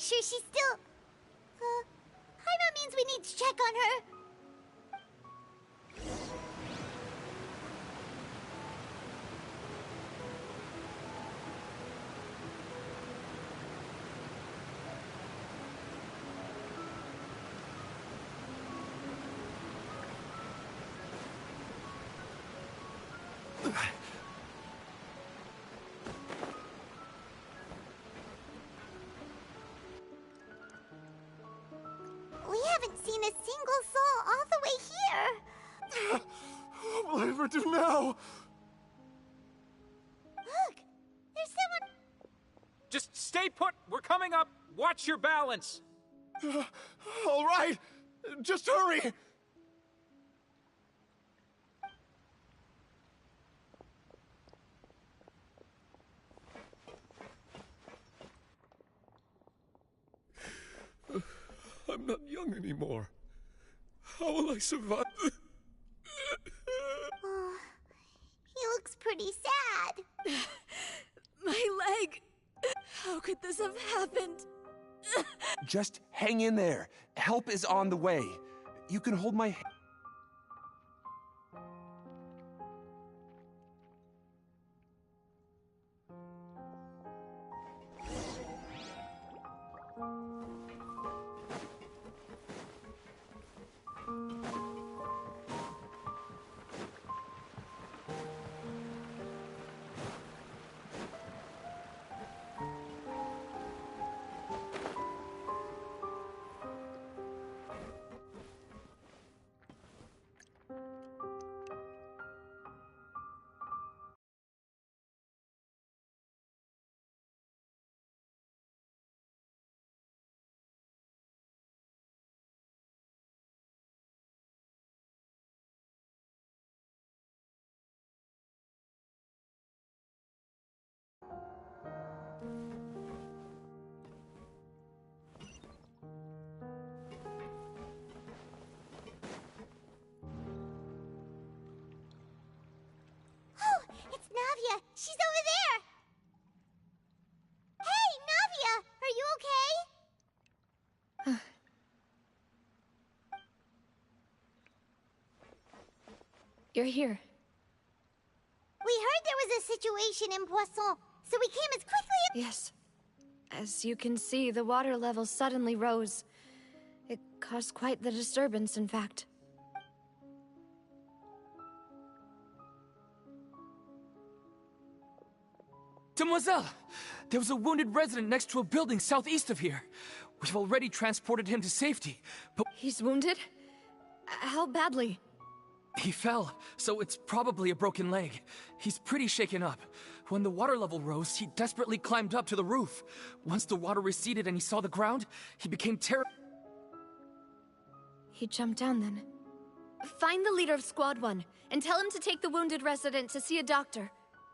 sure she's still... Hyra means we need to check on her. We haven't seen a single soul all the way here. What will I ever do now? Look, there's someone... Just stay put! We're coming up! Watch your balance! All right, just hurry! I'm not young anymore. How will I survive? Oh, he looks pretty sad. My leg! How could this have happened? Just hang in there. Help is on the way. You can hold my hand. It's Navia! She's over there! Hey, Navia! Are you okay? You're here. We heard there was a situation in Poisson, so we came as quickly as... Yes. As you can see, the water level suddenly rose. It caused quite the disturbance, in fact. Demoiselle! There was a wounded resident next to a building southeast of here. We've already transported him to safety, but... He's wounded? How badly? He fell, so it's probably a broken leg. He's pretty shaken up. When the water level rose, he desperately climbed up to the roof. Once the water receded and he saw the ground, he became terrified. He jumped down then. Find the leader of Squad 1, and tell him to take the wounded resident to see a doctor.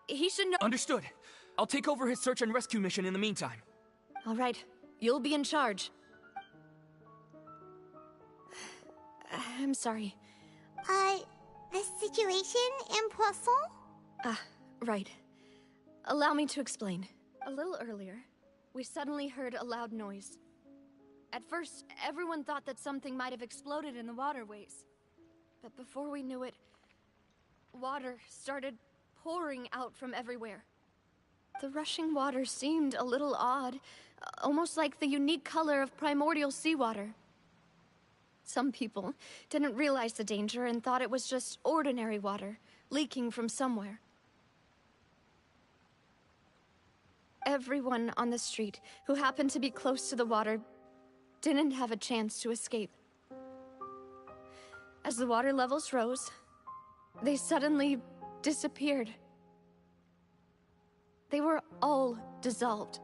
He should know— Understood. I'll take over his search and rescue mission in the meantime. All right. You'll be in charge. I'm sorry. The situation in Poisson? Right. Allow me to explain. A little earlier, we suddenly heard a loud noise. At first, everyone thought that something might have exploded in the waterways. But before we knew it, water started pouring out from everywhere. The rushing water seemed a little odd, almost like the unique color of primordial seawater. Some people didn't realize the danger and thought it was just ordinary water, leaking from somewhere. Everyone on the street who happened to be close to the water didn't have a chance to escape. As the water levels rose, they suddenly disappeared. They were all dissolved.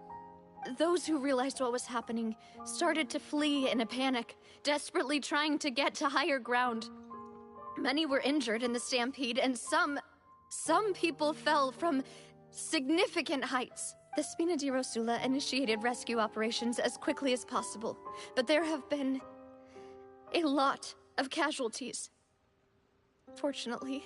Those who realized what was happening started to flee in a panic, desperately trying to get to higher ground. Many were injured in the stampede, and some people fell from significant heights. The Spina di Rosula initiated rescue operations as quickly as possible, but there have been a lot of casualties. Fortunately,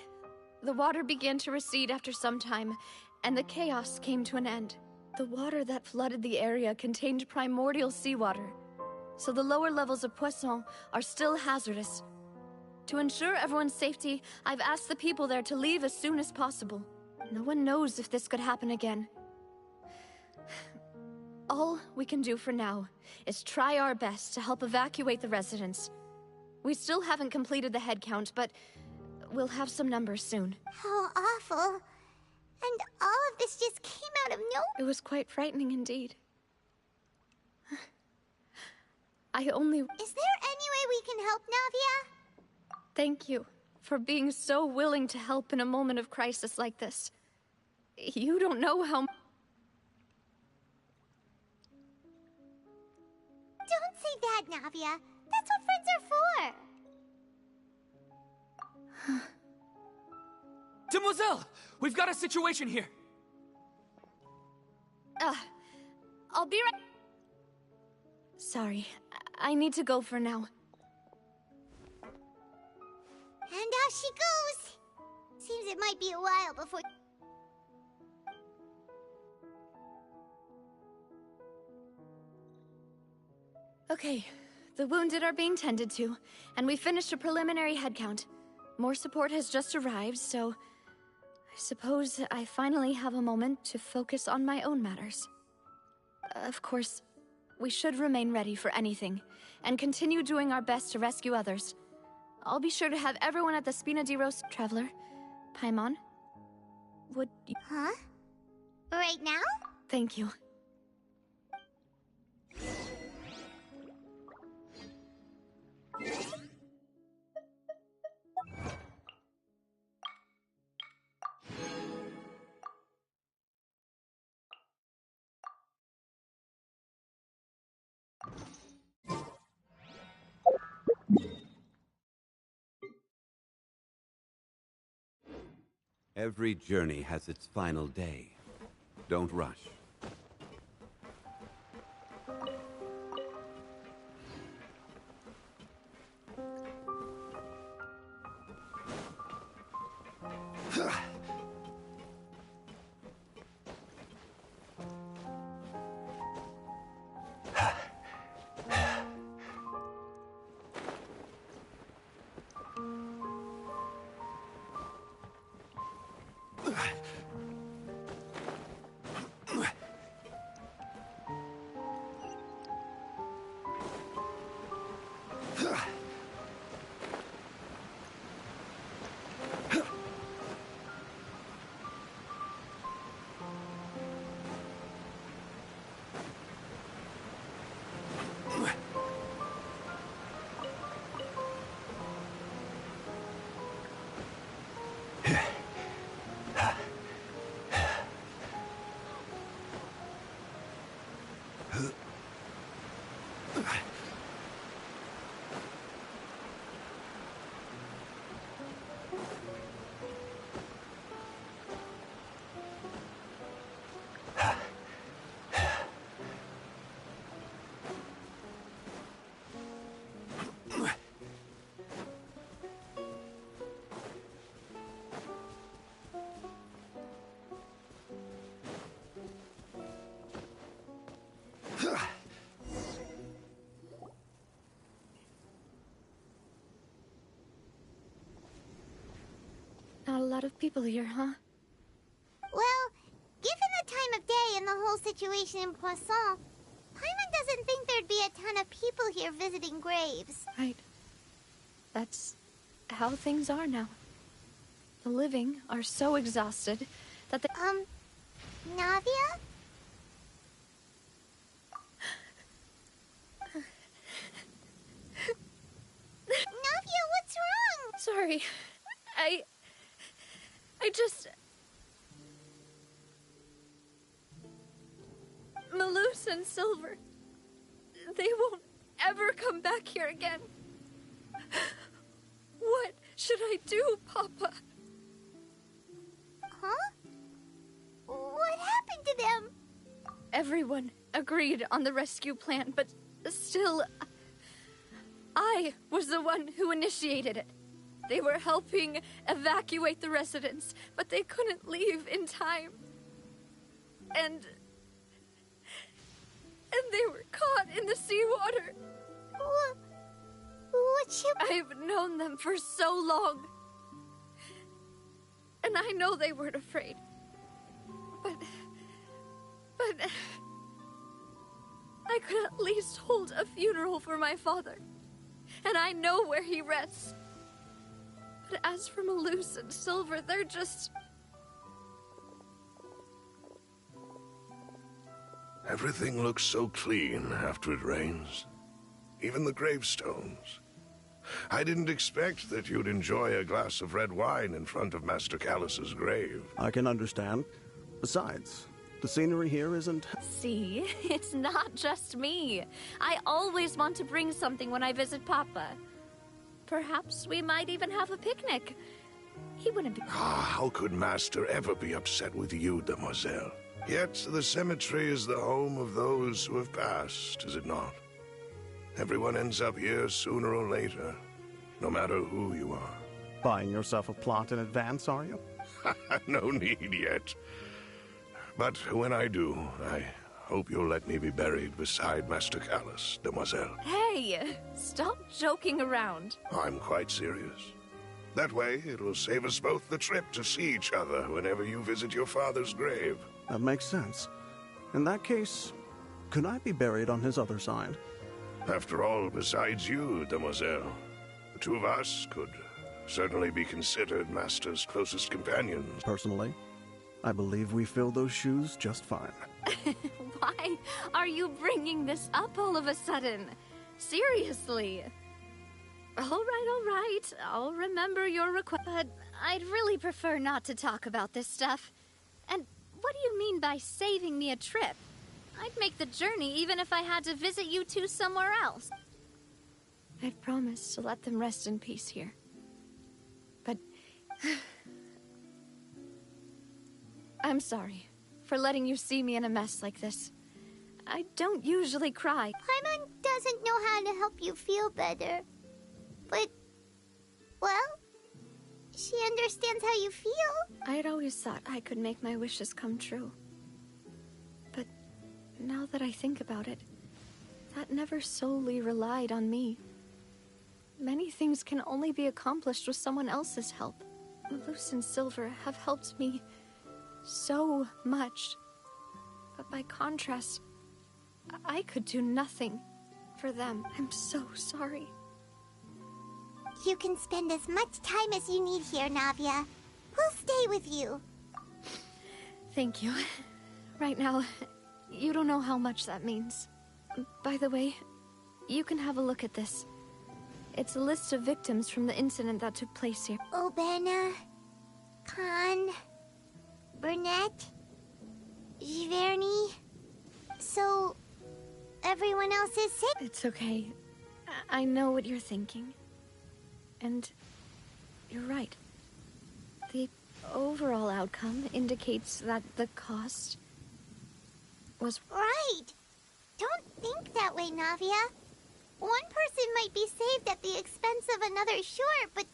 the water began to recede after some time, and the chaos came to an end. The water that flooded the area contained primordial seawater, so the lower levels of Poisson are still hazardous. To ensure everyone's safety, I've asked the people there to leave as soon as possible. No one knows if this could happen again. All we can do for now is try our best to help evacuate the residents. We still haven't completed the head count, but we'll have some numbers soon. How awful. And all of this just came out of nowhere. It was quite frightening indeed. I only... Is there any way we can help, Navia? Thank you for being so willing to help in a moment of crisis like this. You don't know how... Don't say that, Navia. That's what friends are for. Demoiselle! We've got a situation here! I'll be right... Sorry, I need to go for now. And off she goes. Seems it might be a while before... Okay, the wounded are being tended to, and we finished a preliminary head count. More support has just arrived, so... I suppose I finally have a moment to focus on my own matters. Of course, we should remain ready for anything, and continue doing our best to rescue others. I'll be sure to have everyone at the Spina di Rose... Traveler, Paimon, would you... Huh? Right now? Thank you. Every journey has its final day. Don't rush. Not a lot of people here, huh? Well, given the time of day and the whole situation in Poisson, Paimon doesn't think there'd be a ton of people here visiting graves. Right. That's how things are now. The living are so exhausted that they... Navia? Navia, what's wrong? Sorry. I just... Malus and Silver... They won't ever come back here again. What should I do, Papa? Huh? What happened to them? Everyone agreed on the rescue plan, but still... I was the one who initiated it. They were helping evacuate the residents, but they couldn't leave in time. And and they were caught in the seawater. What ship? I've known them for so long. And I know they weren't afraid. But I could at least hold a funeral for my father. And I know where he rests. But as for Malus and Silver, they're just... Everything looks so clean after it rains. Even the gravestones. I didn't expect that you'd enjoy a glass of red wine in front of Master Callus's grave. I can understand. Besides, the scenery here isn't... See, it's not just me. I always want to bring something when I visit Papa. Perhaps we might even have a picnic. He wouldn't be... How could Master ever be upset with you, Demoiselle? Yet the cemetery is the home of those who have passed, is it not? Everyone ends up here sooner or later, no matter who you are. Buying yourself a plot in advance, are you? No need yet. But when I do, I hope you'll let me be buried beside Master Callus, Demoiselle. Hey, stop joking around. I'm quite serious. That way, it will save us both the trip to see each other whenever you visit your father's grave. That makes sense. In that case, could I be buried on his other side? After all, besides you, Demoiselle, the two of us could certainly be considered Master's closest companions. Personally, I believe we fill those shoes just fine. Why are you bringing this up all of a sudden? Seriously. All right. I'll remember your request. But I'd really prefer not to talk about this stuff. And what do you mean by saving me a trip? I'd make the journey even if I had to visit you two somewhere else. I've promised to let them rest in peace here. But... I'm sorry for letting you see me in a mess like this. I don't usually cry. Paimon doesn't know how to help you feel better. But, well, she understands how you feel. I had always thought I could make my wishes come true. But now that I think about it, that never solely relied on me. Many things can only be accomplished with someone else's help. Malus and Silver have helped me so much. But by contrast, I could do nothing for them. I'm so sorry. You can spend as much time as you need here, Navia. We'll stay with you. Thank you. Right now, you don't know how much that means. By the way, you can have a look at this. It's a list of victims from the incident that took place here. Obena, Khan, Burnett, Giverny. So, everyone else is sick? It's okay. I know what you're thinking. And you're right. The overall outcome indicates that the cost was... Right! Don't think that way, Navia. One person might be saved at the expense of another, sure, but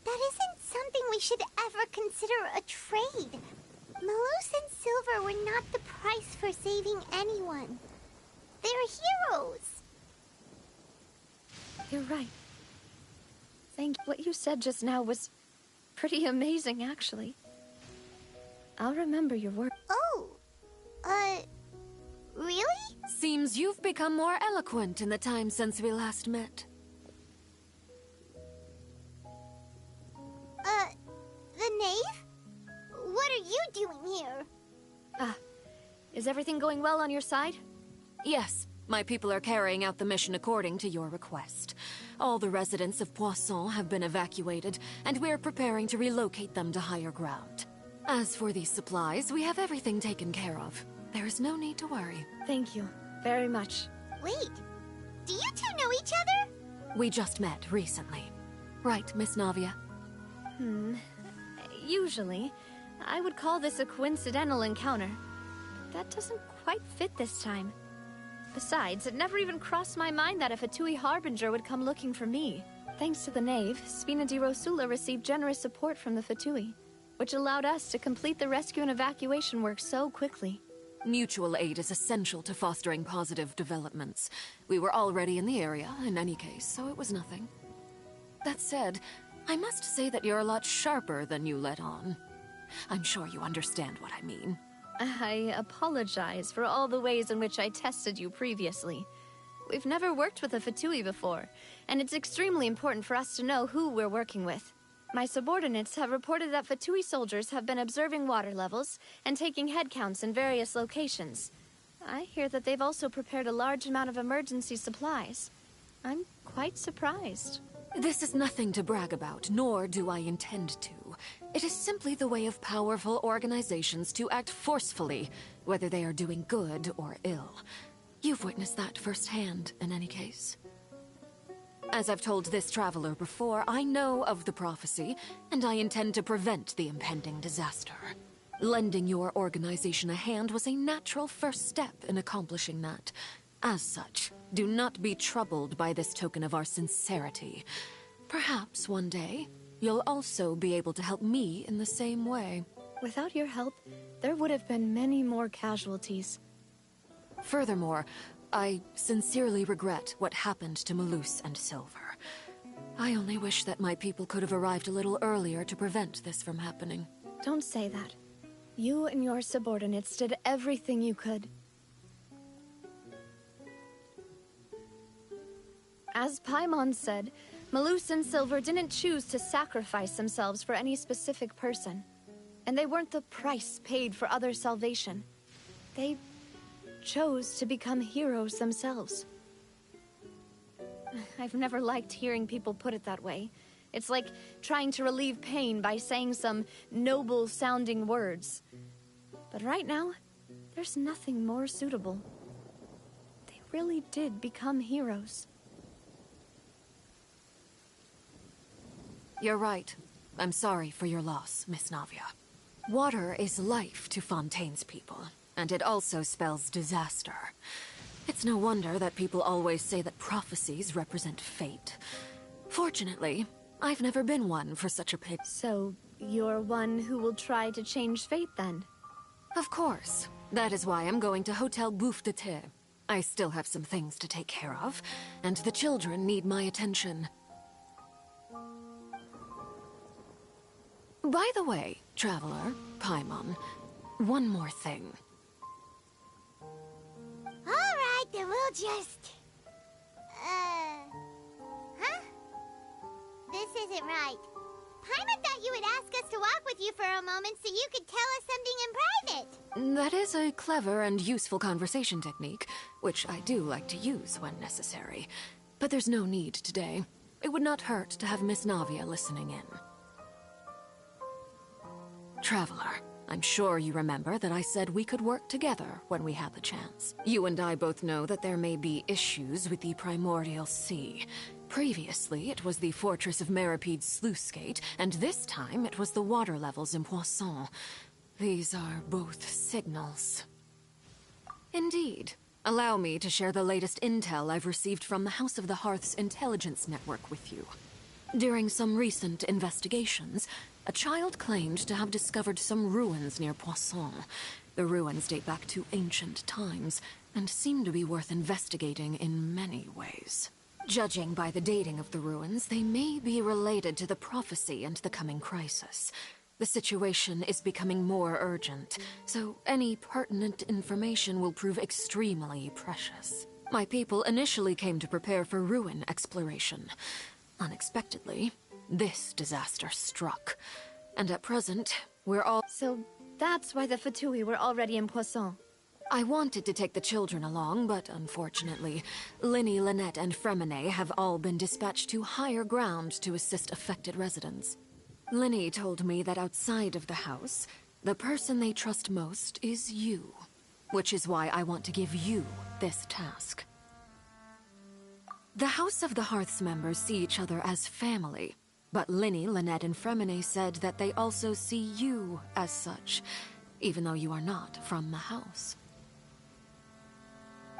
that isn't something we should ever consider a trade. Malus and Silver were not the price for saving anyone. They're heroes. You're right. Thank you. What you said just now was pretty amazing, actually. I'll remember your work. Oh, really? Seems you've become more eloquent in the time since we last met. The knave? What are you doing here? Is everything going well on your side? Yes, my people are carrying out the mission according to your request. All the residents of Poisson have been evacuated, and we're preparing to relocate them to higher ground. As for these supplies, we have everything taken care of. There is no need to worry. Thank you very much. Wait, do you two know each other? We just met recently. Right, Miss Navia? Usually, I would call this a coincidental encounter. That doesn't quite fit this time. Besides, it never even crossed my mind that a Fatui Harbinger would come looking for me. Thanks to the Knave, Spina di Rosula received generous support from the Fatui, which allowed us to complete the rescue and evacuation work so quickly. Mutual aid is essential to fostering positive developments. We were already in the area, in any case, so it was nothing. That said, I must say that you're a lot sharper than you let on. I'm sure you understand what I mean. I apologize for all the ways in which I tested you previously. We've never worked with a Fatui before, and it's extremely important for us to know who we're working with. My subordinates have reported that Fatui soldiers have been observing water levels and taking head counts in various locations. I hear that they've also prepared a large amount of emergency supplies. I'm quite surprised. This is nothing to brag about, nor do I intend to. It is simply the way of powerful organizations to act forcefully, whether they are doing good or ill. You've witnessed that firsthand, in any case. As I've told this traveler before, I know of the prophecy, and I intend to prevent the impending disaster. Lending your organization a hand was a natural first step in accomplishing that. As such, do not be troubled by this token of our sincerity. Perhaps one day, you'll also be able to help me in the same way. Without your help, there would have been many more casualties. Furthermore, I sincerely regret what happened to Malus and Silver. I only wish that my people could have arrived a little earlier to prevent this from happening. Don't say that. You and your subordinates did everything you could. As Paimon said, Malus and Silver didn't choose to sacrifice themselves for any specific person. And they weren't the price paid for others' salvation. They chose to become heroes themselves. I've never liked hearing people put it that way. It's like trying to relieve pain by saying some noble-sounding words. But right now, there's nothing more suitable. They really did become heroes. You're right. I'm sorry for your loss, Miss Navia. Water is life to Fontaine's people, and it also spells disaster. It's no wonder that people always say that prophecies represent fate. Fortunately, I've never been one for such a pit. So, you're one who will try to change fate, then? Of course. That is why I'm going to Hotel Bouffe de Thé. I still have some things to take care of, and the children need my attention. By the way, Traveler, Paimon, one more thing. Alright, then we'll just... Huh? This isn't right. Paimon thought you would ask us to walk with you for a moment so you could tell us something in private. That is a clever and useful conversation technique, which I do like to use when necessary. But there's no need today. It would not hurt to have Miss Navia listening in. Traveler, I'm sure you remember that I said we could work together when we had the chance. You and I both know that there may be issues with the Primordial Sea. Previously, it was the fortress of Meripede's sluice gate, and this time it was the water levels in Poisson. These are both signals. Indeed. Allow me to share the latest intel I've received from the House of the Hearth's intelligence network with you. During some recent investigations, a child claimed to have discovered some ruins near Poisson. The ruins date back to ancient times, and seem to be worth investigating in many ways. Judging by the dating of the ruins, they may be related to the prophecy and the coming crisis. The situation is becoming more urgent, so any pertinent information will prove extremely precious. My people initially came to prepare for ruin exploration. Unexpectedly, this disaster struck. And at present, we're all... So that's why the Fatui were already in Poisson. I wanted to take the children along, but unfortunately, Linny, Lynette, and Fremine have all been dispatched to higher ground to assist affected residents. Linny told me that outside of the house, the person they trust most is you. Which is why I want to give you this task. The House of the Hearth's members see each other as family, but Linny, Lynette, and Fremine said that they also see you as such, even though you are not from the house.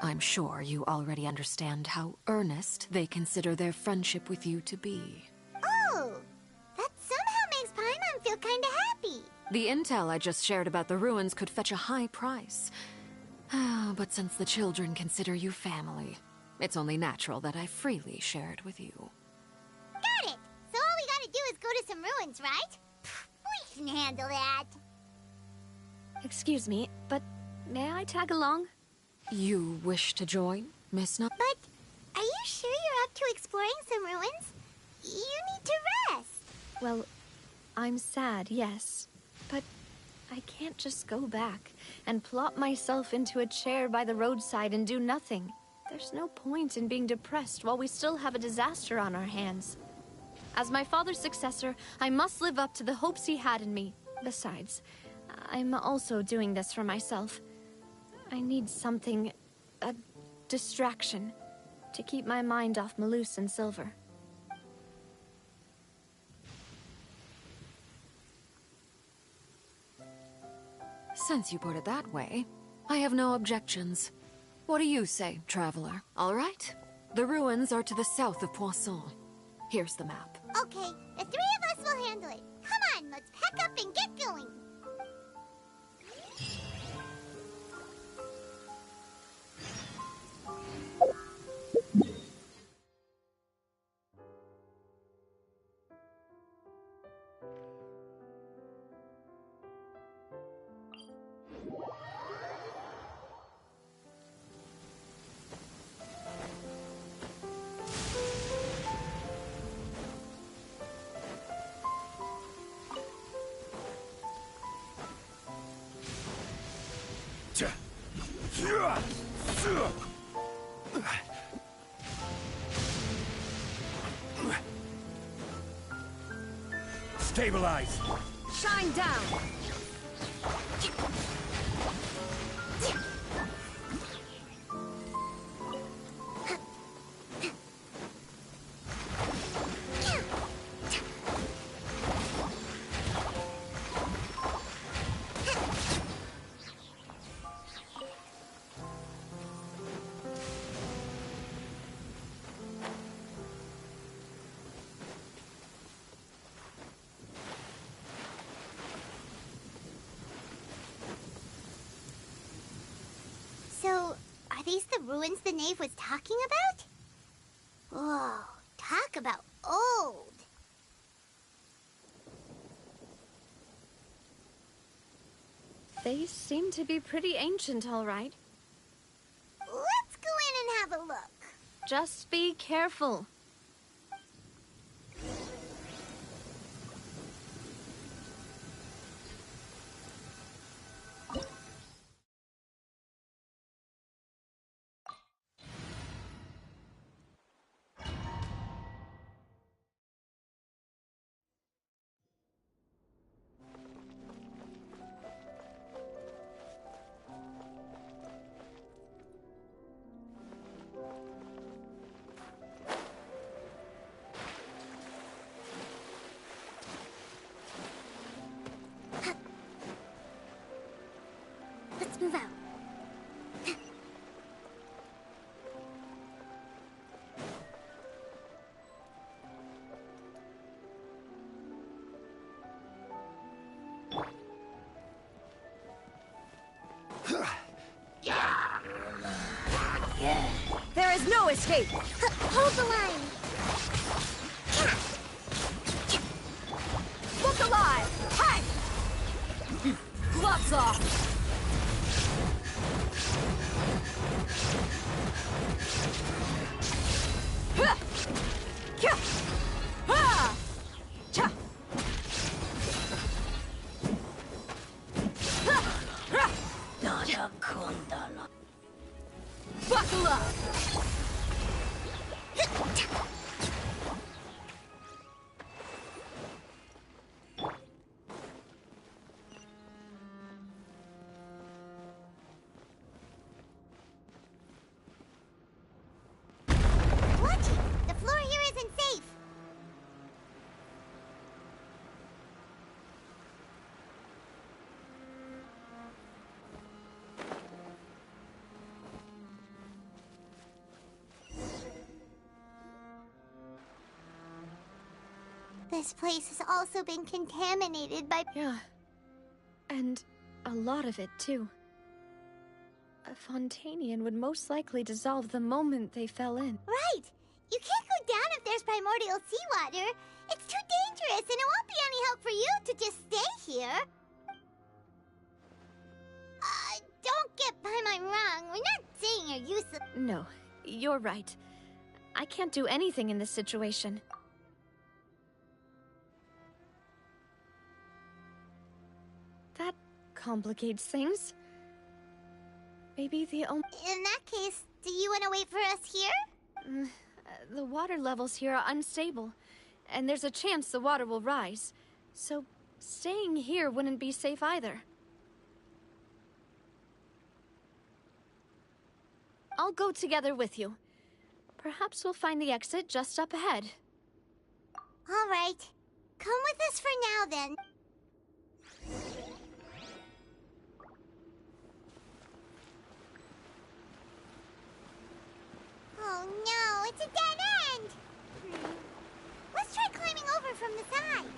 I'm sure you already understand how earnest they consider their friendship with you to be. Oh, that somehow makes Paimon feel kinda happy. The intel I just shared about the ruins could fetch a high price. But since the children consider you family, it's only natural that I freely share it with you. Got it! So all we gotta do is go to some ruins, right? We can handle that. Excuse me, but may I tag along? You wish to join, Miss No? But are you sure you're up to exploring some ruins? You need to rest. Well, I'm sad, yes. But I can't just go back and plop myself into a chair by the roadside and do nothing. There's no point in being depressed while we still have a disaster on our hands. As my father's successor, I must live up to the hopes he had in me. Besides, I'm also doing this for myself. I need something, a distraction, to keep my mind off Malus and Silver. Since you put it that way, I have no objections. What do you say, traveler? All right. The ruins are to the south of Poisson. Here's the map. Okay, the three of us will handle it. Come on, let's pack up and get going. Stabilize! Shine down! So, are these the ruins the knave was talking about? Whoa, talk about old. They seem to be pretty ancient, all right. Let's go in and have a look. Just be careful. Let's move out. There is no escape! Hold the line. Look alive! Hi! Gloves off! Buckle up! Watch it. The floor here isn't safe. This place has also been contaminated by... Yeah. And a lot of it, too. A Fontanian would most likely dissolve the moment they fell in. Right! You can't go down if there's primordial seawater. It's too dangerous, and it won't be any help for you to just stay here. Don't get Paimon wrong. We're not saying you're useless. No, you're right. I can't do anything in this situation. That complicates things. Maybe the only... In that case, do you want to wait for us here? The water levels here are unstable, and there's a chance the water will rise. So, staying here wouldn't be safe either. I'll go together with you. Perhaps we'll find the exit just up ahead. All right. Come with us for now, then. Oh no, it's a dead end! Let's try climbing over from the side.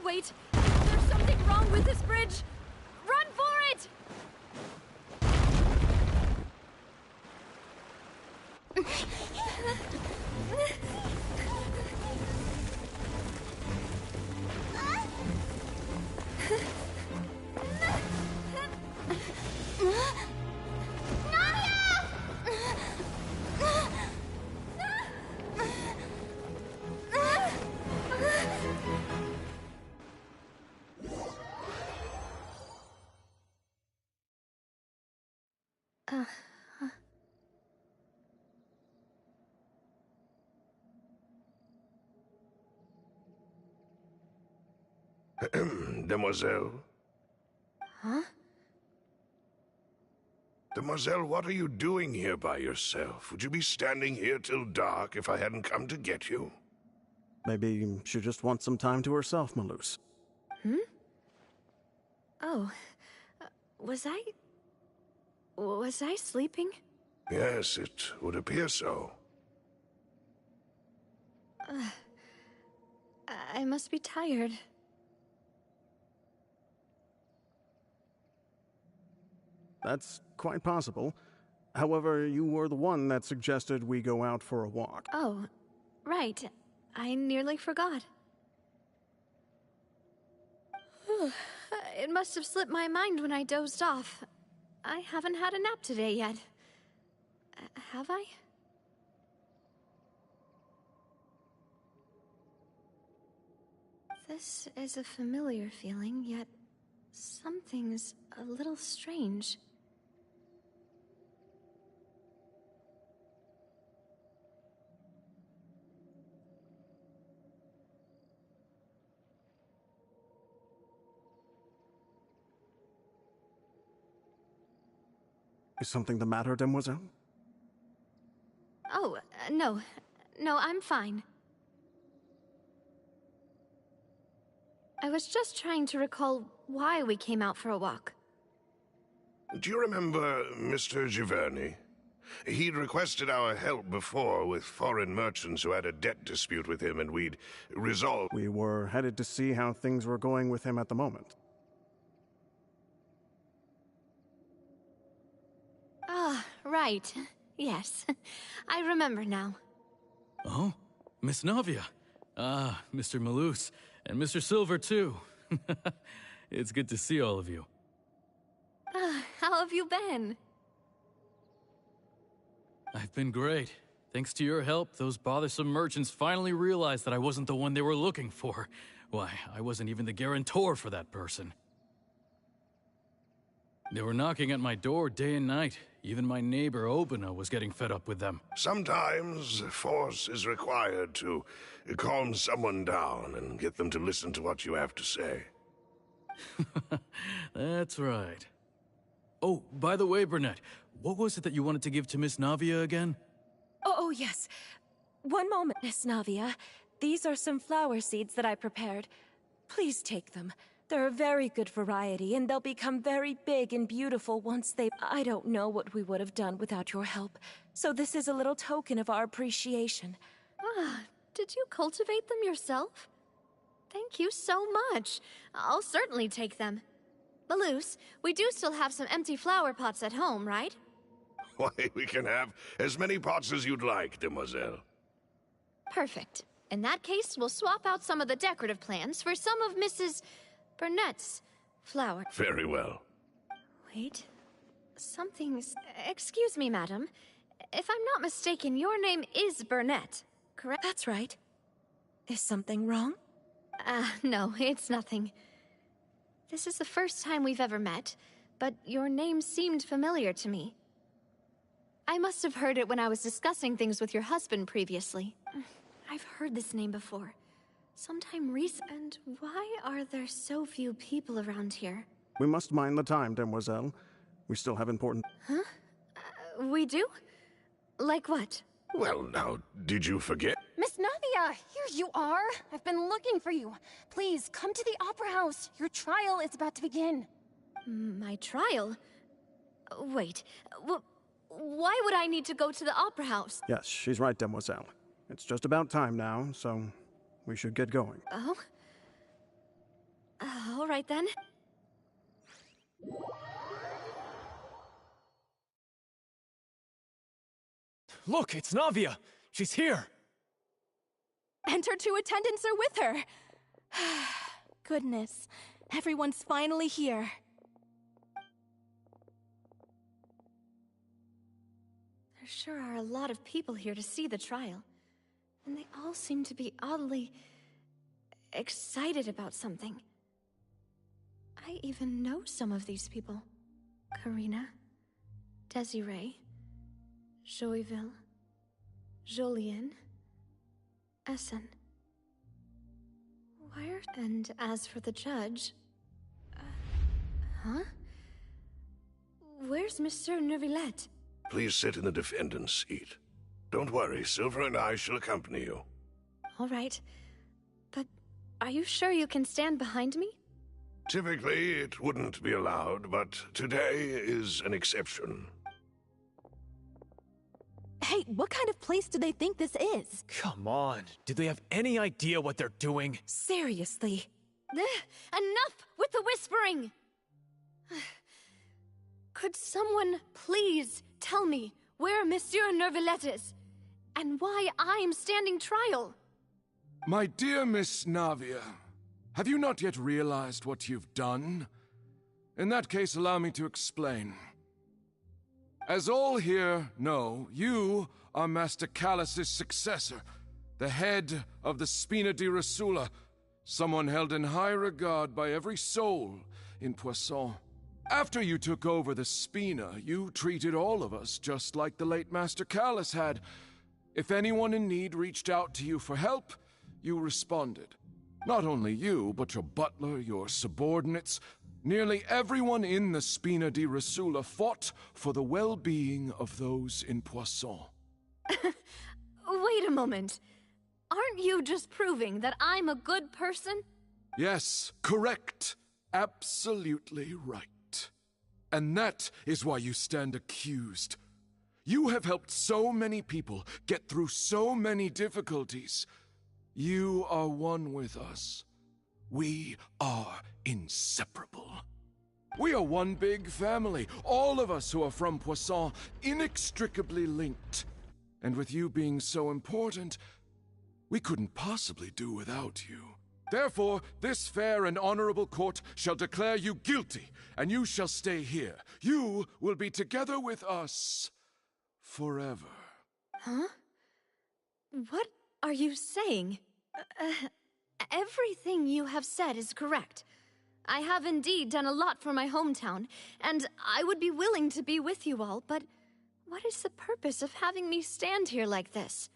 Wait! There's something wrong with this bridge! Run for it! Demoiselle? Huh? Demoiselle, what are you doing here by yourself? Would you be standing here till dark if I hadn't come to get you? Maybe she just wants some time to herself, Malus. Oh. Was I sleeping? Yes, it would appear so. I must be tired. That's quite possible. However, you were the one that suggested we go out for a walk. Oh, right. I nearly forgot. It must have slipped my mind when I dozed off. I haven't had a nap today yet. Have I? This is a familiar feeling, yet something's a little strange. Is something the matter, Demoiselle? Oh, no. No, I'm fine. I was just trying to recall why we came out for a walk. Do you remember Mr. Giverny? He'd requested our help before with foreign merchants who had a debt dispute with him, and we'd resolved... We were headed to see how things were going with him at the moment. Ah, right. Yes. I remember now. Oh, Miss Navia. Ah, Mr. Malus. And Mr. Silver, too. It's good to see all of you. How have you been? I've been great. Thanks to your help, those bothersome merchants finally realized that I wasn't the one they were looking for. Why, I wasn't even the guarantor for that person. They were knocking at my door day and night. Even my neighbor Obina was getting fed up with them. Sometimes force is required to calm someone down and get them to listen to what you have to say. That's right. Oh, by the way, Burnett, what was it that you wanted to give to Miss Navia again? Oh, yes. One moment, Miss Navia. These are some flower seeds that I prepared. Please take them. They're a very good variety, and they'll become very big and beautiful once they... I don't know what we would have done without your help, so this is a little token of our appreciation. Ah, did you cultivate them yourself? Thank you so much. I'll certainly take them. Malus, we do still have some empty flower pots at home, right? Why, we can have as many pots as you'd like, Demoiselle. Perfect. In that case, we'll swap out some of the decorative plants for some of Mrs. Burnett's flower. Very well. Wait. Something's... Excuse me, madam. If I'm not mistaken, your name is Burnett, correct? That's right. Is something wrong? No, it's nothing. This is the first time we've ever met, but your name seemed familiar to me. I must have heard it when I was discussing things with your husband previously. I've heard this name before. Sometime recent. And why are there so few people around here? We must mind the time, Demoiselle. We still have important... Huh? We do? Like what? Well, now, did you forget? Miss Navia, here you are. I've been looking for you. Please, come to the Opera House. Your trial is about to begin. My trial? Wait, why would I need to go to the Opera House? Yes, she's right, Demoiselle. It's just about time now, so we should get going. Oh? All right then. Look, it's Navia! She's here! And her two attendants are with her. Goodness, everyone's finally here. There sure are a lot of people here to see the trial. And they all seem to be oddly... excited about something. I even know some of these people. Karina, Desiree, Joyville, Jolien, Essen. Where? And as for the judge... huh? Where's Monsieur Neuvillette? Please sit in the defendant's seat. Don't worry, Silver and I shall accompany you. All right. But are you sure you can stand behind me? Typically, it wouldn't be allowed, but today is an exception. Hey, what kind of place do they think this is? Come on, do they have any idea what they're doing? Seriously. Enough with the whispering! Could someone please tell me where Monsieur Neuvillette is? And why I'm standing trial? My dear Miss Navia, have you not yet realized what you've done? In that case, allow me to explain. As all here know, you are Master Callus's successor, the head of the Spina di Rosula, someone held in high regard by every soul in Poisson. After you took over the Spina, you treated all of us just like the late Master Callus had. If anyone in need reached out to you for help, you responded. Not only you, but your butler, your subordinates, Nearly everyone in the Spina di Rasula fought for the well-being of those in Poisson. Wait a moment. Aren't you just proving that I'm a good person? Yes, correct. Absolutely right. And that is why you stand accused. You have helped so many people get through so many difficulties. You are one with us. We are inseparable. We are one big family, all of us who are from Poisson, inextricably linked. And with you being so important, we couldn't possibly do without you. Therefore, this fair and honorable court shall declare you guilty, and you shall stay here. You will be together with us forever. Huh? What are you saying? Everything you have said is correct. I have indeed done a lot for my hometown, and I would be willing to be with you all, but what is the purpose of having me stand here like this?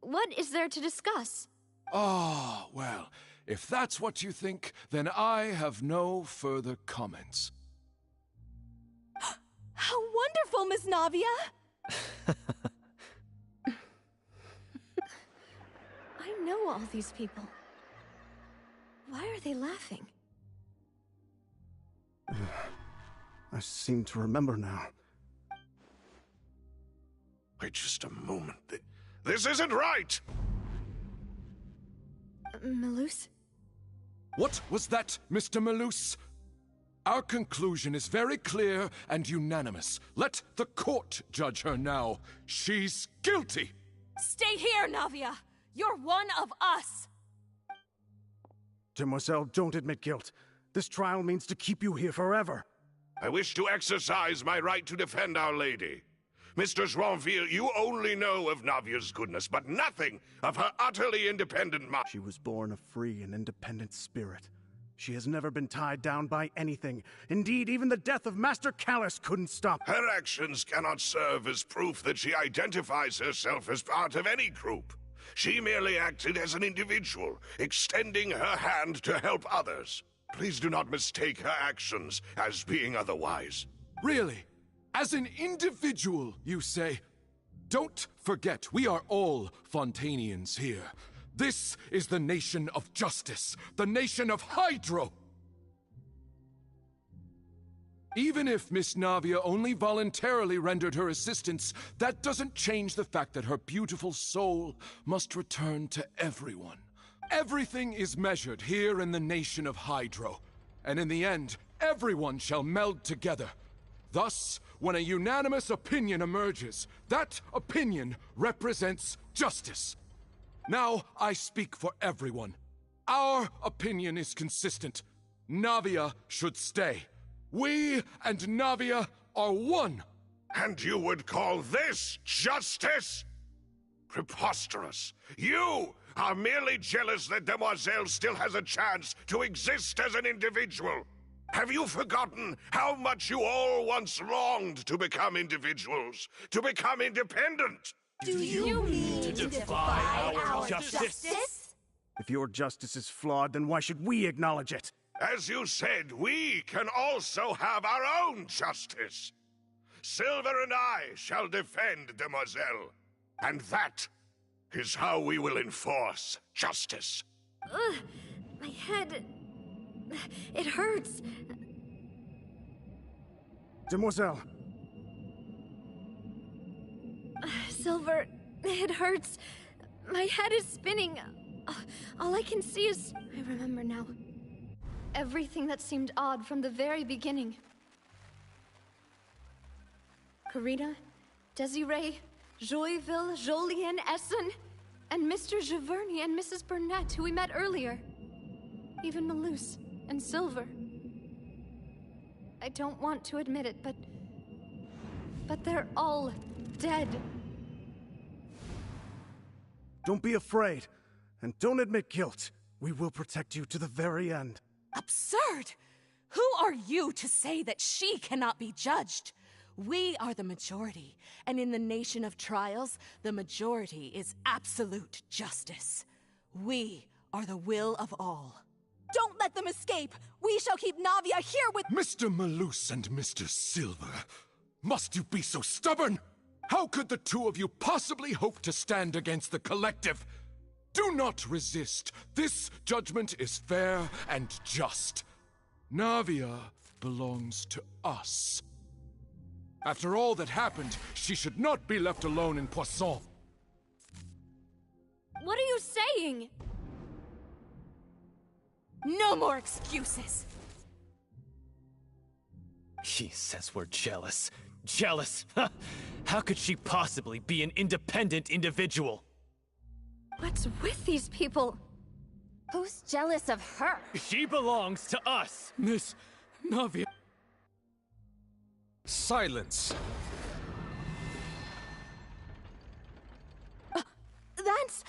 What is there to discuss? Ah, well, if that's what you think, then I have no further comments. How wonderful, Miss Navia! I know all these people. Why are they laughing? I seem to remember now. Wait just a moment. This isn't right! Malus? What was that, Mr. Malus? Our conclusion is very clear and unanimous. Let the court judge her now. She's guilty! Stay here, Navia! You're one of us! Demoiselle, don't admit guilt. This trial means to keep you here forever. I wish to exercise my right to defend Our Lady. Mr. Joinville, you only know of Navia's goodness, but nothing of her utterly independent mind. She was born a free and independent spirit. She has never been tied down by anything. Indeed, even the death of Master Callus couldn't stop her. Her actions cannot serve as proof that she identifies herself as part of any group. She merely acted as an individual, extending her hand to help others. Please do not mistake her actions as being otherwise. Really? As an individual, you say? Don't forget, we are all Fontanians here. This is the nation of justice, the nation of Hydro! Even if Miss Navia only voluntarily rendered her assistance, that doesn't change the fact that her beautiful soul must return to everyone. Everything is measured here in the nation of Hydro, and in the end, everyone shall meld together. Thus, when a unanimous opinion emerges, that opinion represents justice. Now I speak for everyone. Our opinion is consistent. Navia should stay. We and Navia are one. And you would call this justice? Preposterous. You are merely jealous that Demoiselle still has a chance to exist as an individual. Have you forgotten how much you all once longed to become individuals, to become independent? Do you mean to defy our justice? If your justice is flawed, then why should we acknowledge it? As you said, we can also have our own justice. Silver and I shall defend Demoiselle. And that is how we will enforce justice. Ugh, my head... it hurts. Demoiselle. Silver, it hurts. My head is spinning. All I can see is... I remember now. Everything that seemed odd from the very beginning. Karina, Desiree, Joyville, Jolien, Essen, and Mr. Giverny and Mrs. Burnett, who we met earlier. Even Malus and Silver. I don't want to admit it, but they're all dead. Don't be afraid, and don't admit guilt. We will protect you to the very end. Absurd! Who are you to say that she cannot be judged? We are the majority, and in the nation of trials, the majority is absolute justice. We are the will of all. Don't let them escape! We shall keep Navia here with— Mr. Malus and Mr. Silver, must you be so stubborn? How could the two of you possibly hope to stand against the collective? Do not resist. This judgment is fair and just. Navia belongs to us. After all that happened, she should not be left alone in Poisson. What are you saying? No more excuses! He says we're jealous. Jealous? How could she possibly be an independent individual? What's with these people? Who's jealous of her? She belongs to us! Miss Navia. Silence! That's...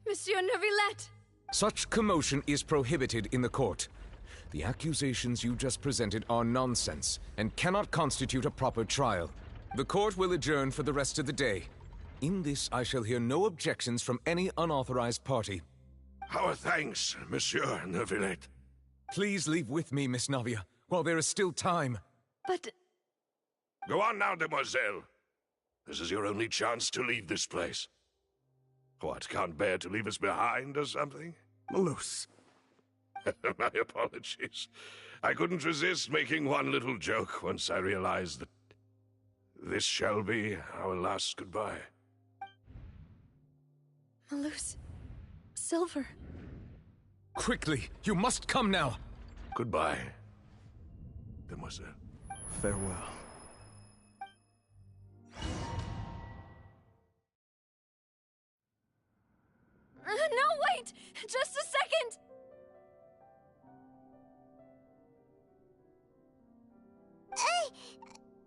Monsieur Neuvillette! Such commotion is prohibited in the court. The accusations you just presented are nonsense and cannot constitute a proper trial. The court will adjourn for the rest of the day. In this, I shall hear no objections from any unauthorized party. Our thanks, Monsieur Neuvillette. Please leave with me, Miss Navia, while there is still time. But... Go on now, demoiselle. This is your only chance to leave this place. What, can't bear to leave us behind or something? Malus. My apologies. I couldn't resist making one little joke once I realized that this shall be our last goodbye. Malus... Silver... Quickly, you must come now! Goodbye, demoiselle. Farewell. No, wait! Just a second!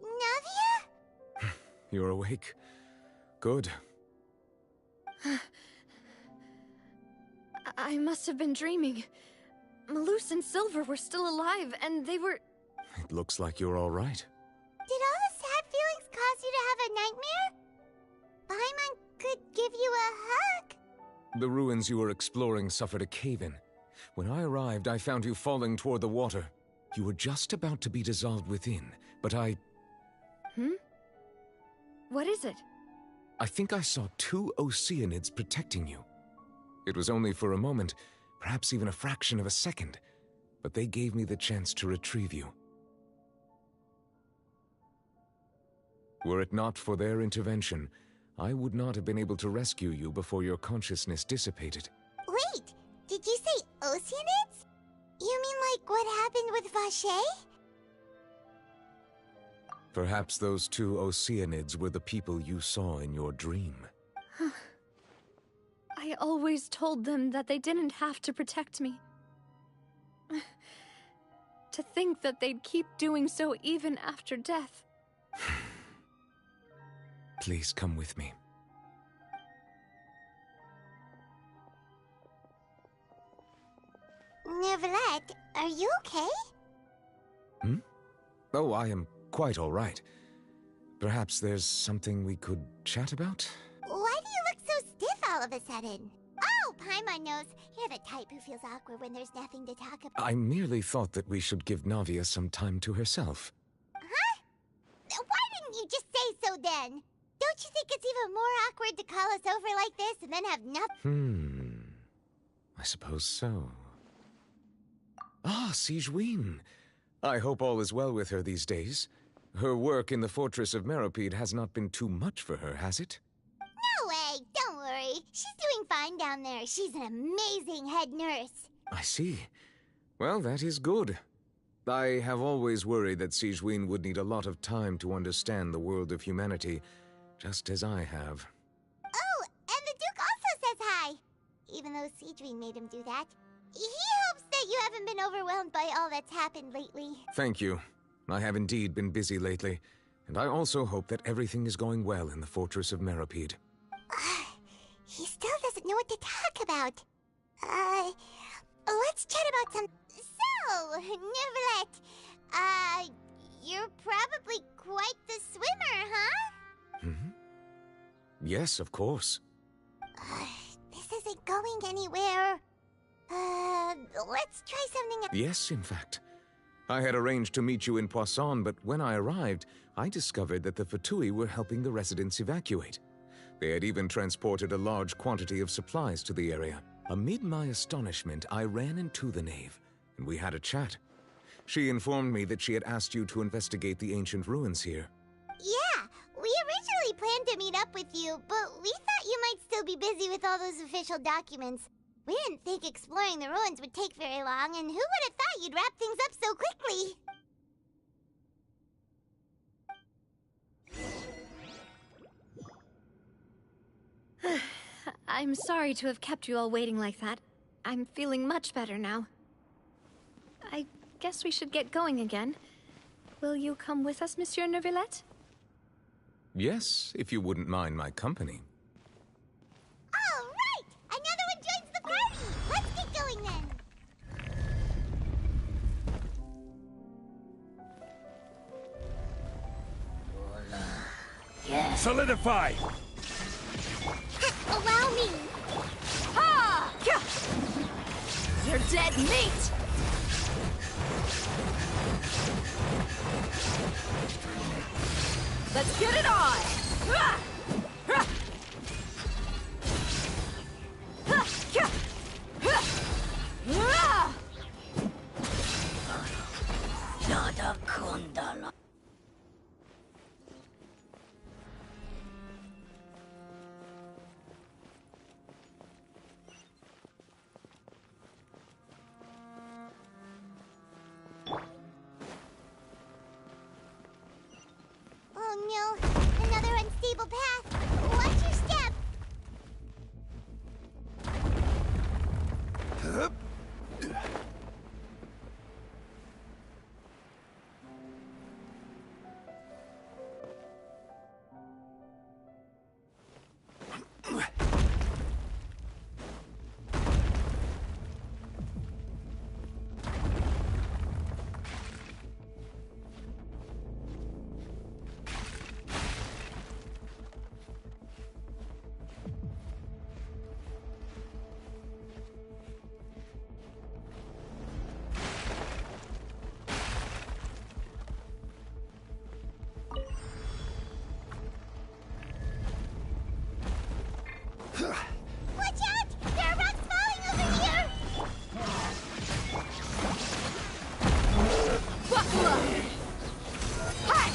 Navia? You're awake. Good. I must have been dreaming. Malus and Silver were still alive, and they were... It looks like you're all right. Did all the sad feelings cause you to have a nightmare? Paimon could give you a hug. The ruins you were exploring suffered a cave-in. When I arrived, I found you falling toward the water. You were just about to be dissolved within, but I What is it? I think I saw two Oceanids protecting you. It was only for a moment, perhaps even a fraction of a second, but they gave me the chance to retrieve you. Were it not for their intervention, I would not have been able to rescue you before your consciousness dissipated. Wait, did you say Oceanids? You mean like what happened with Vache? Perhaps those two Oceanids were the people you saw in your dream. I always told them that they didn't have to protect me. To think that they'd keep doing so even after death. Please come with me. Neuvillette, are you okay? Oh, I am quite all right. Perhaps there's something we could chat about? Why do you look so stiff all of a sudden? Oh, Paimon knows. You're the type who feels awkward when there's nothing to talk about. I merely thought that we should give Navia some time to herself. Huh? Why didn't you just say so then? Don't you think it's even more awkward to call us over like this and then have nothing? I suppose so. Ah, Sigewinne. I hope all is well with her these days. Her work in the fortress of Meropide has not been too much for her, has it? No way, don't worry. She's doing fine down there. She's an amazing head nurse. I see. Well, that is good. I have always worried that Sigewinne would need a lot of time to understand the world of humanity, just as I have. Oh, and the Duke also says hi. Even though Sigewinne made him do that. He hopes that you haven't been overwhelmed by all that's happened lately. Thank you. I have indeed been busy lately, and I also hope that everything is going well in the fortress of Meropide. He still doesn't know what to talk about. Let's chat about some... So, Neuvillette, you're probably quite the swimmer, huh? Yes, of course. This isn't going anywhere. Let's try something else. Yes, in fact. I had arranged to meet you in Poisson, but when I arrived, I discovered that the Fatui were helping the residents evacuate. They had even transported a large quantity of supplies to the area. Amid my astonishment, I ran into the knave, and we had a chat. She informed me that she had asked you to investigate the ancient ruins here. Yeah, we originally planned to meet up with you, but we thought you might still be busy with all those official documents. We didn't think exploring the ruins would take very long, and who would have thought you'd wrap things up so quickly? I'm sorry to have kept you all waiting like that. I'm feeling much better now. I guess we should get going again. Will you come with us, Monsieur Neuvillette? Yes, if you wouldn't mind my company. All right! Another one joins the party! Let's get going then! Yeah. Solidify! Allow me! Ha! You're dead meat! Let's get it on! Nada kundala. Oh no, another unstable path. Watch your step. Watch out! There are rocks falling over here! Buckler! Hi!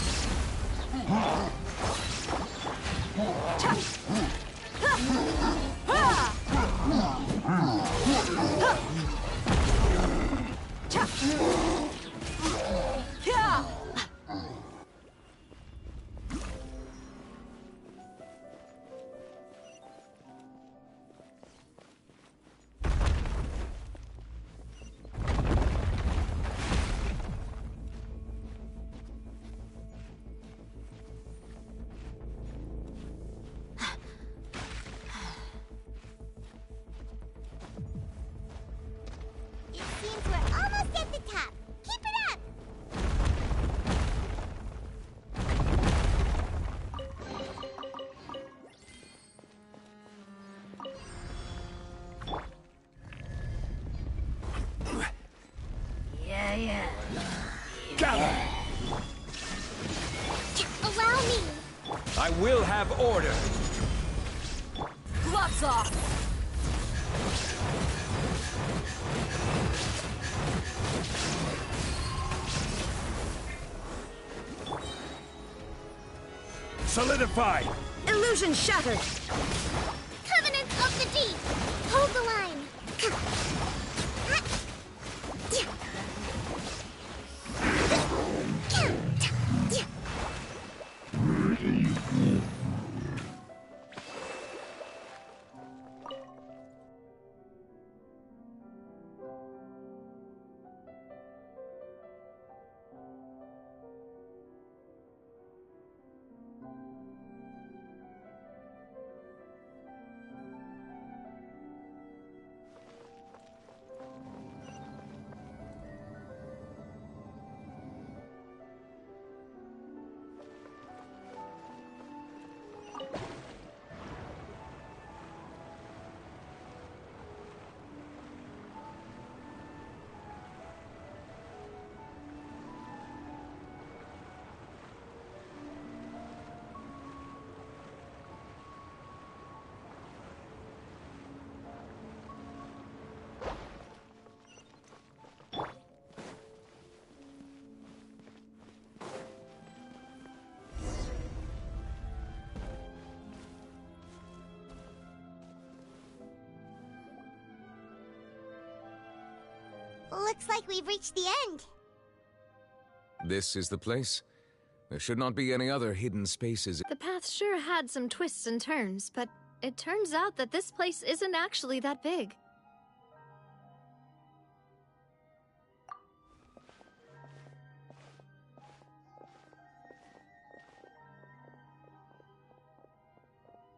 It seems we're almost at the top. Keep it up! Yeah. Allow me! I will have order. Gloves off! Solidify! Illusion shattered! Covenant of the Deep! Hold the line! Looks like we've reached the end. This is the place. There should not be any other hidden spaces. The path sure had some twists and turns, but it turns out that this place isn't actually that big.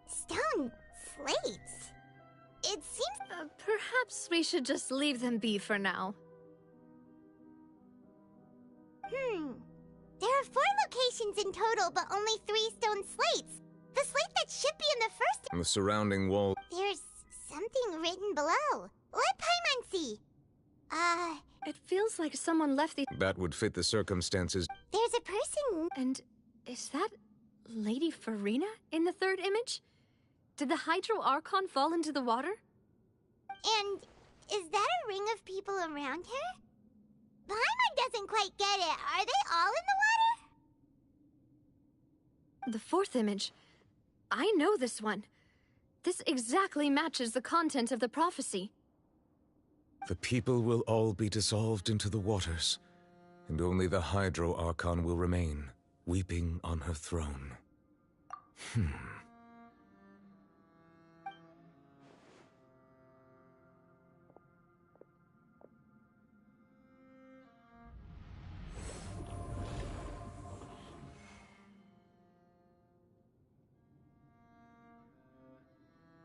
Stone slates. It seems... Perhaps we should just leave them be for now. There are 4 locations in total, but only 3 stone slates. The slate that should be in the first... The surrounding wall. There's something written below. Let Paimon see. It feels like someone left the... That would fit the circumstances. There's a person... And is that Lady Farina in the 3rd image? Did the Hydro Archon fall into the water? And is that a ring of people around her? Paimon doesn't quite get it. Are they all in the water? The 4th image. I know this one. This exactly matches the content of the prophecy. The people will all be dissolved into the waters, and only the Hydro Archon will remain, weeping on her throne.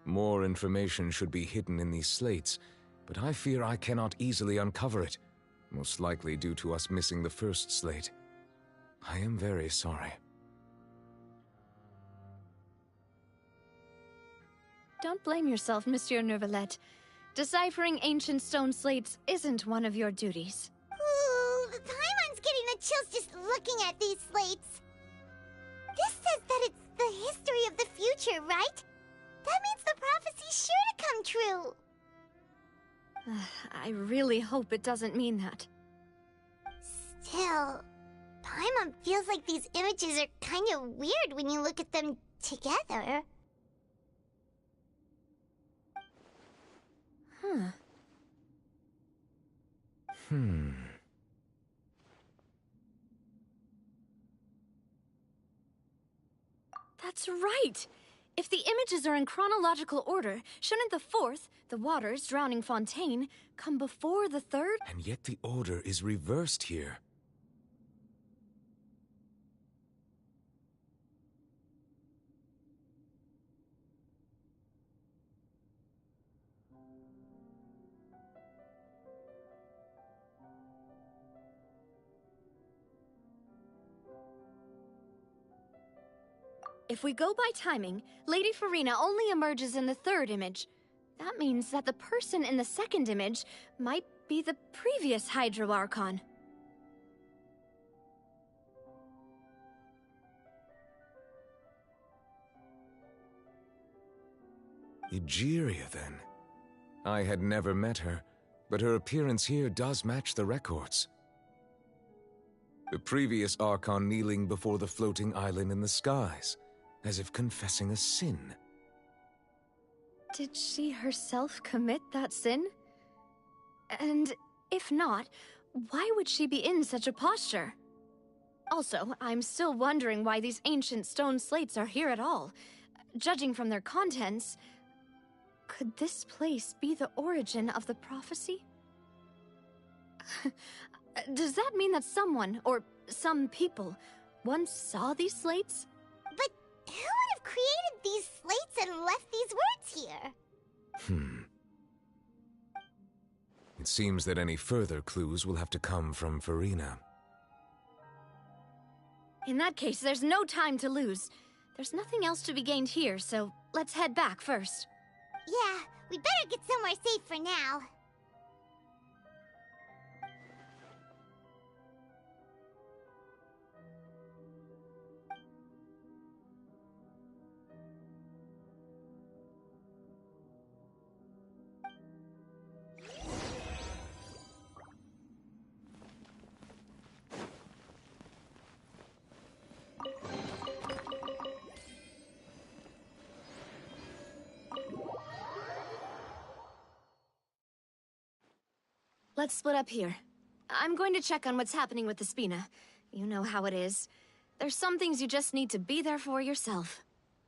More information should be hidden in these slates, but I fear I cannot easily uncover it, most likely due to us missing the first slate. I am very sorry. Don't blame yourself, Monsieur Neuvillette. Deciphering ancient stone slates isn't one of your duties. Ooh, Paimon's getting the chills just looking at these slates. This says that it's the history of the future, right? That means the prophecy's sure to come true. I really hope it doesn't mean that. Still, Paimon feels like these images are kind of weird when you look at them together. That's right! If the images are in chronological order, shouldn't the 4th, the waters drowning Fontaine, come before the 3rd? And yet the order is reversed here. If we go by timing, Lady Farina only emerges in the 3rd image. That means that the person in the 2nd image might be the previous Hydro Archon. Egeria, then. I had never met her, but her appearance here does match the records. The previous Archon kneeling before the floating island in the skies, as if confessing a sin. Did she herself commit that sin? And if not, why would she be in such a posture? Also, I'm still wondering why these ancient stone slates are here at all. Judging from their contents, could this place be the origin of the prophecy? Does that mean that someone, or some people, once saw these slates? But who would have created these slates and left these words here? It seems that any further clues will have to come from Farina. In that case, there's no time to lose. There's nothing else to be gained here, so let's head back first. Yeah, we better get somewhere safe for now. let's split up here. I'm going to check on what's happening with the Spina. You know how it is. There's some things you just need to be there for yourself.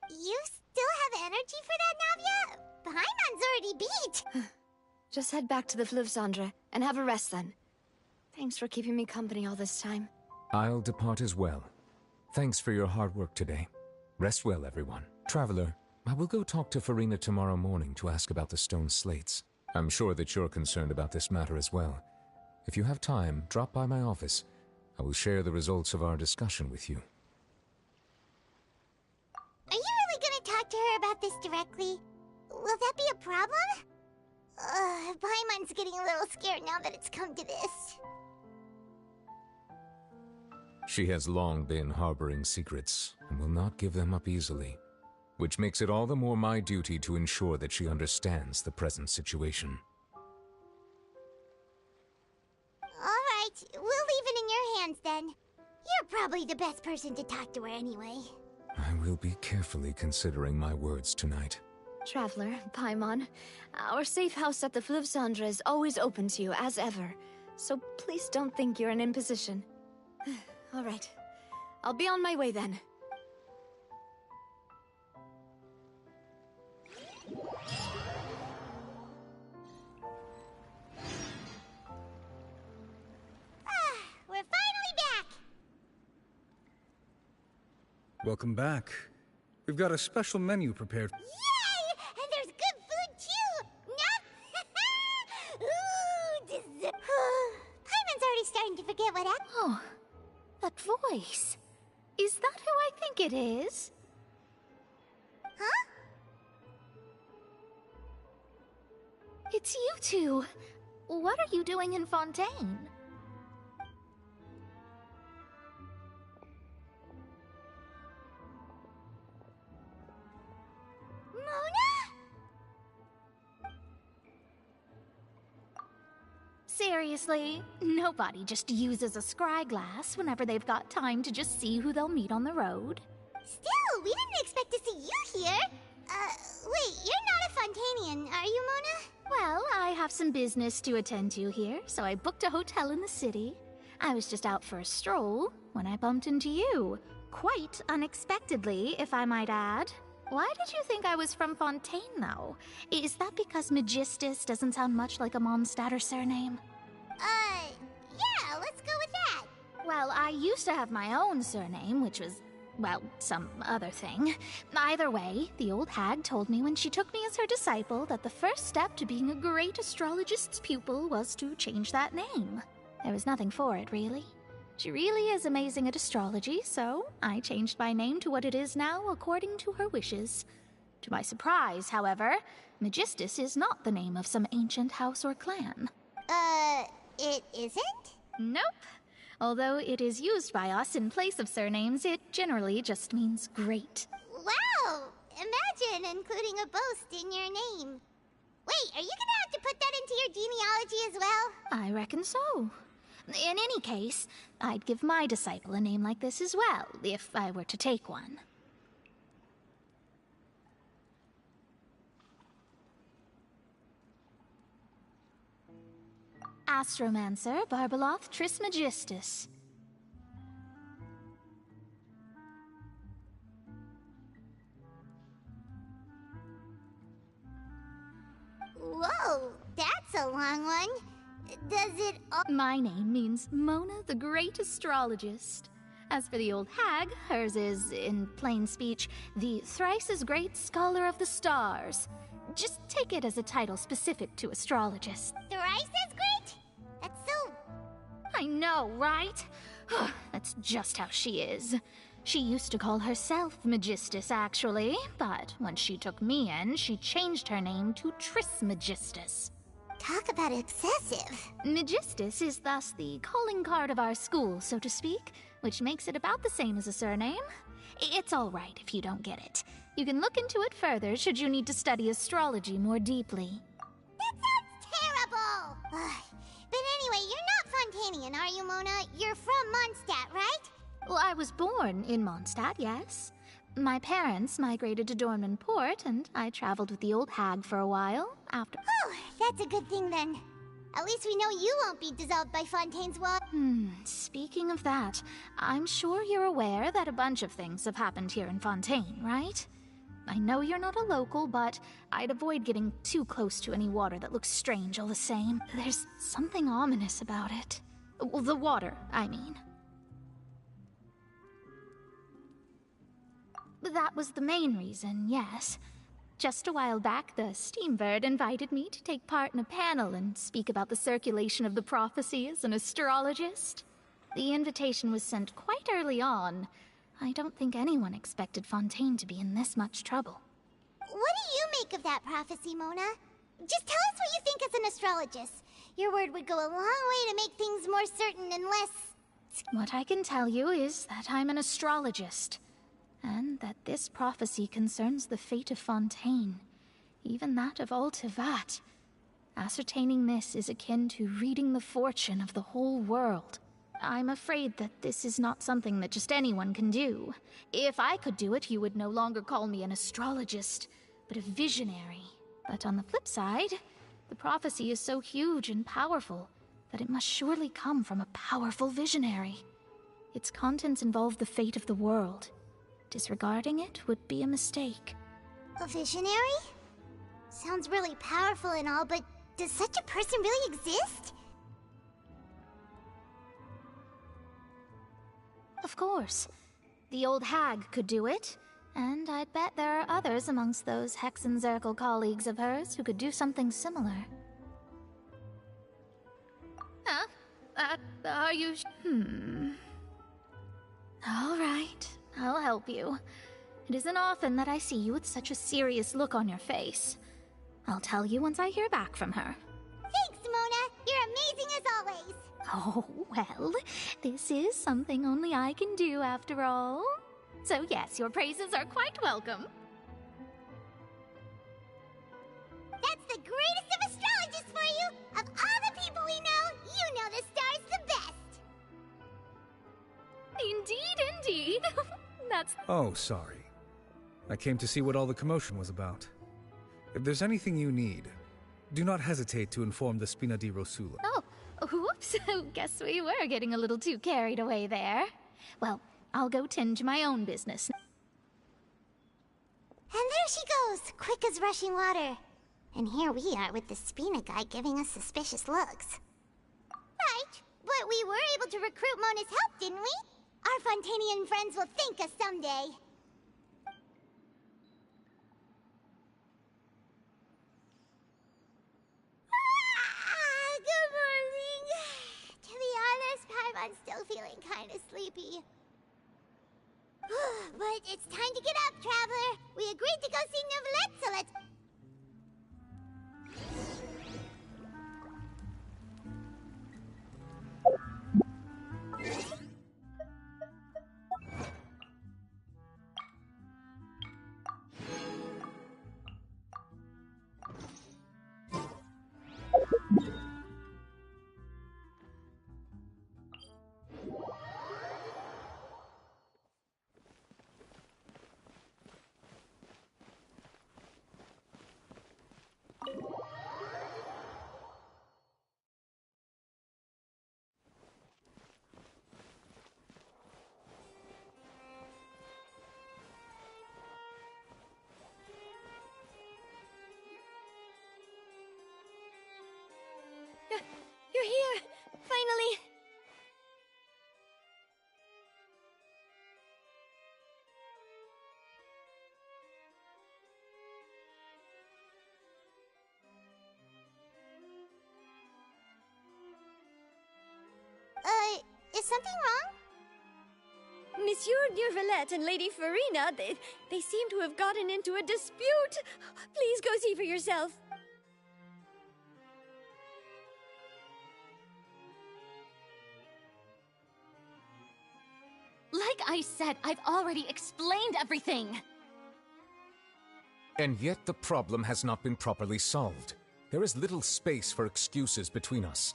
You still have energy for that, Navia? Paimon's already beat! Just head back to the Fleuve Cendre and have a rest then. Thanks for keeping me company all this time. I'll depart as well. Thanks for your hard work today. Rest well, everyone. Traveler, I will go talk to Farina tomorrow morning to ask about the stone slates. I'm sure that you're concerned about this matter as well. If you have time, drop by my office. I will share the results of our discussion with you. Are you really gonna talk to her about this directly? Will that be a problem? Paimon's getting a little scared now that it's come to this. She has long been harboring secrets and will not give them up easily, which makes it all the more my duty to ensure that she understands the present situation. Alright, we'll leave it in your hands then. You're probably the best person to talk to her anyway. I will be carefully considering my words tonight. Traveler, Paimon, our safe house at the Fleuve Cendre is always open to you, as ever. So please don't think you're an imposition. All right. I'll be on my way then. We're finally back! Welcome back. We've got a special menu prepared. Yay! And there's good food too! Ooh, dessert! Paimon's already starting to forget what happened. Oh, that voice. Is that who I think it is? Huh? It's you two. What are you doing in Fontaine? Seriously, nobody just uses a scry glass whenever they've got time to just see who they'll meet on the road. Still, we didn't expect to see you here. Wait, you're not a Fontanian, are you, Mona? Well, I have some business to attend to here, so I booked a hotel in the city. I was just out for a stroll when I bumped into you. Quite unexpectedly, if I might add. Why did you think I was from Fontaine, though? Is that because Magistus doesn't sound much like a Mondstadter surname? Yeah, let's go with that. Well, I used to have my own surname, which was, well, some other thing. Either way, the old hag told me when she took me as her disciple that the first step to being a great astrologist's pupil was to change that name. There was nothing for it, really. She really is amazing at astrology, so I changed my name to what it is now according to her wishes. To my surprise, however, Magistus is not the name of some ancient house or clan. It isn't? Nope. Although it is used by us in place of surnames, it generally just means great. Wow! Imagine including a boast in your name. Wait, are you gonna have to put that into your genealogy as well? I reckon so. In any case, I'd give my disciple a name like this as well, if I were to take one. Astromancer Barbeloth Trismegistus. Whoa, that's a long one. Does it My name means Mona the Great Astrologist. As for the old hag, hers is, in plain speech, the thrice-as-great Scholar of the Stars. Just take it as a title specific to astrologists. thrice as great? That's so... I know, right? That's just how she is. She used to call herself Magistus, actually, but when she took me in, she changed her name to Trismegistus. Talk about excessive. Magistus is thus the calling card of our school, so to speak, which makes it about the same as a surname. It's all right if you don't get it. You can look into it further should you need to study astrology more deeply. That sounds terrible! But anyway, you're not Fontanian, are you, Mona? You're from Mondstadt, right? Well, I was born in Mondstadt, yes. My parents migrated to Dornman Port, and I traveled with the old hag for a while after. Oh, that's a good thing then. At least we know you won't be dissolved by Fontaine's water. Speaking of that, I'm sure you're aware that a bunch of things have happened here in Fontaine, right? I know you're not a local, but I'd avoid getting too close to any water that looks strange all the same. There's something ominous about it. Well, the water, I mean. That was the main reason, yes. Just a while back, the Steambird invited me to take part in a panel and speak about the circulation of the prophecy as an astrologist. The invitation was sent quite early on. I don't think anyone expected Fontaine to be in this much trouble. What do you make of that prophecy, Mona? Just tell us what you think as an astrologist. Your word would go a long way to make things more certain and less... What I can tell you is that I'm an astrologist, and that this prophecy concerns the fate of Fontaine, even that of all Tevat. Ascertaining this is akin to reading the fortune of the whole world. I'm afraid that this is not something that just anyone can do. If I could do it, you would no longer call me an astrologist, but a visionary. But on the flip side, the prophecy is so huge and powerful that it must surely come from a powerful visionary. Its contents involve the fate of the world. Disregarding it would be a mistake. A visionary? Sounds really powerful and all, but does such a person really exist? Of course. The old hag could do it, and I'd bet there are others amongst those Hexenzirkel colleagues of hers who could do something similar. Huh? Are you All right, I'll help you. It isn't often that I see you with such a serious look on your face. I'll tell you once I hear back from her. Thanks, Mona! You're amazing as always! Oh, well, this is something only I can do after all. So yes, your praises are quite welcome. That's the greatest of astrologists for you! Of all the people we know, you know the star's the best! Indeed. That's... Oh, sorry. I came to see what all the commotion was about. If there's anything you need, do not hesitate to inform the Spina di Rosula. Oh, whoops. Guess we were getting a little too carried away there. Well, I'll go tend to my own business. And there she goes, quick as rushing water. And here we are with the Spina guy giving us suspicious looks. Right, but we were able to recruit Mona's help, didn't we? Our Fontanian friends will thank us someday. Good morning. To be honest, Paimon's still feeling kind of sleepy. But it's time to get up, Traveler. We agreed to go see Neuvillette, so let's... You're here! Finally! Is something wrong? Monsieur Neuvillette and Lady Farina, they seem to have gotten into a dispute. Please go see for yourself. Like I said, I've already explained everything! And yet the problem has not been properly solved. There is little space for excuses between us.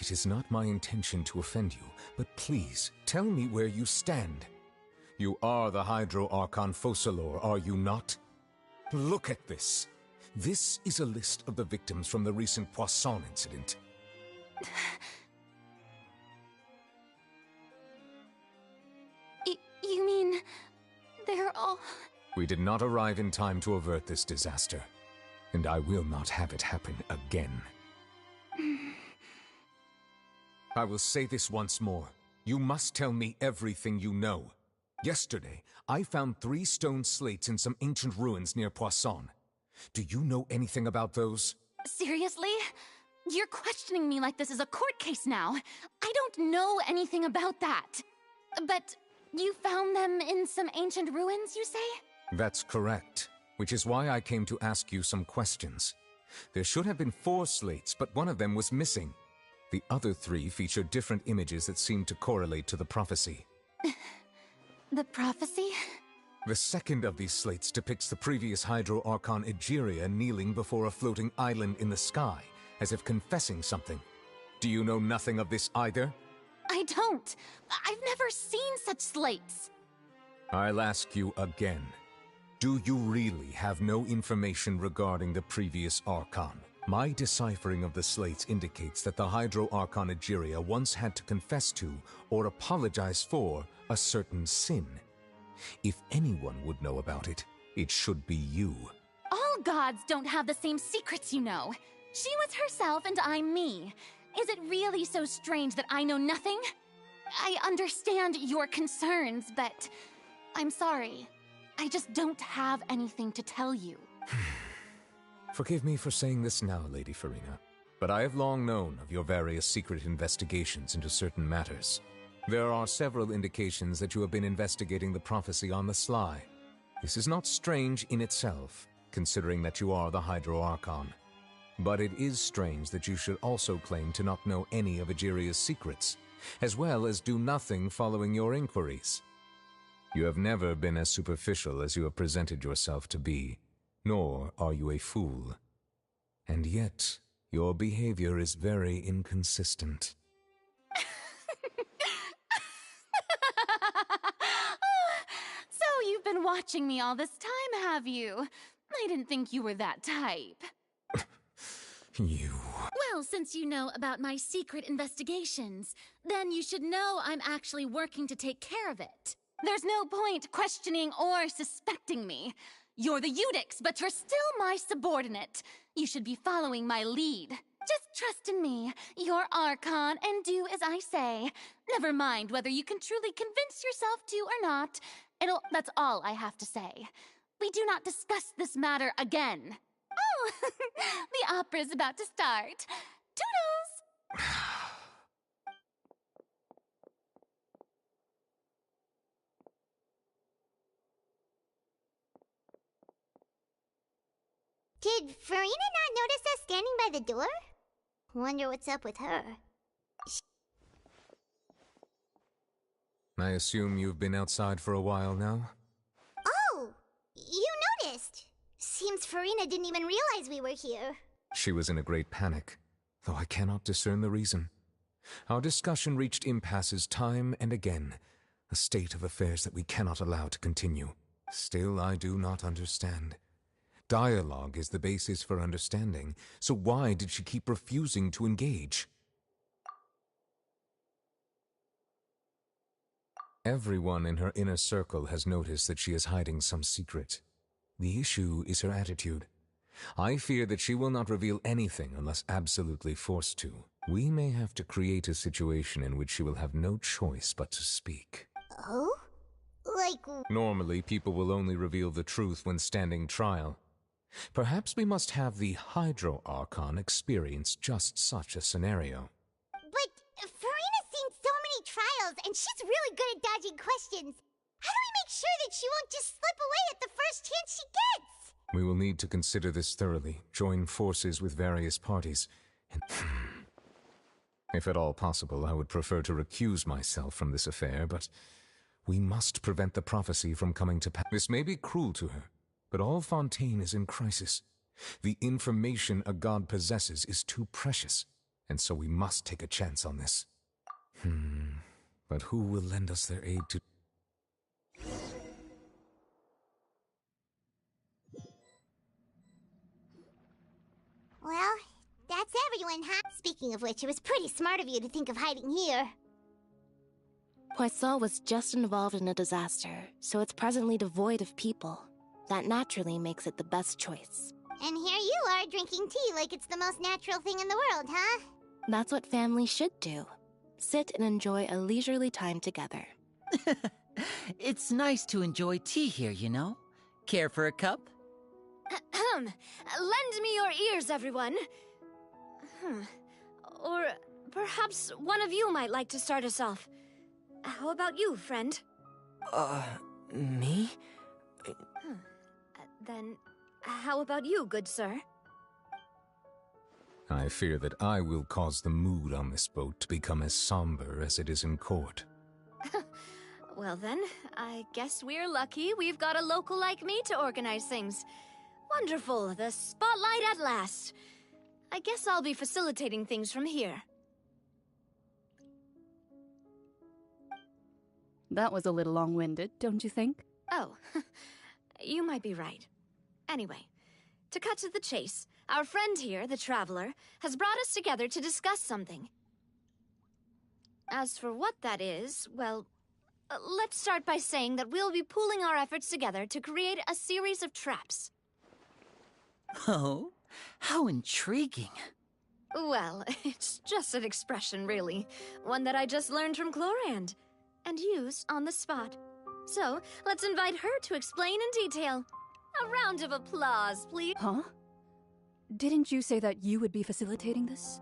It is not my intention to offend you, but please, tell me where you stand. You are the Hydro Archon Focalor, are you not? Look at this. This is a list of the victims from the recent Poisson incident. You mean... they're all... We did not arrive in time to avert this disaster, and I will not have it happen again. I will say this once more. You must tell me everything you know. Yesterday, I found 3 stone slates in some ancient ruins near Poisson. Do you know anything about those? Seriously? You're questioning me like this is a court case now. I don't know anything about that. But you found them in some ancient ruins, you say? That's correct, which is why I came to ask you some questions. There should have been 4 slates, but one of them was missing. The other 3 feature different images that seem to correlate to the prophecy. The prophecy? The second of these slates depicts the previous Hydro Archon Egeria kneeling before a floating island in the sky, as if confessing something. Do you know nothing of this either? I don't. I've never seen such slates. I'll ask you again. Do you really have no information regarding the previous Archon? My deciphering of the slates indicates that the Hydro Archon Egeria once had to confess to, or apologize for, a certain sin. If anyone would know about it, it should be you. All gods don't have the same secrets, you know. She was herself and I'm me. Is it really so strange that I know nothing? I understand your concerns, but I'm sorry. I just don't have anything to tell you. Forgive me for saying this now, Lady Farina, but I have long known of your various secret investigations into certain matters. There are several indications that you have been investigating the prophecy on the sly. This is not strange in itself, considering that you are the Hydro Archon. But it is strange that you should also claim to not know any of Egeria's secrets, as well as do nothing following your inquiries. You have never been as superficial as you have presented yourself to be, nor are you a fool. And yet, your behavior is very inconsistent. So you've been watching me all this time, have you? I didn't think you were that type. You... Well, since you know about my secret investigations, then you should know I'm actually working to take care of it. There's no point questioning or suspecting me. You're the Eudix, but you're still my subordinate. You should be following my lead. Just trust in me. You're Archon, and do as I say. Never mind whether you can truly convince yourself to or not. That's all I have to say. We do not discuss this matter again. Oh, the opera's about to start. Toodles! Did Farina not notice us standing by the door? Wonder what's up with her. I assume you've been outside for a while now? Oh! You noticed! Seems Farina didn't even realize we were here. She was in a great panic, though I cannot discern the reason. Our discussion reached impasses time and again, a state of affairs that we cannot allow to continue. Still, I do not understand. Dialogue is the basis for understanding, so why did she keep refusing to engage? Everyone in her inner circle has noticed that she is hiding some secret. The issue is her attitude. I fear that she will not reveal anything unless absolutely forced to. We may have to create a situation in which she will have no choice but to speak. Oh? Normally, people will only reveal the truth when standing trial. Perhaps we must have the Hydro Archon experience just such a scenario. But Farina's seen so many trials, and she's really good at dodging questions. How do we make sure that she won't just slip away at the first chance she gets? We will need to consider this thoroughly, join forces with various parties, and... If at all possible, I would prefer to recuse myself from this affair, but we must prevent the prophecy from coming to pass. This may be cruel to her, but all Fontaine is in crisis. The information a god possesses is too precious, and so we must take a chance on this. But who will lend us their aid to... Well, that's everyone, huh? Speaking of which, it was pretty smart of you to think of hiding here. Poisson was just involved in a disaster, so it's presently devoid of people. That naturally makes it the best choice. And here you are drinking tea like it's the most natural thing in the world, huh? That's what family should do. Sit and enjoy a leisurely time together. It's nice to enjoy tea here, you know? Care for a cup? Lend me your ears, everyone. Or perhaps one of you might like to start us off. How about you, friend? Me? Then, how about you, good sir? I fear that I will cause the mood on this boat to become as somber as it is in court. Well then, I guess we're lucky we've got a local like me to organize things. Wonderful, the spotlight at last. I guess I'll be facilitating things from here. That was a little long-winded, don't you think? Oh, you might be right. Anyway, to cut to the chase, our friend here, the Traveler, has brought us together to discuss something. As for what that is, well, let's start by saying that we'll be pooling our efforts together to create a series of traps. Oh, how intriguing. Well, it's just an expression, really. One that I just learned from Chlorand, and used on the spot. So, let's invite her to explain in detail. A round of applause, please. Huh? Didn't you say that you would be facilitating this?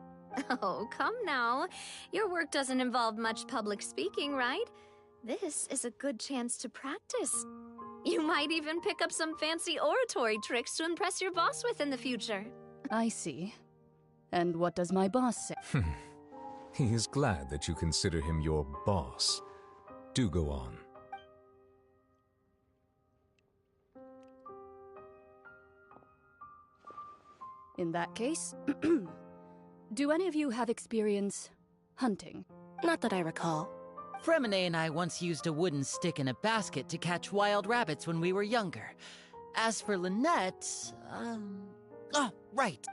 Oh, come now. Your work doesn't involve much public speaking, right? This is a good chance to practice. You might even pick up some fancy oratory tricks to impress your boss with in the future. I see. And what does my boss say? He is glad that you consider him your boss. Do go on. In that case, do any of you have experience hunting? Not that I recall. Fremine and I once used a wooden stick in a basket to catch wild rabbits when we were younger. As for Lynette, oh, right.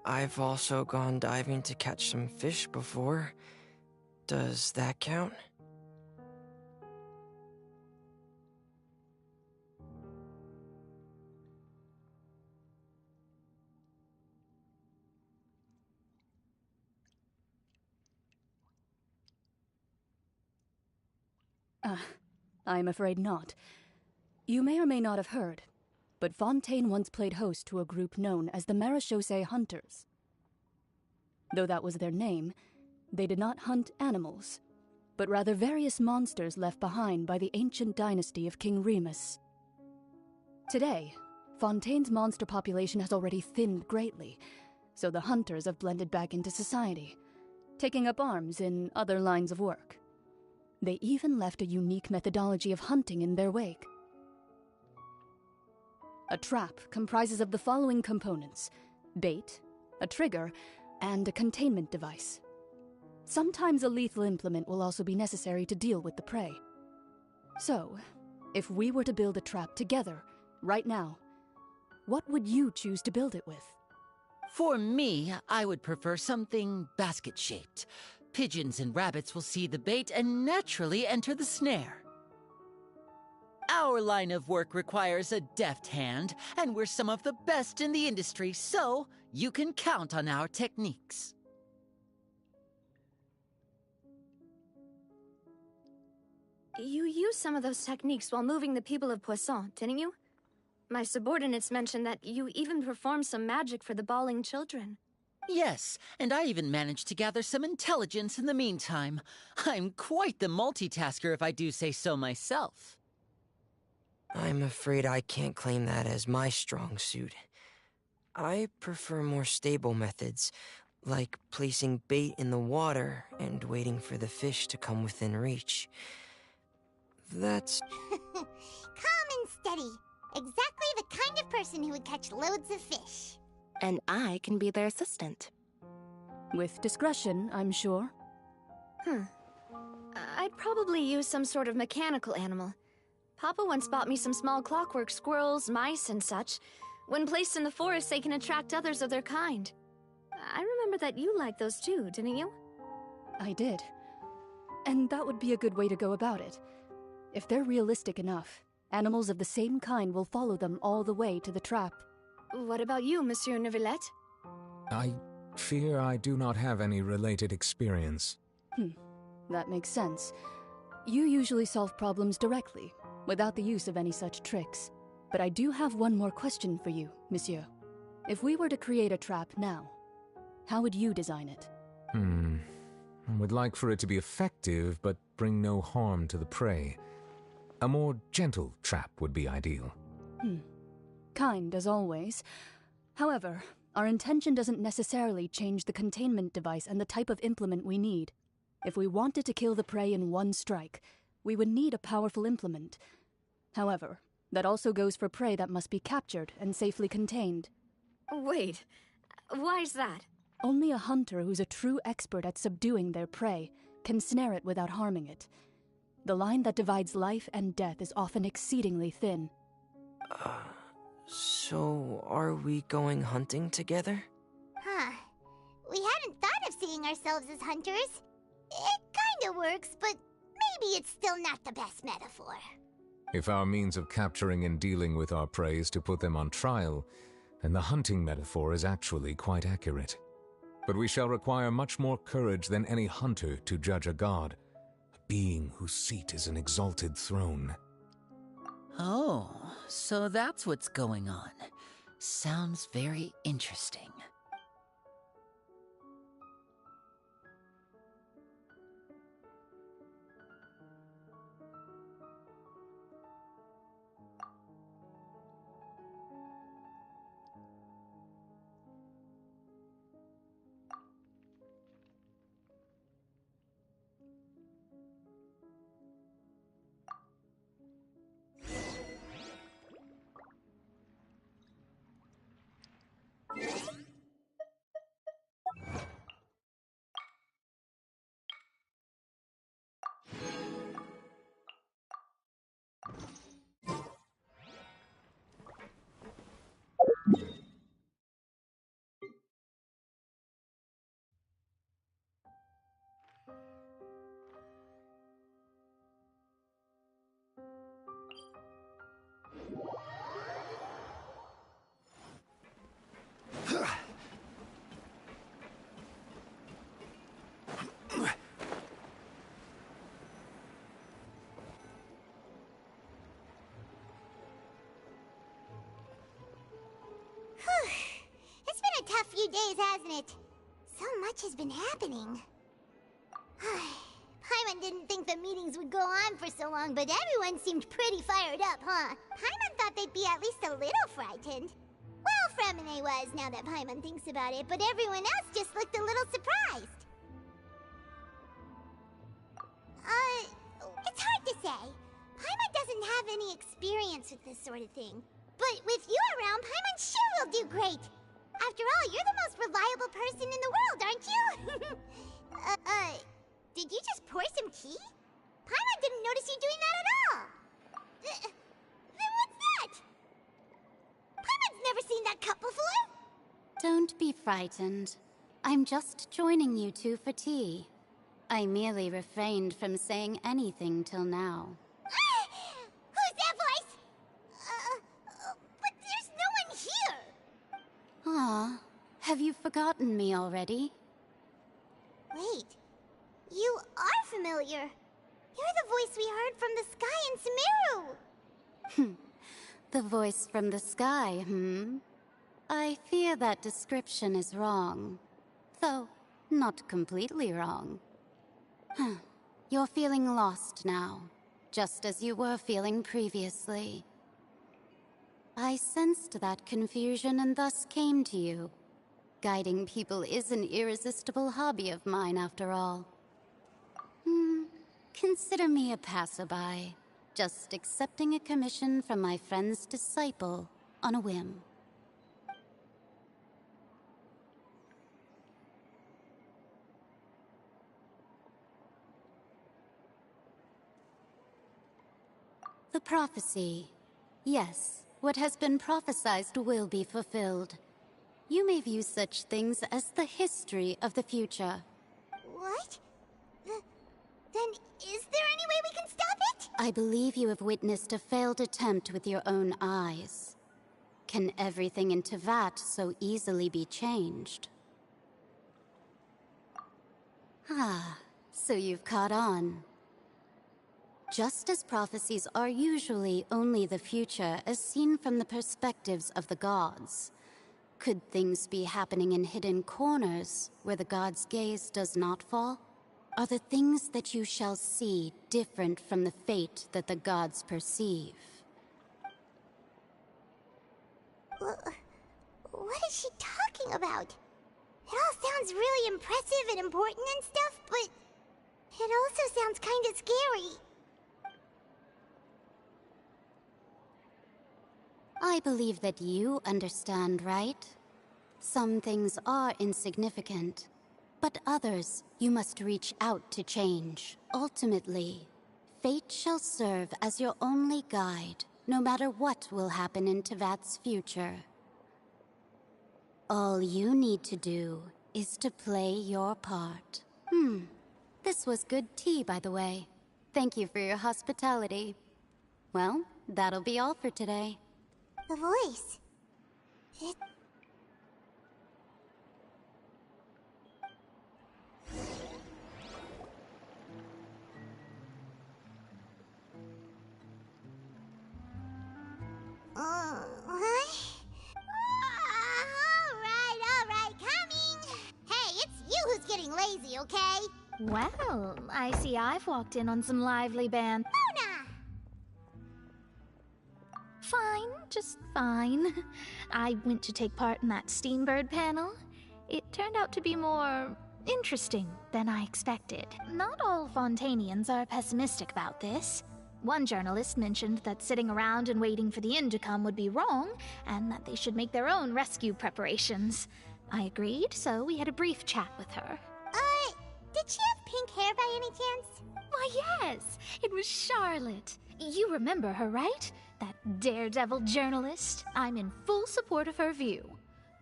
I've also gone diving to catch some fish before. Does that count? I'm afraid not. You may or may not have heard, but Fontaine once played host to a group known as the Marechaussee Hunters. Though that was their name, they did not hunt animals, but rather various monsters left behind by the ancient dynasty of King Remus. Today, Fontaine's monster population has already thinned greatly, so the hunters have blended back into society, taking up arms in other lines of work. They even left a unique methodology of hunting in their wake. A trap comprises of the following components: bait, a trigger, and a containment device. Sometimes a lethal implement will also be necessary to deal with the prey. So, if we were to build a trap together, right now, what would you choose to build it with? For me, I would prefer something basket-shaped. Pigeons and rabbits will see the bait and naturally enter the snare. Our line of work requires a deft hand, and we're some of the best in the industry, so you can count on our techniques. You used some of those techniques while moving the people of Poisson, didn't you? My subordinates mentioned that you even performed some magic for the bawling children. Yes, and I even managed to gather some intelligence in the meantime. I'm quite the multitasker if I do say so myself. I'm afraid I can't claim that as my strong suit. I prefer more stable methods, like placing bait in the water and waiting for the fish to come within reach. That's... Calm and steady. Exactly the kind of person who would catch loads of fish. And I can be their assistant. With discretion, I'm sure. I'd probably use some sort of mechanical animal. Papa once bought me some small clockwork squirrels, mice, and such. When placed in the forest, they can attract others of their kind. I remember that you liked those too, didn't you? I did. And that would be a good way to go about it. If they're realistic enough, animals of the same kind will follow them all the way to the trap. What about you, Monsieur Neuvillette? I fear I do not have any related experience. That makes sense. You usually solve problems directly, without the use of any such tricks. But I do have one more question for you, Monsieur. If we were to create a trap now, how would you design it? I would like for it to be effective, but bring no harm to the prey. A more gentle trap would be ideal. Kind, as always. However, our intention doesn't necessarily change the containment device and the type of implement we need. If we wanted to kill the prey in one strike, we would need a powerful implement. However, that also goes for prey that must be captured and safely contained. Wait, why's that? Only a hunter who's a true expert at subduing their prey can snare it without harming it. The line that divides life and death is often exceedingly thin. So are we going hunting together? We hadn't thought of seeing ourselves as hunters. It kinda works, but maybe it's still not the best metaphor. If our means of capturing and dealing with our prey is to put them on trial, then the hunting metaphor is actually quite accurate. But we shall require much more courage than any hunter to judge a god, a being whose seat is an exalted throne. Oh, so that's what's going on. Sounds very interesting. It's been a tough few days, hasn't it? So much has been happening. Paimon didn't think the meetings would go on for so long, but everyone seemed pretty fired up, huh? Paimon thought they'd be at least a little frightened. Well, Fremine was, now that Paimon thinks about it, but everyone else just looked a little surprised. It's hard to say. Paimon doesn't have any experience with this sort of thing. But with you around, Paimon sure will do great. After all, you're the most reliable person in the world, aren't you? Did you just pour some tea? Paimon didn't notice you doing that at all. Then what's that? Paimon's never seen that cup before. Don't be frightened. I'm just joining you two for tea. I merely refrained from saying anything till now. Who's that voice? But there's no one here. Ah, have you forgotten me already? Wait, you are familiar. You're the voice we heard from the sky in Sumeru. The voice from the sky, I fear that description is wrong. Though, not completely wrong. You're feeling lost now, just as you were feeling previously. I sensed that confusion and thus came to you. Guiding people is an irresistible hobby of mine, after all. Consider me a passerby, just accepting a commission from my friend's disciple on a whim. The prophecy. Yes, what has been prophesied will be fulfilled. You may view such things as the history of the future. What? Then is there any way we can stop it? I believe you have witnessed a failed attempt with your own eyes. Can everything in Teyvat so easily be changed? Ah, so you've caught on. Just as prophecies are usually only the future as seen from the perspectives of the gods, could things be happening in hidden corners where the gods' gaze does not fall? Are the things that you shall see different from the fate that the gods perceive? What is she talking about? It all sounds really impressive and important and stuff, but it also sounds kind of scary. I believe that you understand, right? Some things are insignificant, but others you must reach out to change. Ultimately, fate shall serve as your only guide, no matter what will happen in Teyvat's future. All you need to do is to play your part. This was good tea, by the way. Thank you for your hospitality. Well, that'll be all for today. The voice. It... what? All right, coming! Hey, it's you who's getting lazy, okay? Well, I see I've walked in on some lively band. Luna! Fine, just fine. I went to take part in that Steambird panel. It turned out to be more interesting than I expected. Not all Fontanians are pessimistic about this. One journalist mentioned that sitting around and waiting for the end to come would be wrong, and that they should make their own rescue preparations. I agreed, so we had a brief chat with her. Did she have pink hair by any chance? Why, yes! It was Charlotte. You remember her, right? That daredevil journalist. I'm in full support of her view.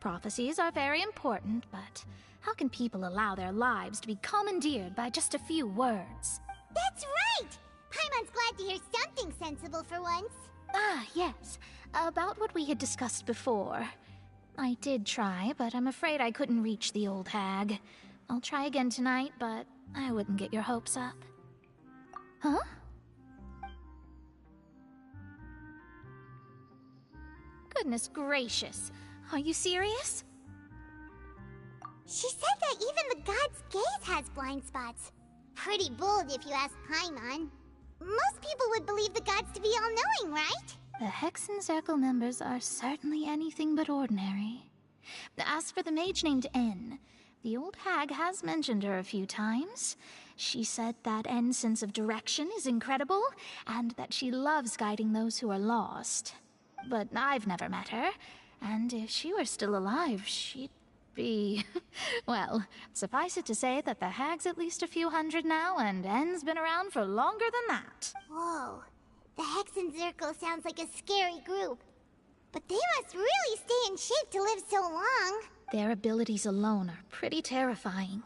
Prophecies are very important, but how can people allow their lives to be commandeered by just a few words? That's right! Paimon's glad to hear something sensible for once. Ah, yes. About what we had discussed before. I did try, but I'm afraid I couldn't reach the old hag. I'll try again tonight, but I wouldn't get your hopes up. Huh? Goodness gracious. Are you serious? She said that even the god's gaze has blind spots. Pretty bold if you ask Paimon. Most people would believe the gods to be all-knowing, right? The Hexen Circle members are certainly anything but ordinary. As for the mage named N, the old hag has mentioned her a few times. She said that N's sense of direction is incredible, and that she loves guiding those who are lost. But I've never met her, and if she were still alive, she'd be... well, suffice it to say that the hag's at least a few hundred now, and N's been around for longer than that. Whoa. The Hexen Circle sounds like a scary group. But they must really stay in shape to live so long. Their abilities alone are pretty terrifying.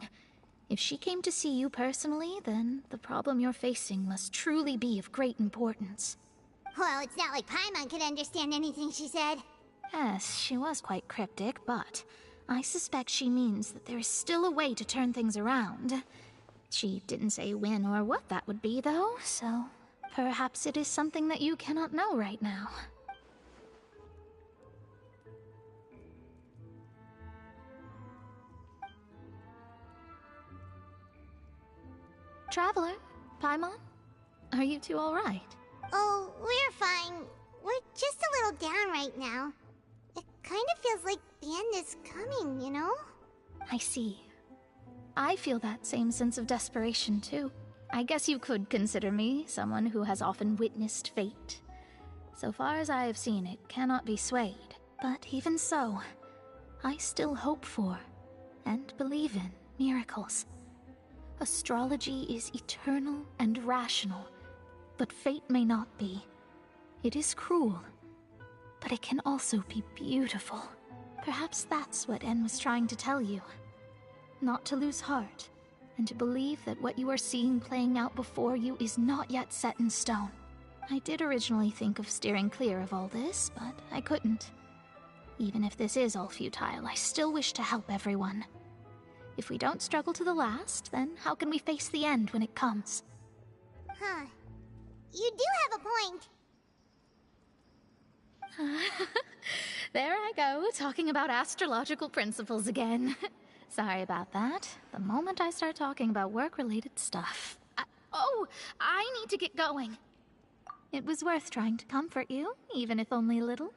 If she came to see you personally, then the problem you're facing must truly be of great importance. Well, it's not like Paimon could understand anything she said. Yes, she was quite cryptic, but I suspect she means that there is still a way to turn things around. She didn't say when or what that would be, though, so perhaps it is something that you cannot know right now. Traveler, Paimon, are you two all right? Oh, we're fine. We're just a little down right now. It kind of feels like the end is coming, you know? I see. I feel that same sense of desperation, too. I guess you could consider me someone who has often witnessed fate. So far as I have seen, it cannot be swayed. But even so, I still hope for, and believe in, miracles. Astrology is eternal and rational, but fate may not be. It is cruel, but it can also be beautiful. Perhaps that's what En was trying to tell you. Not to lose heart, and to believe that what you are seeing playing out before you is not yet set in stone. I did originally think of steering clear of all this, but I couldn't. Even if this is all futile, I still wish to help everyone. If we don't struggle to the last, then how can we face the end when it comes? Huh. You do have a point. There I go, talking about astrological principles again. Sorry about that. The moment I start talking about work-related stuff. I need to get going. It was worth trying to comfort you, even if only a little.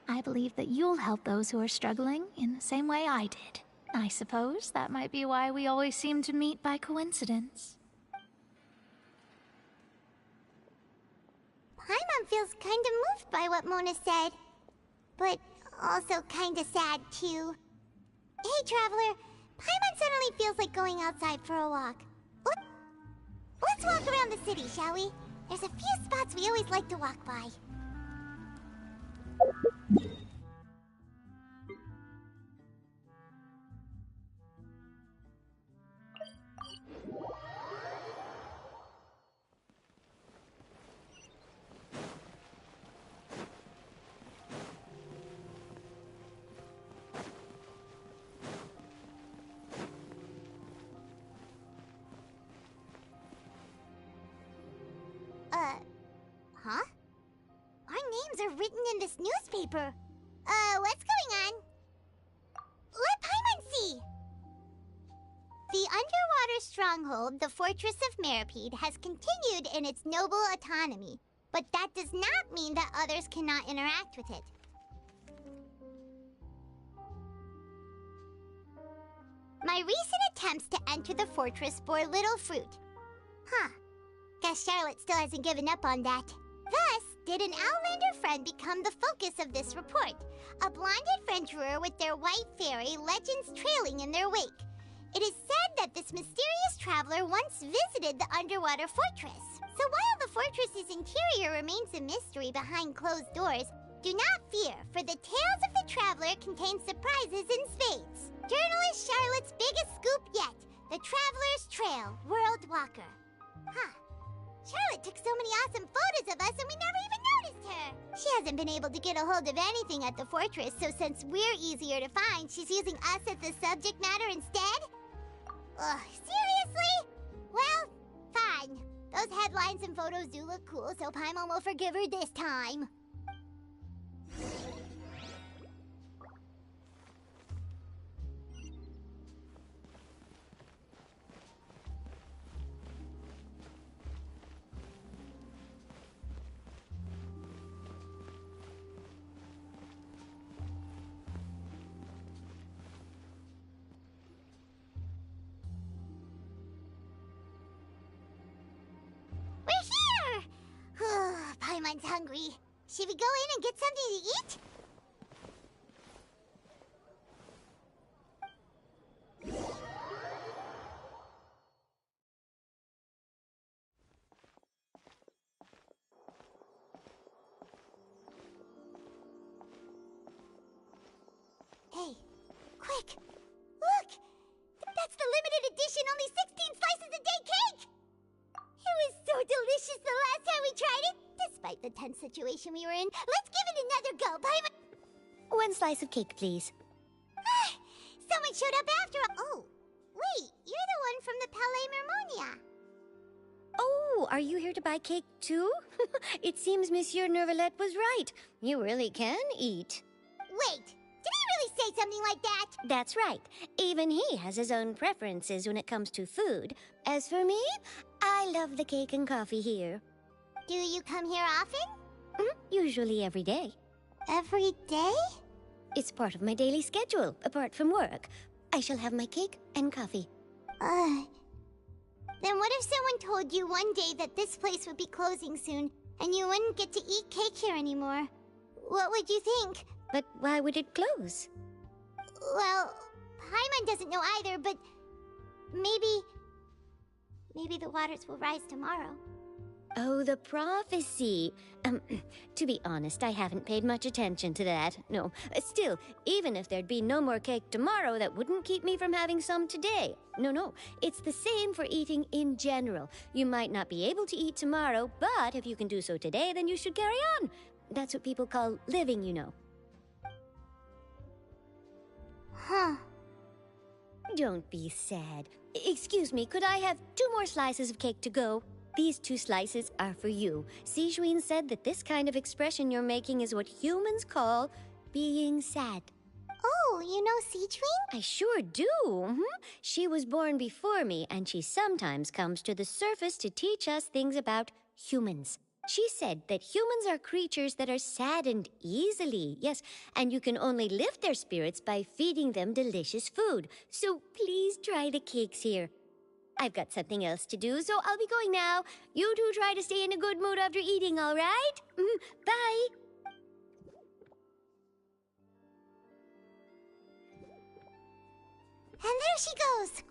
I believe that you'll help those who are struggling in the same way I did. I suppose that might be why we always seem to meet by coincidence. Paimon feels kinda moved by what Mona said. But also kinda sad, too. Hey, Traveler. Paimon suddenly feels like going outside for a walk. Let's walk around the city, shall we? There's a few spots we always like to walk by. Huh? Our names are written in this newspaper. What's going on? Let Paimon see! The underwater stronghold, the Fortress of Meripede, has continued in its noble autonomy, but that does not mean that others cannot interact with it. My recent attempts to enter the fortress bore little fruit. Huh. Guess Charlotte still hasn't given up on that. Thus, did an Outlander friend become the focus of this report, a blonde adventurer with their white fairy legends trailing in their wake. It is said that this mysterious traveler once visited the underwater fortress. So while the fortress's interior remains a mystery behind closed doors, do not fear, for the tales of the traveler contain surprises in spades. Journalist Charlotte's biggest scoop yet, the Traveler's Trail, World Walker. Huh. Charlotte took so many awesome photos of us and we never even noticed her. She hasn't been able to get a hold of anything at the fortress, so since we're easier to find, she's using us as the subject matter instead? Ugh, seriously? Well, fine. Those headlines and photos do look cool, so Paimon will forgive her this time. Paimon's hungry. Should we go in and get something to eat? Hey, quick! Look! That's the limited edition only 16 slices a day cake! It was so delicious the last time we tried it! Despite the tense situation we were in, let's give it another go, Paimon! One slice of cake, please. Someone showed up after all. Oh, wait, you're the one from the Palais Mermonia. Oh, are you here to buy cake too? It seems Monsieur Nervalette was right. You really can eat. Wait, did he really say something like that? That's right. Even he has his own preferences when it comes to food. As for me, I love the cake and coffee here. Do you come here often? Usually every day. Every day? It's part of my daily schedule, apart from work. I shall have my cake and coffee. Then what if someone told you one day that this place would be closing soon, and you wouldn't get to eat cake here anymore? What would you think? But why would it close? Well, Paimon doesn't know either, but maybe the waters will rise tomorrow. Oh, the prophecy. To be honest, I haven't paid much attention to that. No, still, even if there'd be no more cake tomorrow, that wouldn't keep me from having some today. No, it's the same for eating in general. You might not be able to eat tomorrow, but if you can do so today, then you should carry on. That's what people call living, you know. Huh. Don't be sad. Excuse me, could I have 2 more slices of cake to go? These 2 slices are for you. Sijuin said that this kind of expression you're making is what humans call being sad. Oh, you know Sijuin? I sure do. She was born before me, and she sometimes comes to the surface to teach us things about humans. She said that humans are creatures that are saddened easily, yes, and you can only lift their spirits by feeding them delicious food. So please try the cakes here. I've got something else to do, so I'll be going now. You two try to stay in a good mood after eating, all right? Bye. And there she goes.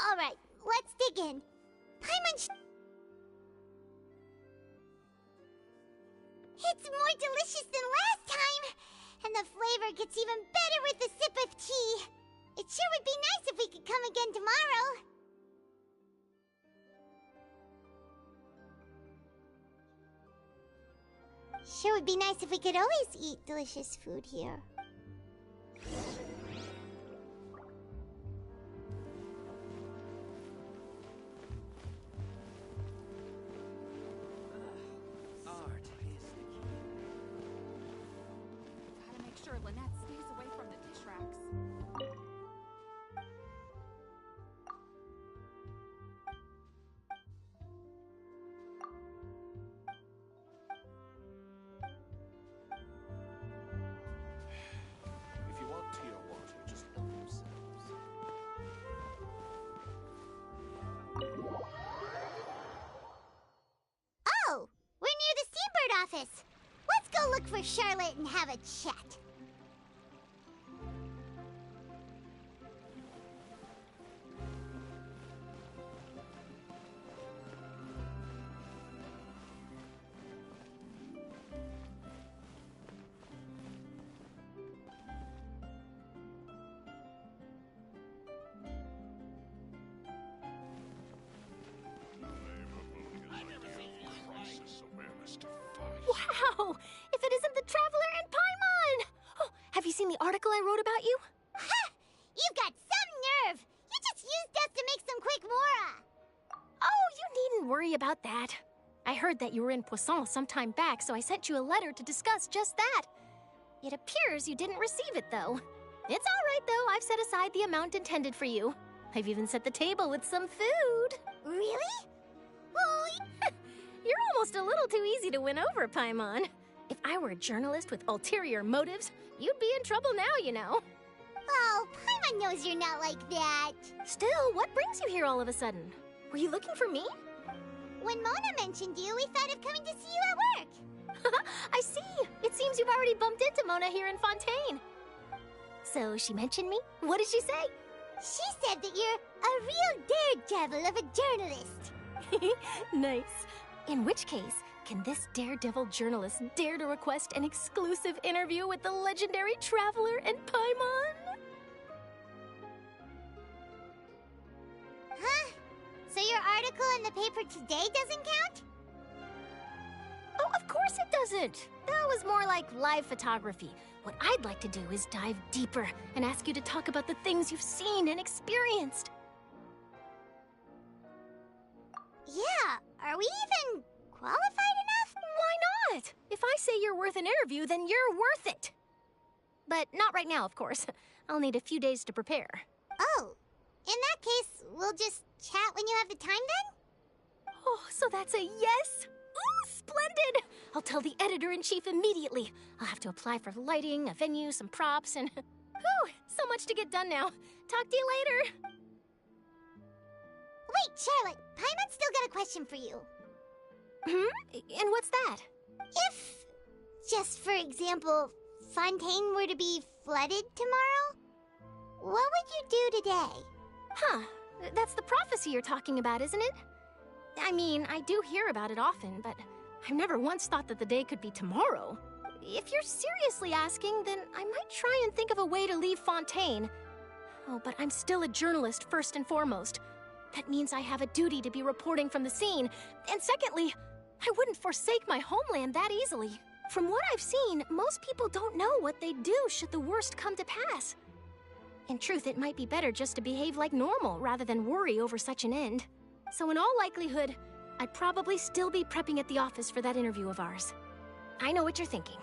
All right, let's dig in. Paimon, it's more delicious than last time, and the flavor gets even better with a sip of tea. It sure would be nice if we could come again tomorrow. Sure would be nice if we could always eat delicious food here. Art is the key. Gotta make sure Lynette stays away from the dish racks. If you want tea or water, just help yourselves. Oh, we're near the Seabird office. Let's go look for Charlotte and have a chat. Wow! If it isn't the Traveler and Paimon! Oh, have you seen the article I wrote about you? Ha! You've got some nerve! You just used us to make some quick mora! Oh, you needn't worry about that. I heard that you were in Poisson some time back, so I sent you a letter to discuss just that. It appears you didn't receive it, though. It's all right, though. I've set aside the amount intended for you. I've even set the table with some food. Really? Well, you're almost a little too easy to win over, Paimon. If I were a journalist with ulterior motives, you'd be in trouble now, you know. Oh, Paimon knows you're not like that. Still, what brings you here all of a sudden? Were you looking for me? When Mona mentioned you, we thought of coming to see you at work. I see. It seems you've already bumped into Mona here in Fontaine. So she mentioned me? What did she say? She said that you're a real daredevil of a journalist. Nice. In which case, can this daredevil journalist dare to request an exclusive interview with the legendary Traveler and Paimon? Huh? So your article in the paper today doesn't count? Oh, of course it doesn't. That was more like live photography. What I'd like to do is dive deeper and ask you to talk about the things you've seen and experienced. Yeah, are we even qualified enough? Why not? If I say you're worth an interview, then you're worth it. But not right now, of course. I'll need a few days to prepare. Oh, in that case, we'll just chat when you have the time then? Oh, so that's a yes? Ooh, splendid! I'll tell the editor-in-chief immediately. I'll have to apply for lighting, a venue, some props, and... Whew, so much to get done now. Talk to you later. Wait, Charlotte, Paimon's still got a question for you. And what's that? If, just for example, Fontaine were to be flooded tomorrow, what would you do today? Huh, that's the prophecy you're talking about, isn't it? I mean, I do hear about it often, but I've never once thought that the day could be tomorrow. If you're seriously asking, then I might try and think of a way to leave Fontaine. Oh, but I'm still a journalist first and foremost. That means I have a duty to be reporting from the scene. And secondly, I wouldn't forsake my homeland that easily. From what I've seen, most people don't know what they'd do should the worst come to pass. In truth, it might be better just to behave like normal rather than worry over such an end. So in all likelihood, I'd probably still be prepping at the office for that interview of ours. I know what you're thinking.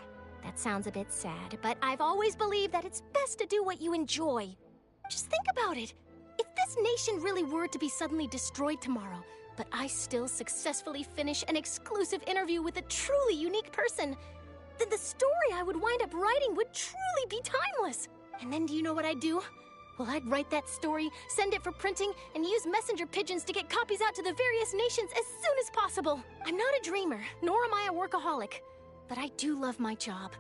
That sounds a bit sad, but I've always believed that it's best to do what you enjoy. Just think about it. If this nation really were to be suddenly destroyed tomorrow, but I still successfully finish an exclusive interview with a truly unique person, then the story I would wind up writing would truly be timeless. And then do you know what I'd do? Well, I'd write that story, send it for printing, and use messenger pigeons to get copies out to the various nations as soon as possible. I'm not a dreamer, nor am I a workaholic, but I do love my job,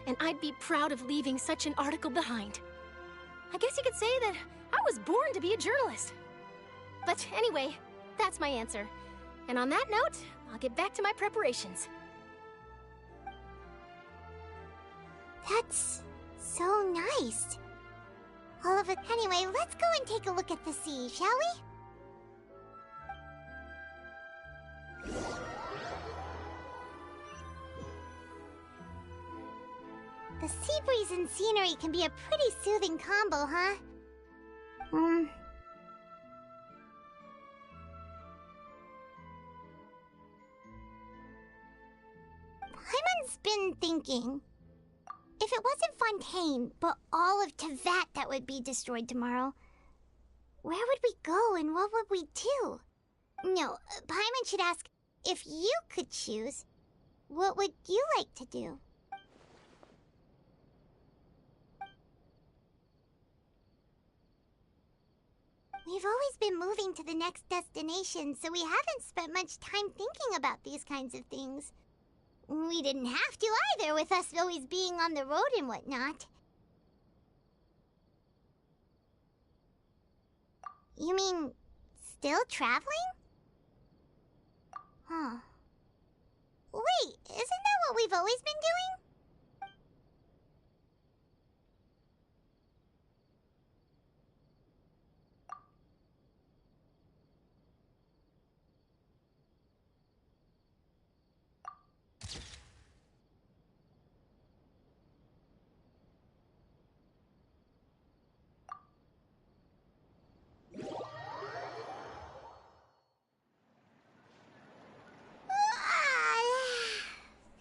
and I'd be proud of leaving such an article behind. I guess you could say that I was born to be a journalist. But anyway, that's my answer. And on that note, I'll get back to my preparations. That's so nice. All of it. Anyway, let's go and take a look at the sea, shall we? The sea breeze and scenery can be a pretty soothing combo, huh? Paimon's been thinking. If it wasn't Fontaine, but all of Tevat that would be destroyed tomorrow, where would we go and what would we do? No, Paimon should ask, if you could choose, what would you like to do? We've always been moving to the next destination, so we haven't spent much time thinking about these kinds of things. We didn't have to either, with us always being on the road and whatnot. You mean, still traveling? Huh. Wait, isn't that what we've always been doing?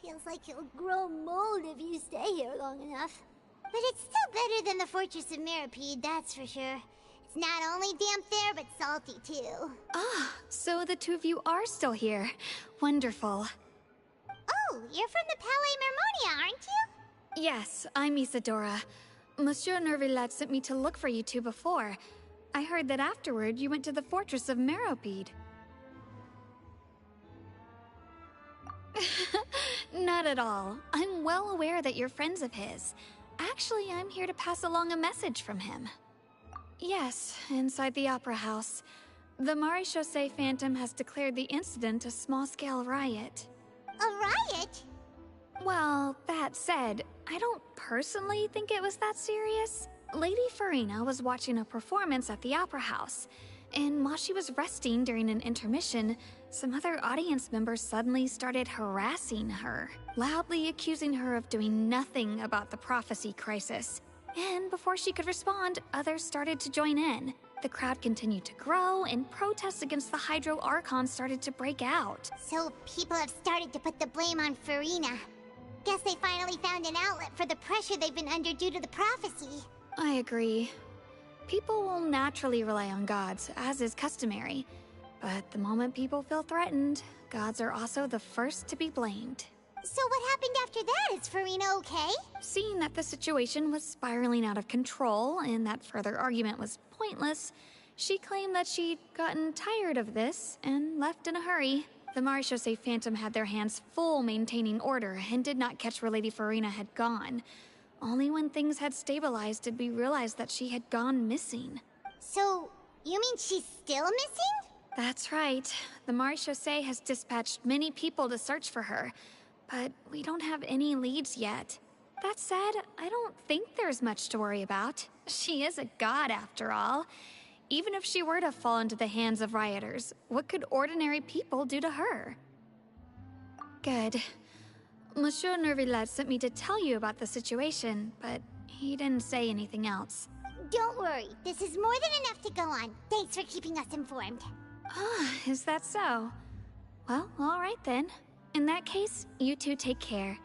Feels like you'll grow mold if you stay here long enough. But it's still better than the Fortress of Mirapede, that's for sure. It's not only damp there, but salty too. Ah, so the two of you are still here. Wonderful. Oh, you're from the Palais Mermonia, aren't you? Yes, I'm Isadora. Monsieur Nervillet sent me to look for you two before. I heard that afterward you went to the Fortress of Meropide. Not at all. I'm well aware that you're friends of his. Actually, I'm here to pass along a message from him. Yes, inside the Opera House. The Maréchaussée Phantom has declared the incident a small-scale riot. A riot? Well, that said, I don't personally think it was that serious. Lady Farina was watching a performance at the Opera House, and while she was resting during an intermission, some other audience members suddenly started harassing her, loudly accusing her of doing nothing about the prophecy crisis. And before she could respond, others started to join in. The crowd continued to grow, and protests against the Hydro Archon started to break out. So people have started to put the blame on Farina. Guess they finally found an outlet for the pressure they've been under due to the prophecy. I agree. People will naturally rely on gods, as is customary. But the moment people feel threatened, gods are also the first to be blamed. So what happened after that? Is Farina okay? Seeing that the situation was spiraling out of control and that further argument was pointless, she claimed that she'd gotten tired of this and left in a hurry. The Maréchaussée Phantom had their hands full maintaining order and did not catch where Lady Farina had gone. Only when things had stabilized did we realize that she had gone missing. So, you mean she's still missing? That's right. The Marechaussee has dispatched many people to search for her, but we don't have any leads yet. That said, I don't think there's much to worry about. She is a god, after all. Even if she were to fall into the hands of rioters, what could ordinary people do to her? Good. Monsieur Neuvillette sent me to tell you about the situation, but he didn't say anything else. Don't worry, this is more than enough to go on. Thanks for keeping us informed. Ah, is that so? Well, all right then. In that case, you two take care.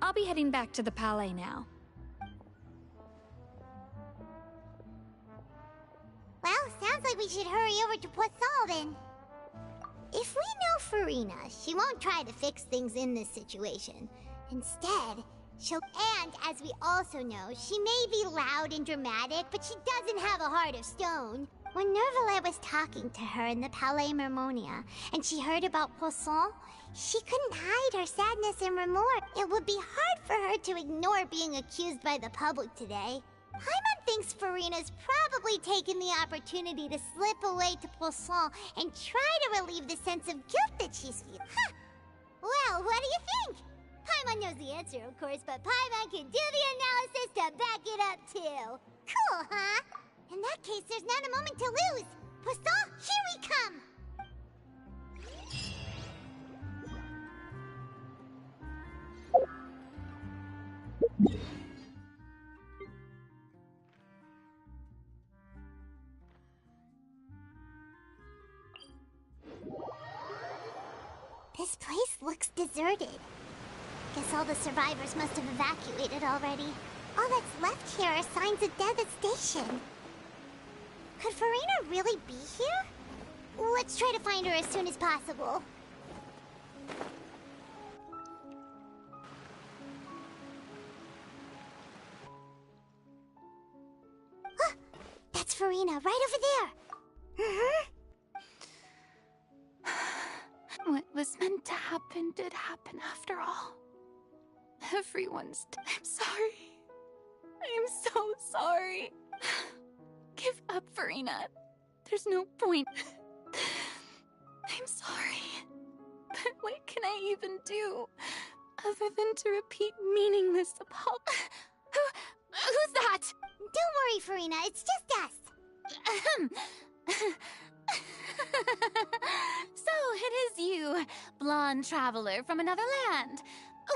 I'll be heading back to the Palais now. Well, sounds like we should hurry over to Poisson then. If we know Farina, she won't try to fix things in this situation. Instead, she'll... And, as we also know, she may be loud and dramatic, but she doesn't have a heart of stone. When Neuvillette was talking to her in the Palais Mermonia, and she heard about Poisson, she couldn't hide her sadness and remorse. It would be hard for her to ignore being accused by the public today. Paimon thinks Farina's probably taken the opportunity to slip away to Poisson and try to relieve the sense of guilt that she's feeling. Huh. Well, what do you think? Paimon knows the answer, of course, but Paimon can do the analysis to back it up, too. Cool, huh? In that case, there's not a moment to lose. Poisson, here we come! This place looks deserted. Guess all the survivors must have evacuated already. All that's left here are signs of death at station. Could Farina really be here? Let's try to find her as soon as possible. Ah, that's Farina, right over there. What was meant to happen did happen after all. Everyone's I'm sorry. I am so sorry. Give up, Farina. There's no point. I'm sorry. But what can I even do other than to repeat meaningless apologies? Who's that? Don't worry, Farina. It's just us. So it is you, blonde traveler from another land.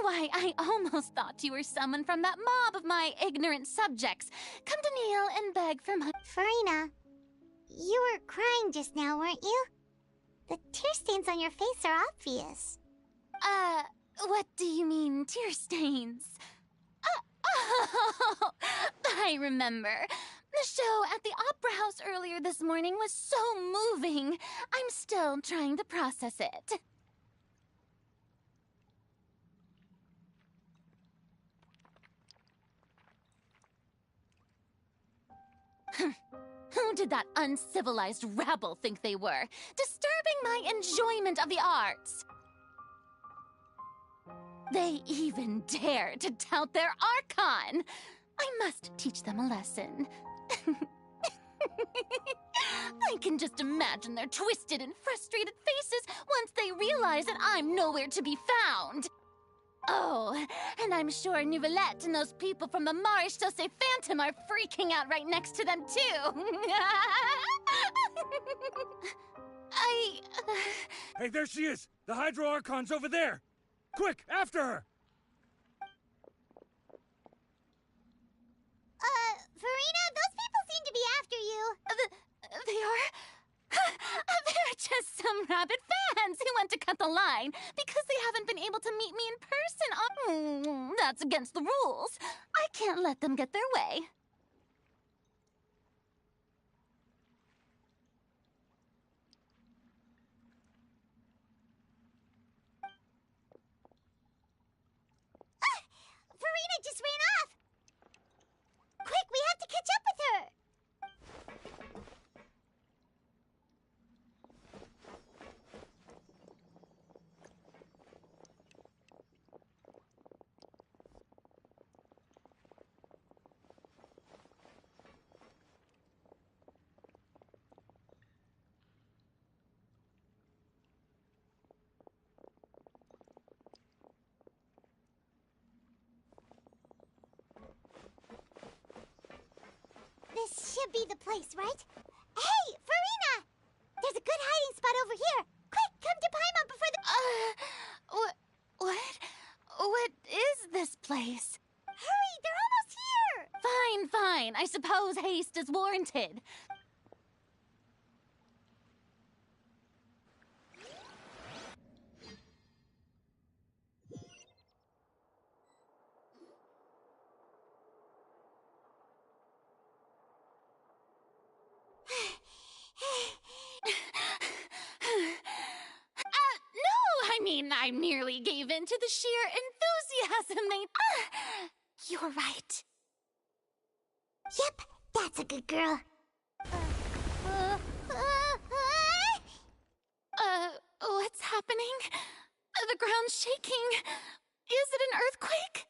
Why, I almost thought you were someone from that mob of my ignorant subjects. Come to kneel and beg for my... Farina, you were crying just now, weren't you? The tear stains on your face are obvious. What do you mean, tear stains? Oh, I remember. The show at the Opera House earlier this morning was so moving. I'm still trying to process it. Who did that uncivilized rabble think they were? Disturbing my enjoyment of the arts. They even dare to tout their Archon. I must teach them a lesson. I can just imagine their twisted and frustrated faces once they realize that I'm nowhere to be found. Oh, and I'm sure Neuvillette and those people from the Marechaussee Phantom are freaking out right next to them, too. Hey, there she is! The Hydro Archon's over there! Quick, after her! Farina, those people seem to be after you. They are? They're just some rabid fans who want to cut the line because they haven't been able to meet me in person. That's against the rules. I can't let them get their way. Farina just ran off! Quick, we have to catch up with her! can't be the place, right? Hey, Farina! There's a good hiding spot over here. Quick, come to Paimon before the... What is this place? Hurry, they're almost here! Fine, fine. I suppose haste is warranted. No, I mean, I merely gave in to the sheer enthusiasm they... You're right. Yep, that's a good girl. What's happening? The ground's shaking. Is it an earthquake?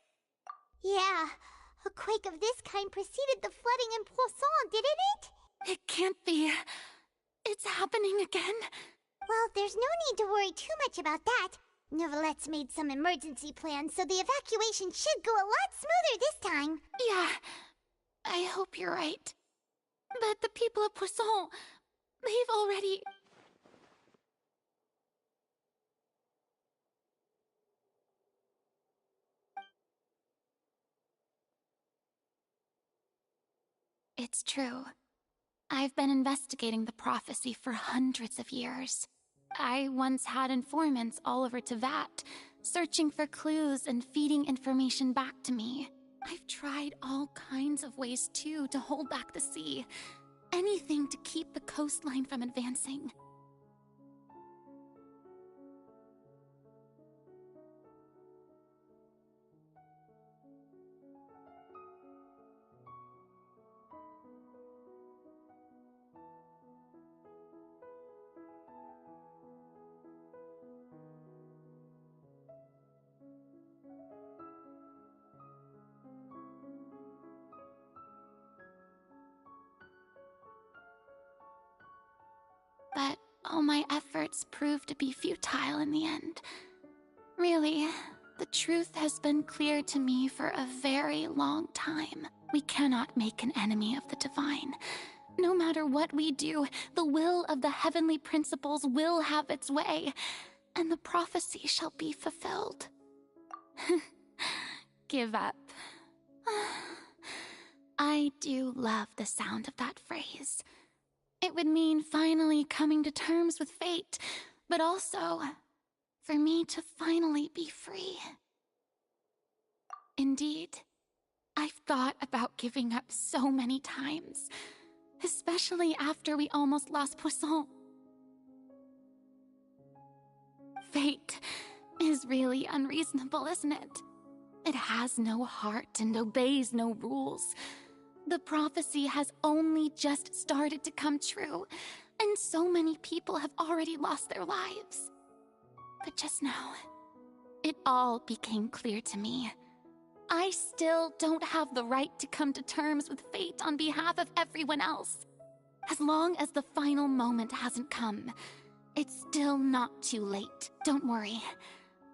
Yeah, a quake of this kind preceded the flooding in Poisson, didn't it? It can't be. It's happening again. Well, there's no need to worry too much about that. Neuvillette made some emergency plans, so the evacuation should go a lot smoother this time. Yeah, I hope you're right. But the people of Poisson, they've already... It's true. I've been investigating the prophecy for hundreds of years. I once had informants all over Tevat, searching for clues and feeding information back to me. I've tried all kinds of ways, too, to hold back the sea. Anything to keep the coastline from advancing. But all my efforts proved to be futile in the end. Really, the truth has been clear to me for a very long time. We cannot make an enemy of the divine. No matter what we do, the will of the heavenly principles will have its way, and the prophecy shall be fulfilled. Give up. I do love the sound of that phrase. It would mean finally coming to terms with fate, but also for me to finally be free. Indeed, I've thought about giving up so many times, especially after we almost lost Poisson. Fate is really unreasonable, isn't it? It has no heart and obeys no rules. The prophecy has only just started to come true, and so many people have already lost their lives. But just now, it all became clear to me. I still don't have the right to come to terms with fate on behalf of everyone else. As long as the final moment hasn't come, it's still not too late. Don't worry.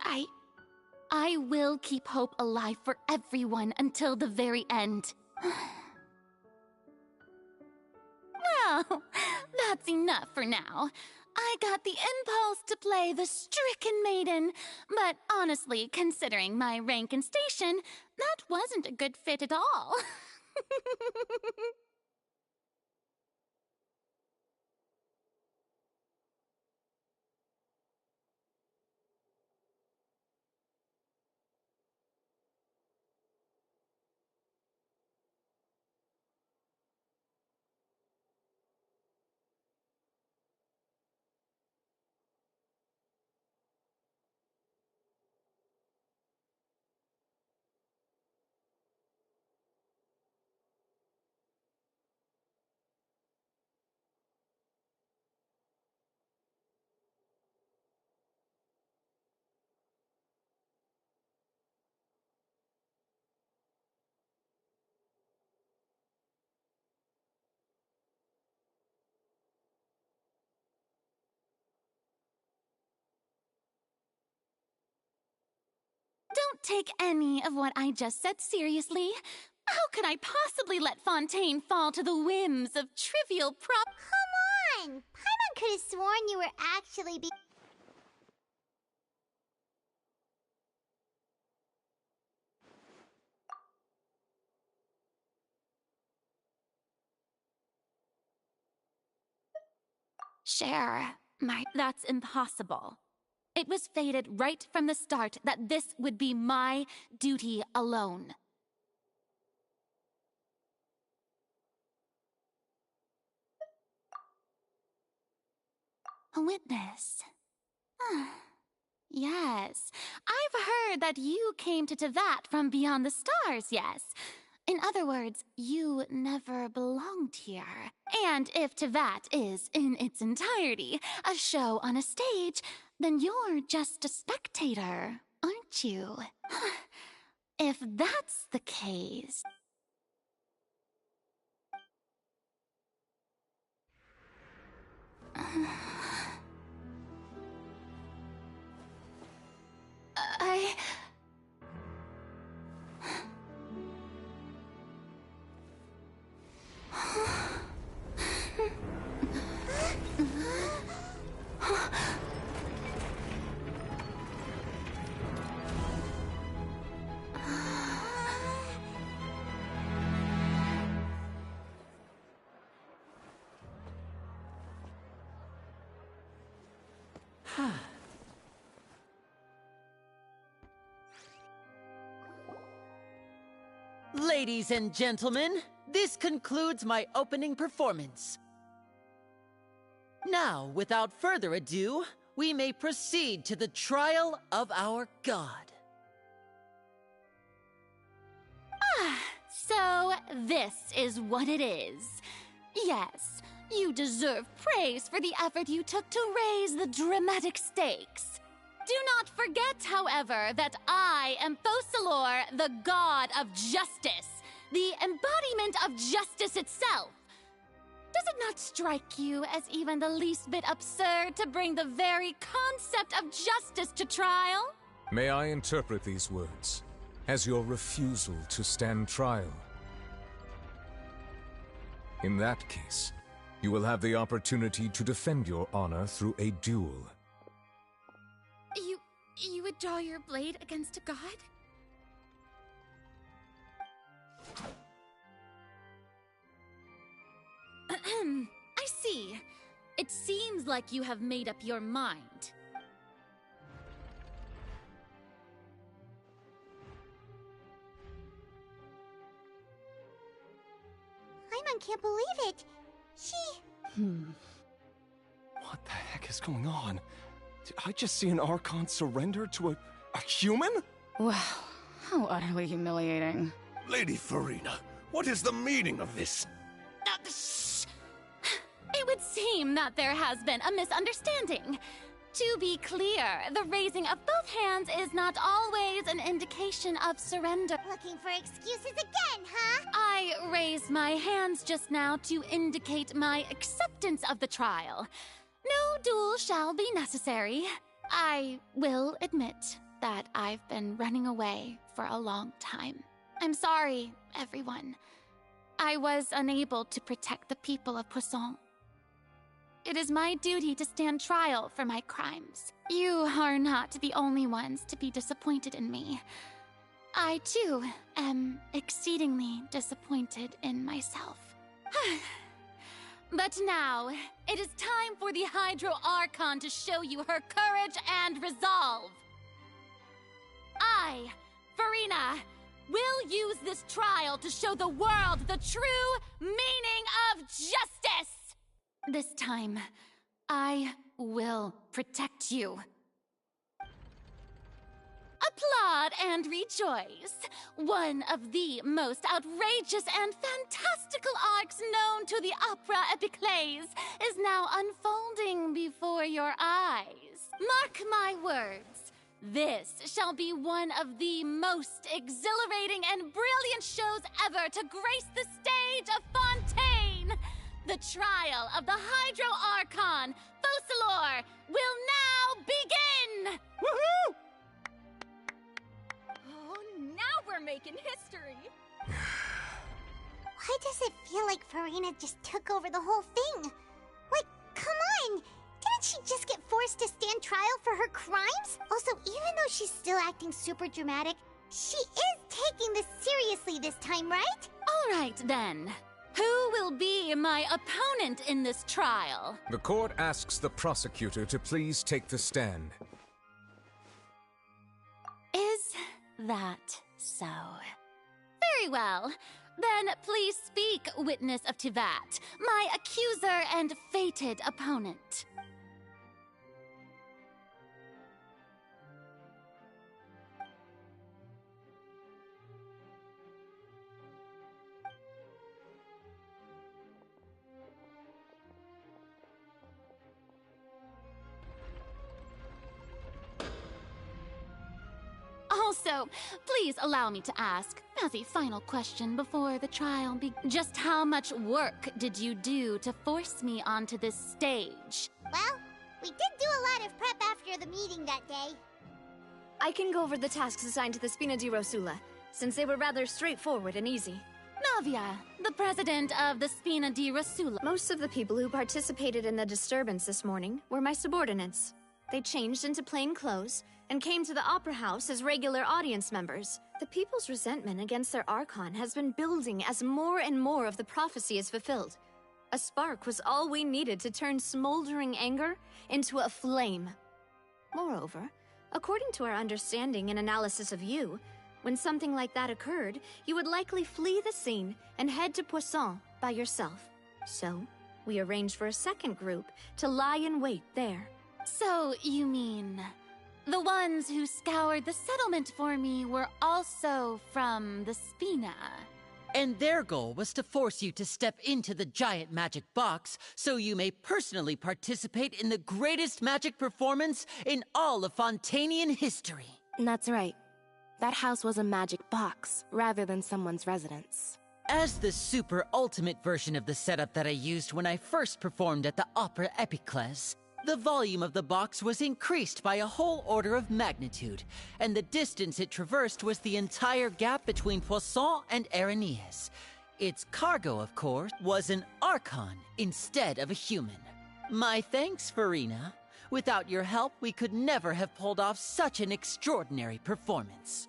I will keep hope alive for everyone until the very end. Well, that's enough for now. I got the impulse to play the stricken maiden, but honestly, considering my rank and station, that wasn't a good fit at all. Don't take any of what I just said seriously. How can I possibly let Fontaine fall to the whims of trivial prop- Come on! Paimon could have sworn you were actually be- Cher, that's impossible. It was fated right from the start that this would be my duty alone. A witness. Yes, I've heard that you came to Tevat from beyond the stars, yes. In other words, you never belonged here. And if Tevat is, in its entirety, a show on a stage, then you're just a spectator, aren't you? If that's the case... I... Ladies and gentlemen, this concludes my opening performance. Now, without further ado, we may proceed to the trial of our god. So, this is what it is. Yes, you deserve praise for the effort you took to raise the dramatic stakes. Do not forget, however, that I am Focalor, the god of justice, the embodiment of justice itself. Does it not strike you as even the least bit absurd to bring the very concept of justice to trial? May I interpret these words as your refusal to stand trial? In that case, you will have the opportunity to defend your honor through a duel. You would draw your blade against a god? I see. It seems like you have made up your mind. Paimon can't believe it. She... What the heck is going on? Did I just see an Archon surrender to a human? Wow, how utterly humiliating. Lady Farina, what is the meaning of this? Shh! It would seem that there has been a misunderstanding. To be clear, the raising of both hands is not always an indication of surrender. Looking for excuses again, huh? I raised my hands just now to indicate my acceptance of the trial. No duel shall be necessary. I will admit that I've been running away for a long time. I'm sorry, everyone. I was unable to protect the people of Poisson. It is my duty to stand trial for my crimes. You are not the only ones to be disappointed in me. I, too, am exceedingly disappointed in myself. But now, it is time for the Hydro Archon to show you her courage and resolve. I, Farina, will use this trial to show the world the true meaning of justice! This time, I will protect you. Applaud and rejoice! One of the most outrageous and fantastical arcs known to the opera epiclese is now unfolding before your eyes. Mark my words, this shall be one of the most exhilarating and brilliant shows ever to grace the stage of Fontaine! The trial of the Hydro Archon, Focalor, will now begin! Oh, now we're making history! Why does it feel like Farina just took over the whole thing? Like, come on! Didn't she just get forced to stand trial for her crimes? Also, even though she's still acting super dramatic, she is taking this seriously this time, right? All right, then. Who will be my opponent in this trial? The court asks the prosecutor to please take the stand. Is that so? Very well. Then please speak, witness of Tivat, my accuser and fated opponent. Also, please allow me to ask, as a final question before the trial just how much work did you do to force me onto this stage? Well, we did do a lot of prep after the meeting that day. I can go over the tasks assigned to the Spina di Rosula, since they were rather straightforward and easy. Navia, the president of the Spina di Rosula. Most of the people who participated in the disturbance this morning were my subordinates. They changed into plain clothes and came to the Opera House as regular audience members. The people's resentment against their Archon has been building as more and more of the prophecy is fulfilled. A spark was all we needed to turn smoldering anger into a flame. Moreover, according to our understanding and analysis of you, when something like that occurred, you would likely flee the scene and head to Poisson by yourself. So, we arranged for a second group to lie in wait there. So, you mean... the ones who scoured the settlement for me were also from the Spina. And their goal was to force you to step into the giant magic box so you may personally participate in the greatest magic performance in all of Fontanian history. That's right. That house was a magic box, rather than someone's residence. As the super ultimate version of the setup that I used when I first performed at the Opera Epiclese, the volume of the box was increased by a whole order of magnitude, and the distance it traversed was the entire gap between Poisson and Araneas. Its cargo, of course, was an Archon instead of a human. My thanks, Farina. Without your help, we could never have pulled off such an extraordinary performance.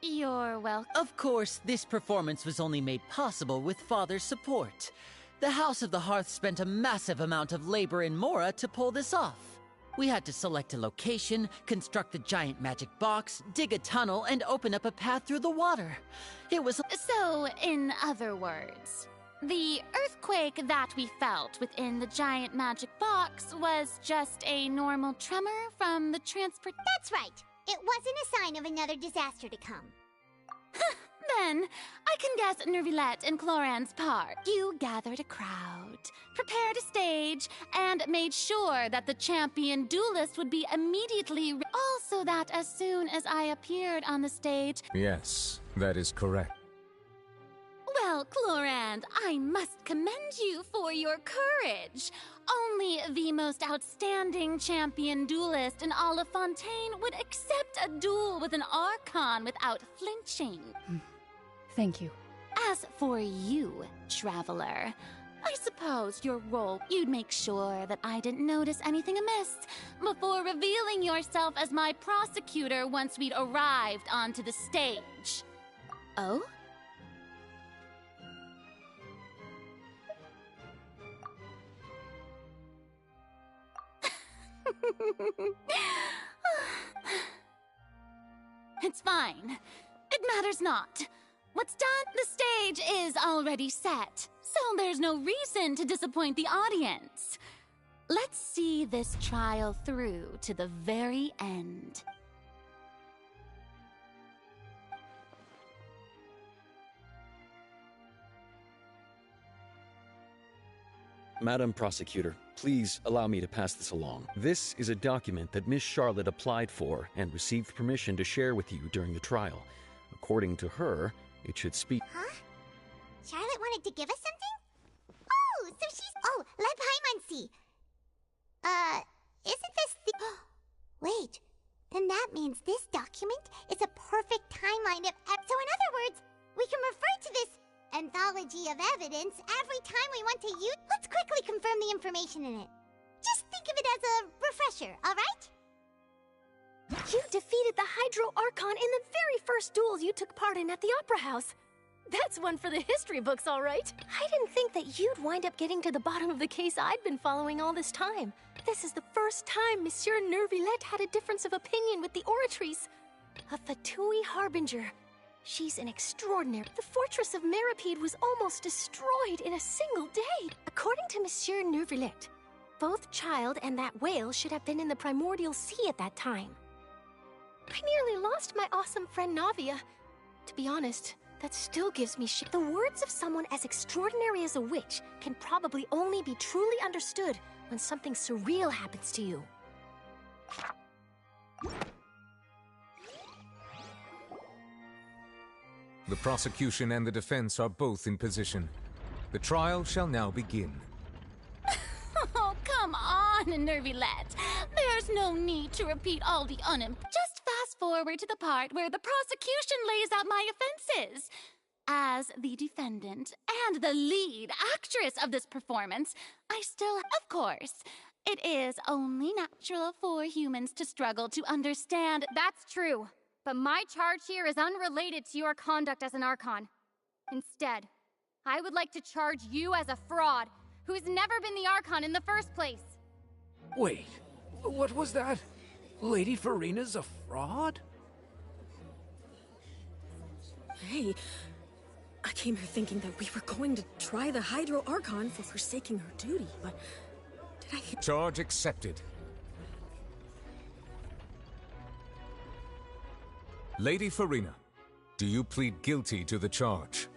You're welcome. Of course, this performance was only made possible with Father's support. The House of the Hearth spent a massive amount of labor in Mora to pull this off. We had to select a location, construct the giant magic box, dig a tunnel, and open up a path through the water. It was... So, in other words, the earthquake that we felt within the giant magic box was just a normal tremor from the transport... That's right. It wasn't a sign of another disaster to come. Then, I can guess Nervilette and Cloran's part. You gathered a crowd, prepared a stage, and made sure that the champion duelist would be immediately... Also that as soon as I appeared on the stage... Yes, that is correct. Well, Clorand, I must commend you for your courage. Only the most outstanding champion duelist in all of Fontaine would accept a duel with an Archon without flinching. Thank you. As for you, Traveler, I suppose your role, you'd make sure that I didn't notice anything amiss before revealing yourself as my prosecutor once we'd arrived onto the stage. Oh? It's fine. It matters not. What's done, the stage is already set, so there's no reason to disappoint the audience. Let's see this trial through to the very end. Madam Prosecutor, please allow me to pass this along. This is a document that Miss Charlotte applied for and received permission to share with you during the trial. According to her, it should speak... Huh? Charlotte wanted to give us something? Oh, so she's... Oh, let Paimon see. Isn't this the... Wait, then that means this document is a perfect timeline of... So in other words, we can refer to this trilogy of evidence every time we want to use. Let's quickly confirm the information in it. Just think of it as a refresher, alright? You defeated the Hydro Archon in the very first duel you took part in at the Opera House. That's one for the history books, all right. I didn't think that you'd wind up getting to the bottom of the case I'd been following all this time. This is the first time Monsieur Neuvillette had a difference of opinion with the Oratrice. A Fatui Harbinger. She's an extraordinary. The fortress of Meripede was almost destroyed in a single day. According to Monsieur Neuvillette, both Child and that whale should have been in the primordial sea at that time. I nearly lost my awesome friend Navia. To be honest, that still gives me shit. The words of someone as extraordinary as a witch can probably only be truly understood when something surreal happens to you. The prosecution and the defense are both in position. The trial shall now begin. Oh, come on, Neuvillette. There's no need to repeat all the Just fast forward to the part where the prosecution lays out my offenses. As the defendant and the lead actress of this performance, I still, of course, it is only natural for humans to struggle to understand. That's true, but my charge here is unrelated to your conduct as an Archon. Instead, I would like to charge you as a fraud who's never been the Archon in the first place. Wait, what was that? Lady Farina's a fraud? Hey, I came here thinking that we were going to try the Hydro Archon for forsaking her duty, but did I... Charge accepted. Lady Farina, do you plead guilty to the charge?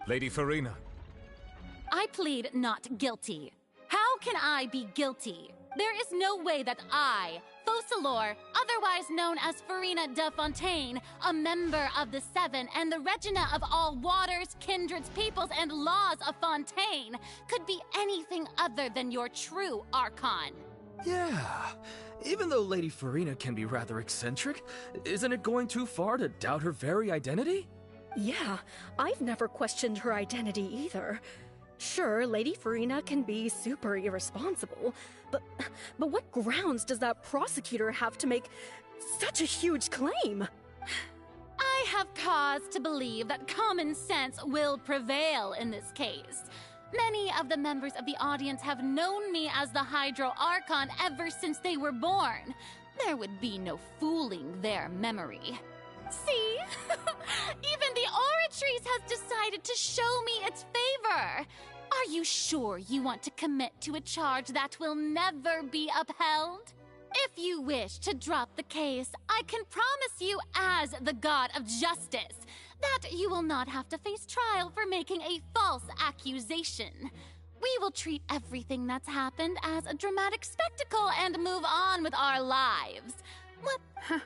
Lady Farina. I plead not guilty. How can I be guilty? There is no way that I, Focalor, otherwise known as Farina de Fontaine, a member of the Seven and the Regina of all waters, kindreds, peoples, and laws of Fontaine, could be anything other than your true Archon. Yeah, even though Lady Farina can be rather eccentric, isn't it going too far to doubt her very identity? Yeah, I've never questioned her identity either. Sure, Lady Farina can be super irresponsible, but what grounds does that prosecutor have to make such a huge claim? I have cause to believe that common sense will prevail in this case. Many of the members of the audience have known me as the Hydro Archon ever since they were born. There would be no fooling their memory. See? Even the Oratrice has decided to show me its favor. Are you sure you want to commit to a charge that will never be upheld? If you wish to drop the case, I can promise you as the God of Justice that you will not have to face trial for making a false accusation. We will treat everything that's happened as a dramatic spectacle and move on with our lives. What?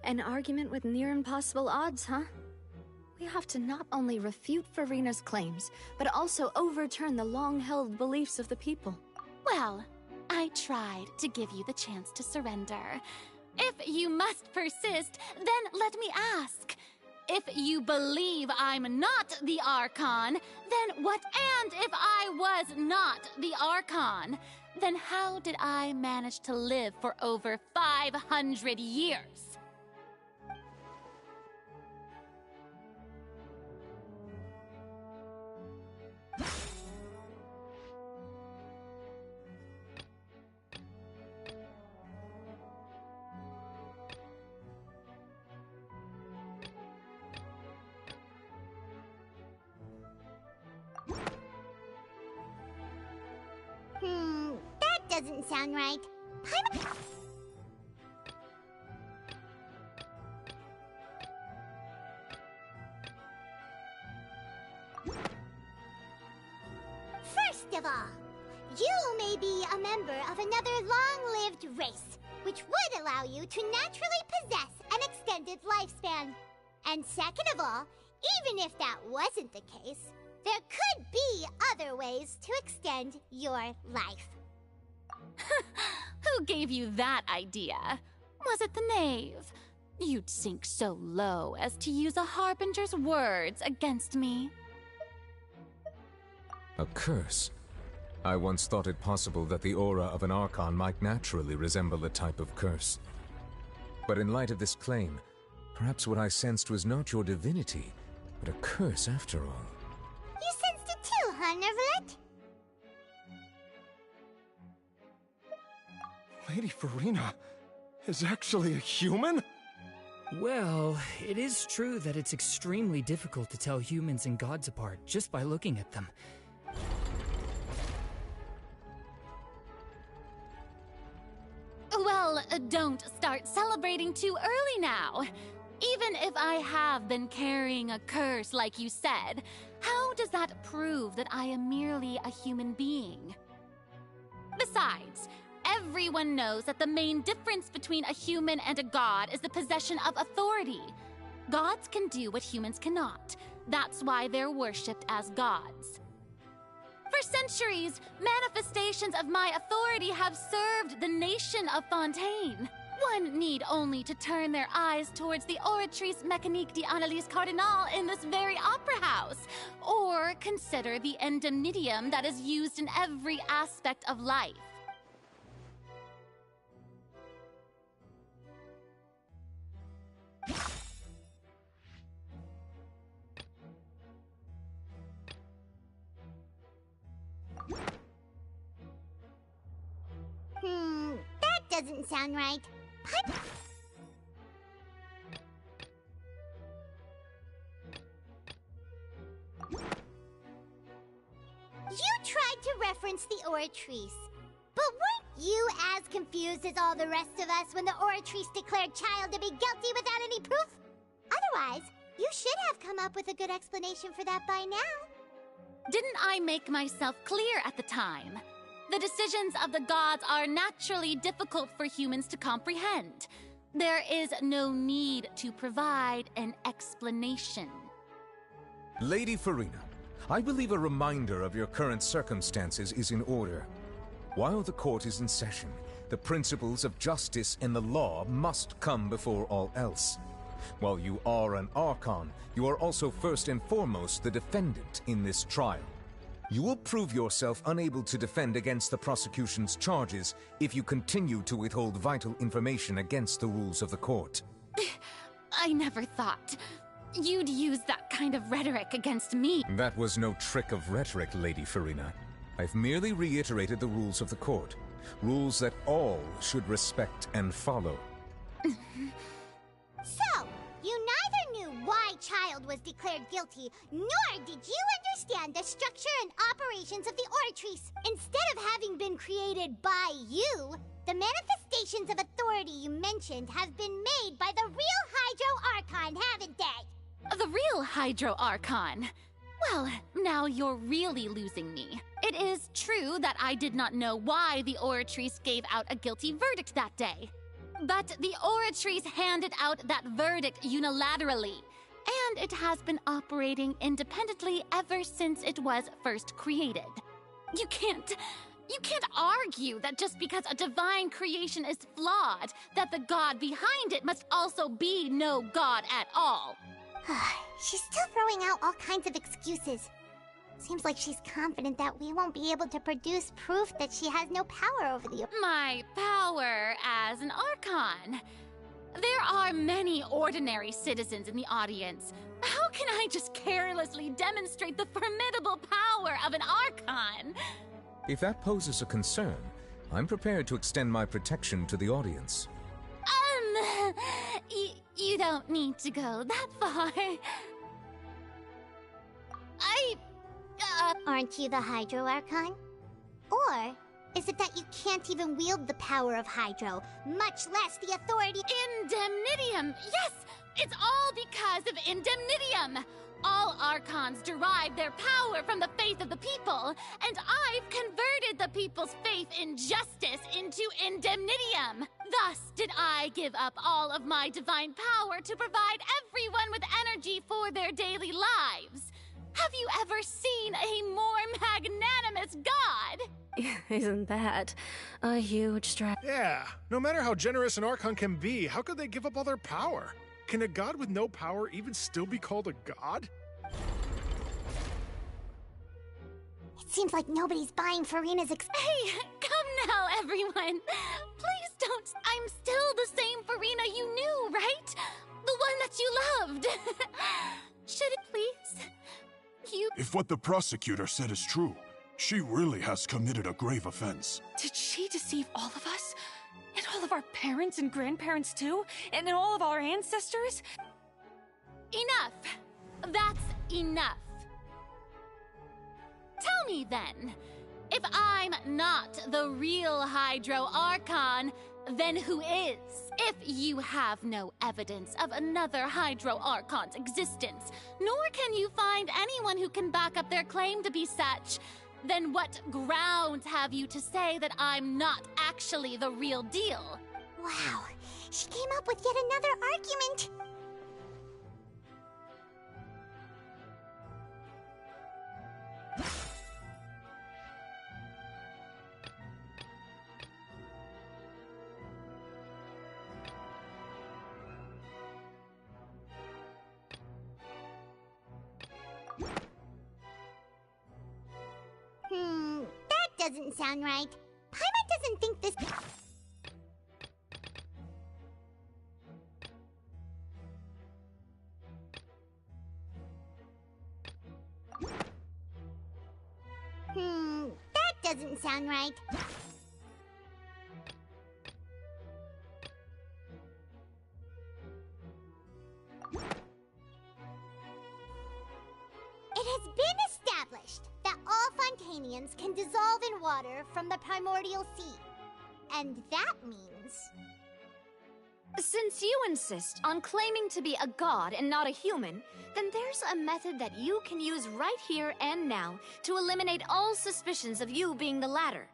An argument with near impossible odds, huh? We have to not only refute Farina's claims, but also overturn the long-held beliefs of the people. Well, I tried to give you the chance to surrender. If you must persist, then let me ask. If you believe I'm not the Archon, then what? And if I was not the Archon, then how did I manage to live for over 500 years? That doesn't sound right. First of all, you may be a member of another long-lived race, which would allow you to naturally possess an extended lifespan. And second of all, even if that wasn't the case, there could be other ways to extend your life. Who gave you that idea? Was it the knave? You'd sink so low as to use a harbinger's words against me. A curse? I once thought it possible that the aura of an Archon might naturally resemble a type of curse. But in light of this claim, perhaps what I sensed was not your divinity, but a curse after all. You sensed it too, huh, Nervalet? Lady Farina is actually a human? Well, it is true that it's extremely difficult to tell humans and gods apart just by looking at them. Well, don't start celebrating too early now. Even if I have been carrying a curse like you said, how does that prove that I am merely a human being? Besides, everyone knows that the main difference between a human and a god is the possession of authority. Gods can do what humans cannot. That's why they're worshipped as gods. For centuries, manifestations of my authority have served the nation of Fontaine. One need only to turn their eyes towards the Oratrice Mécanique d'Analyse Cardinal in this very opera house, or consider the indemnitium that is used in every aspect of life. That doesn't sound right. You tried to reference the Oratrice, but weren't you as confused as all the rest of us when the Oratrice declared Child to be guilty without any proof? Otherwise, you should have come up with a good explanation for that by now. Didn't I make myself clear at the time? The decisions of the gods are naturally difficult for humans to comprehend. There is no need to provide an explanation. Lady Farina, I believe a reminder of your current circumstances is in order. While the court is in session, the principles of justice and the law must come before all else. While you are an Archon, you are also first and foremost the defendant in this trial. You will prove yourself unable to defend against the prosecution's charges if you continue to withhold vital information against the rules of the court. I never thought you'd use that kind of rhetoric against me. That was no trick of rhetoric, Lady Farina. I've merely reiterated the rules of the court. Rules that all should respect and follow. So, you neither knew why Child was declared guilty, nor did you understand the structure and operations of the Oratrice. Instead of having been created by you, the manifestations of authority you mentioned have been made by the real Hydro Archon, haven't they? The real Hydro Archon? Well, now you're really losing me. It is true that I did not know why the Oratrice gave out a guilty verdict that day. But the Oratrice handed out that verdict unilaterally, and it has been operating independently ever since it was first created. You can't argue that just because a divine creation is flawed, that the god behind it must also be no god at all. She's still throwing out all kinds of excuses. Seems like she's confident that we won't be able to produce proof that she has no power over the... My power as an Archon. There are many ordinary citizens in the audience. How can I just carelessly demonstrate the formidable power of an Archon? If that poses a concern, I'm prepared to extend my protection to the audience. You don't need to go that far. Aren't you the Hydro Archon? Or is it that you can't even wield the power of Hydro, much less the authority... Indemnitium! Yes! It's all because of Indemnitium! All Archons derive their power from the faith of the people, and I've converted the people's faith in justice into Indemnitium. Thus did I give up all of my divine power to provide everyone with energy for their daily lives. Have you ever seen a more magnanimous god? Isn't that a huge stress? Yeah, no matter how generous an Archon can be, how could they give up all their power? Can a god with no power even still be called a god? It seems like nobody's buying Farina's Hey, come now, everyone. Please don't. I'm still the same Farina you knew, right? The one that you loved. Should it please? You... If what the prosecutor said is true, she really has committed a grave offense. Did she deceive all of us? And all of our parents and grandparents too? And all of our ancestors? Enough. That's enough. Tell me then, if I'm not the real Hydro Archon, then who is? If you have no evidence of another Hydro Archon's existence, nor can you find anyone who can back up their claim to be such, then what grounds have you to say that I'm not actually the real deal? Wow, she came up with yet another argument. That doesn't sound right. Paimon doesn't think this... that doesn't sound right. It has been established that all Fontanians can dissolve in water from the primordial sea. And that means... Since you insist on claiming to be a god and not a human, then there's a method that you can use right here and now to eliminate all suspicions of you being the latter.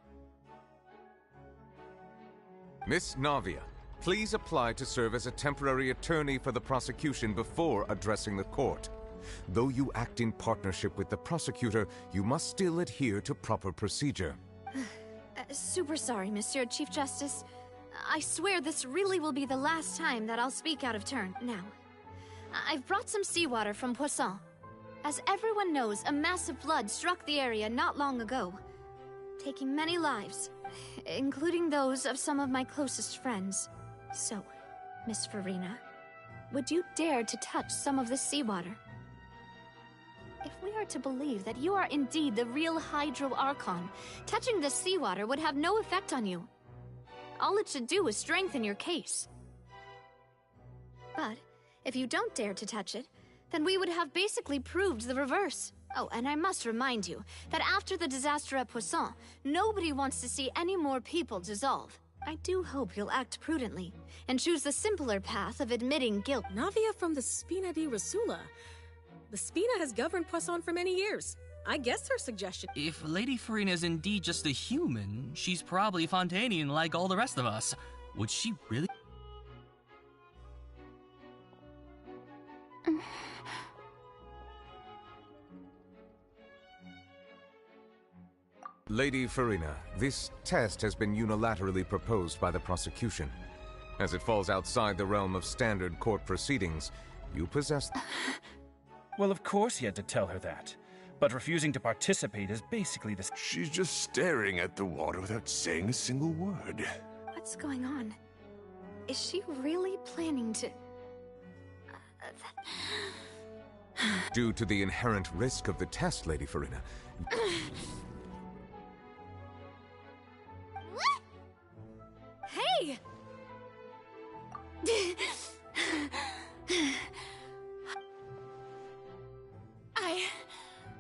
Miss Navia, please apply to serve as a temporary attorney for the prosecution before addressing the court. Though you act in partnership with the prosecutor, you must still adhere to proper procedure. Super sorry, Monsieur Chief Justice. I swear this really will be the last time that I'll speak out of turn. Now, I've brought some seawater from Poisson. As everyone knows, a massive flood struck the area not long ago, taking many lives, including those of some of my closest friends. So, Miss Farina, would you dare to touch some of this seawater? If we are to believe that you are indeed the real Hydro Archon, touching this seawater would have no effect on you. All it should do is strengthen your case. But if you don't dare to touch it, then we would have basically proved the reverse. Oh, and I must remind you that after the disaster at Poisson, nobody wants to see any more people dissolve. I do hope you'll act prudently and choose the simpler path of admitting guilt. Navia from the Spina di Rasula. The Spina has governed Poisson for many years. I guess her suggestion... If Lady Farina is indeed just a human, she's probably Fontanian like all the rest of us. Would she really... Lady Farina, this test has been unilaterally proposed by the prosecution. As it falls outside the realm of standard court proceedings, you possess... Well, of course he had to tell her that. But refusing to participate is basically the... She's just staring at the water without saying a single word. What's going on? Is she really planning to... Due to the inherent risk of the test, Lady Farina... Hey!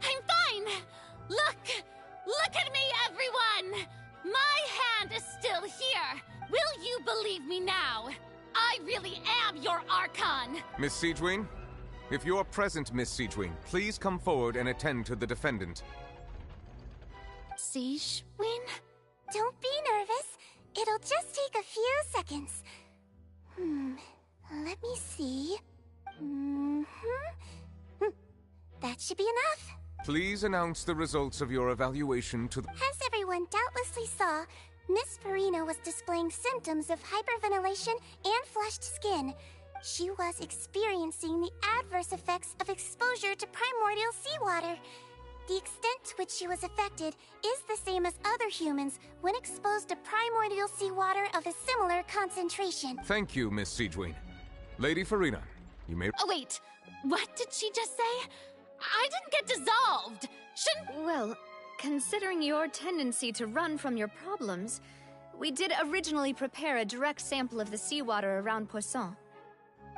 I'm fine! Look at me, everyone! My hand is still here! Will you believe me now? I really am your Archon! Miss Siegewin? If you're present, Miss Siegewin, please come forward and attend to the defendant. Siegewin? Don't be nervous. It'll just take a few seconds. Let me see. That should be enough. Please announce the results of your evaluation to the... Has everyone dealt previously saw, Miss Farina was displaying symptoms of hyperventilation and flushed skin. She was experiencing the adverse effects of exposure to primordial seawater. The extent to which she was affected is the same as other humans when exposed to primordial seawater of a similar concentration. Thank you, Miss Siegeween. Lady Farina, you may... Oh, wait. What did she just say? I didn't get dissolved. Shouldn't... Well, considering your tendency to run from your problems, we did originally prepare a direct sample of the seawater around Poisson.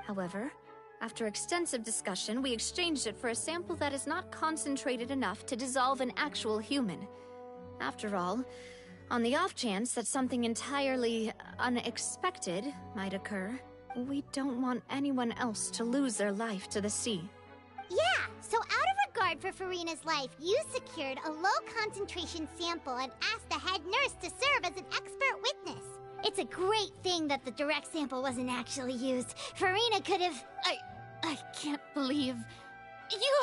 However, after extensive discussion, we exchanged it for a sample that is not concentrated enough to dissolve an actual human. After all, on the off chance that something entirely unexpected might occur, we don't want anyone else to lose their life to the sea. Yeah, so out of regard for Farina's life, you secured a low-concentration sample and asked the head nurse to serve as an expert witness. It's a great thing that the direct sample wasn't actually used. Farina could have... I can't believe... You...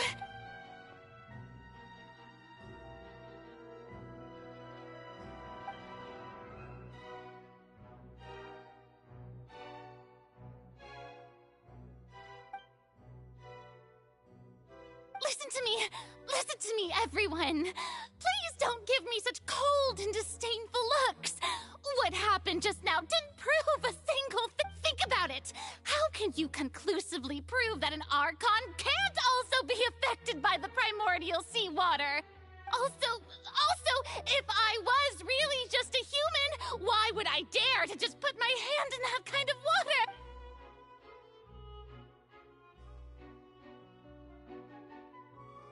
Listen to me, everyone! Please don't give me such cold and disdainful looks! What happened just now didn't prove a single thing. Think about it! How can you conclusively prove that an Archon can't also be affected by the primordial seawater? Also, if I was really just a human, why would I dare to just put my hand in that kind of water?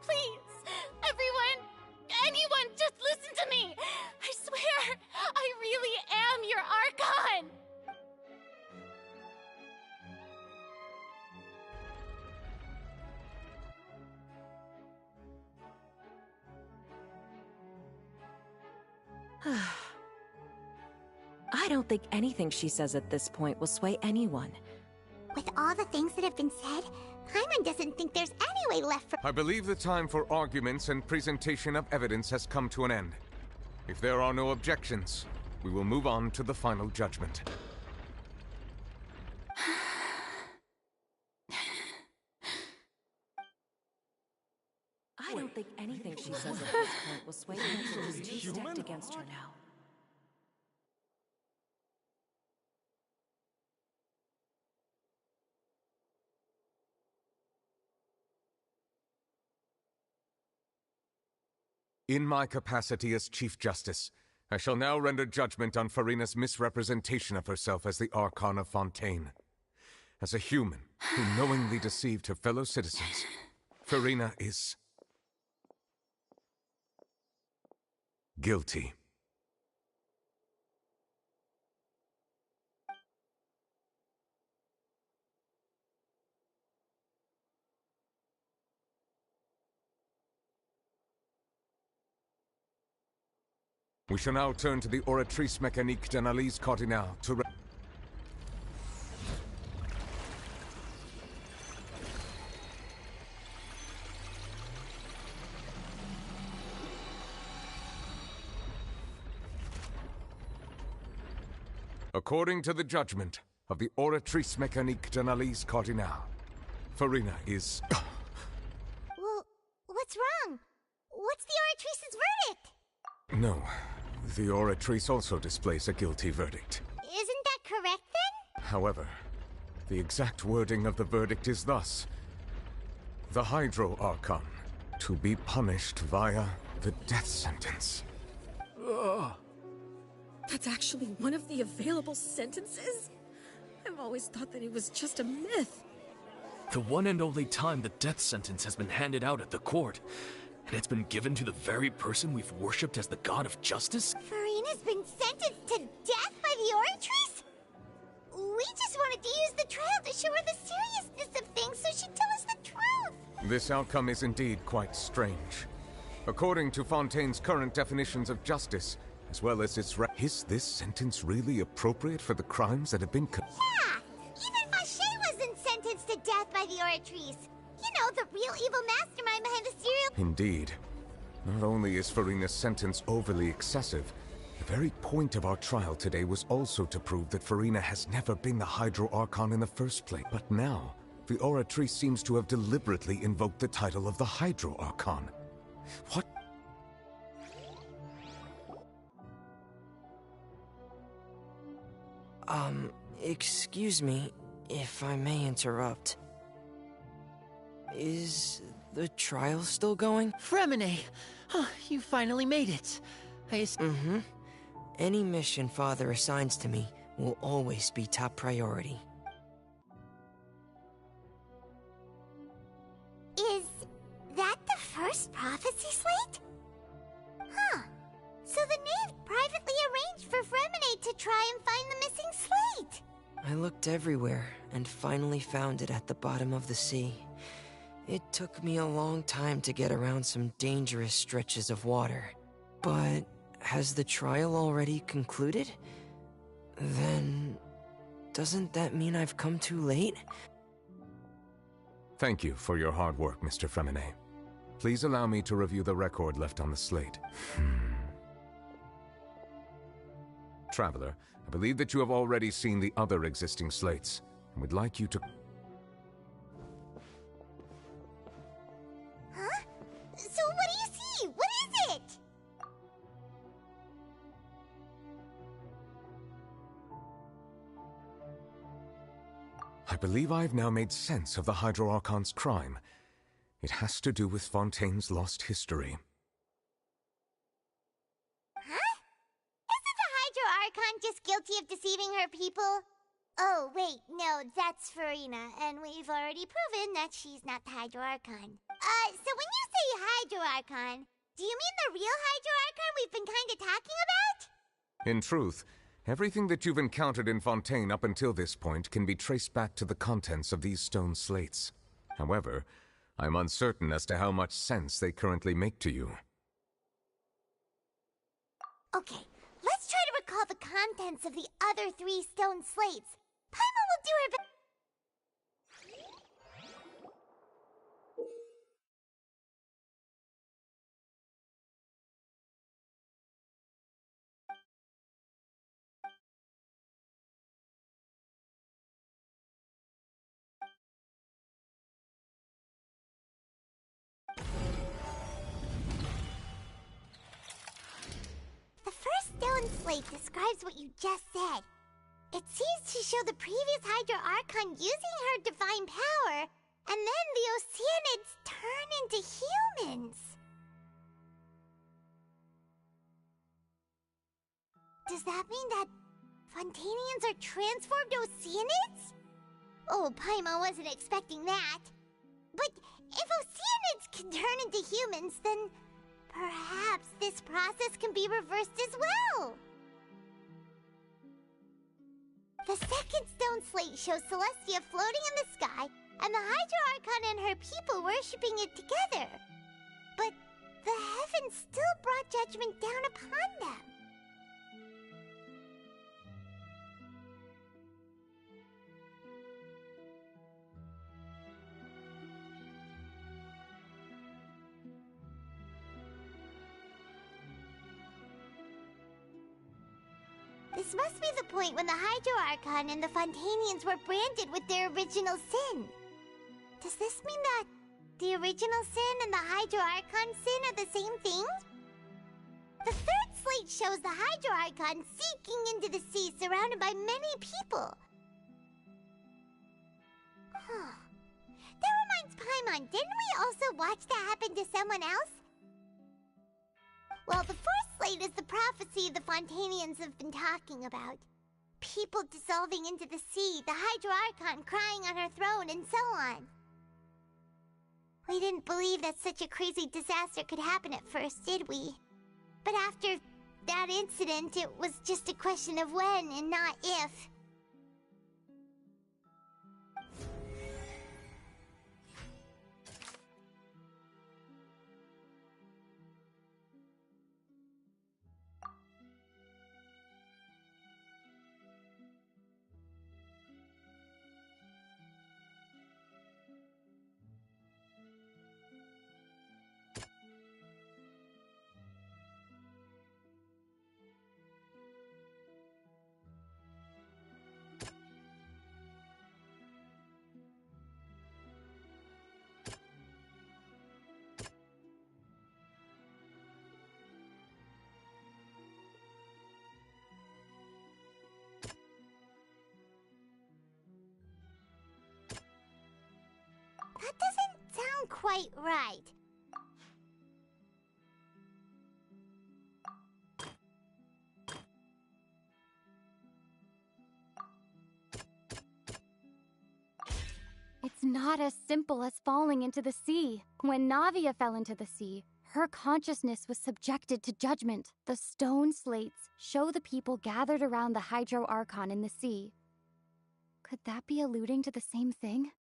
Please, everyone, anyone, just listen to me! I swear, I really am your Archon! I don't think anything she says at this point will sway anyone. With all the things that have been said, Paimon doesn't think there's any way left for... I believe the time for arguments and presentation of evidence has come to an end. If there are no objections, we will move on to the final judgment. I don't think anything she says at this point will sway anyone who's too stacked against her now. In my capacity as Chief Justice, I shall now render judgment on Farina's misrepresentation of herself as the Archon of Fontaine. As a human who knowingly deceived her fellow citizens, Farina is... guilty. We shall now turn to the Oratrice Mécanique d'Analyse Cardinale to... According to the judgment of the Oratrice Mécanique d'Analyse Cardinale, Farina is... Well, what's wrong? What's the Oratrice's verdict? No, the Oratrice also displays a guilty verdict. Isn't that correct, then? However, the exact wording of the verdict is thus: the Hydro Archon, to be punished via the death sentence. That's actually one of the available sentences? I've always thought that it was just a myth. The one and only time the death sentence has been handed out at the court, and it's been given to the very person we've worshipped as the god of justice? Farina's been sentenced to death by the Oratrice? We just wanted to use the trial to show her the seriousness of things so she'd tell us the truth. This outcome is indeed quite strange. According to Fontaine's current definitions of justice, as well as its is this sentence really appropriate for the crimes that have been Yeah! Even Fache wasn't sentenced to death by the Oratrice. You know, the real evil mastermind behind the serial... Indeed. Not only is Farina's sentence overly excessive, very point of our trial today was also to prove that Farina has never been the Hydro Archon in the first place. But now, the Oratrice seems to have deliberately invoked the title of the Hydro Archon. What? Excuse me, if I may interrupt. Is the trial still going? Fremine! You finally made it. Mm-hmm. Any mission Father assigns to me will always be top priority. Is that the first prophecy slate? Huh. So the knave privately arranged for Fremine to try and find the missing slate. I looked everywhere and finally found it at the bottom of the sea. It took me a long time to get around some dangerous stretches of water. But has the trial already concluded? Then doesn't that mean I've come too late? Thank you for your hard work, Mr. Fremine. Please allow me to review the record left on the slate. Traveler, I believe that you have already seen the other existing slates, and would like you to... Huh? So what do you see? What is it? I believe I have now made sense of the Hydro Archon's crime. It has to do with Fontaine's lost history. Huh? Isn't the Hydro Archon just guilty of deceiving her people? Oh, wait, no, that's Farina, and we've already proven that she's not the Hydro Archon. So when you say Hydro Archon, do you mean the real Hydro Archon we've been kinda talking about? In truth, everything that you've encountered in Fontaine up until this point can be traced back to the contents of these stone slates. However, I'm uncertain as to how much sense they currently make to you. Okay, let's try to recall the contents of the other 3 stone slates. Paimon will do her best. The first stone slate describes what you just said. It seems to show the previous Hydro Archon using her divine power, and then the Oceanids turn into humans. Does that mean that Fontainians are transformed Oceanids? Oh, Paimon wasn't expecting that. But if Oceanids can turn into humans, then perhaps this process can be reversed as well. The second stone slate shows Celestia floating in the sky, and the Hydro Archon and her people worshipping it together. But the heavens still brought judgment down upon them. This must be the point when the Hydro Archon and the Fontainians were branded with their original sin. Does this mean that the original sin and the Hydro Archon sin are the same thing? The third slate shows the Hydro Archon sinking into the sea surrounded by many people. That reminds Paimon, didn't we also watch that happen to someone else? Well, the fourth slate is the prophecy the Fontainians have been talking about. People dissolving into the sea, the Hydro Archon crying on her throne, and so on. We didn't believe that such a crazy disaster could happen at first, did we? But after that incident, it was just a question of when and not if. quite right. It's not as simple as falling into the sea. When Navia fell into the sea, her consciousness was subjected to judgment. The stone slates show the people gathered around the Hydro Archon in the sea. Could that be alluding to the same thing?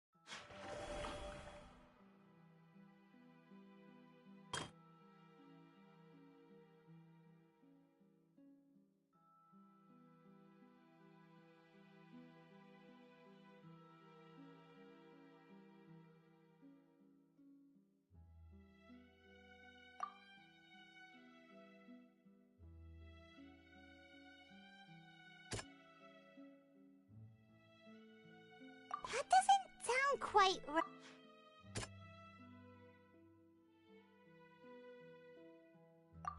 That doesn't sound quite right.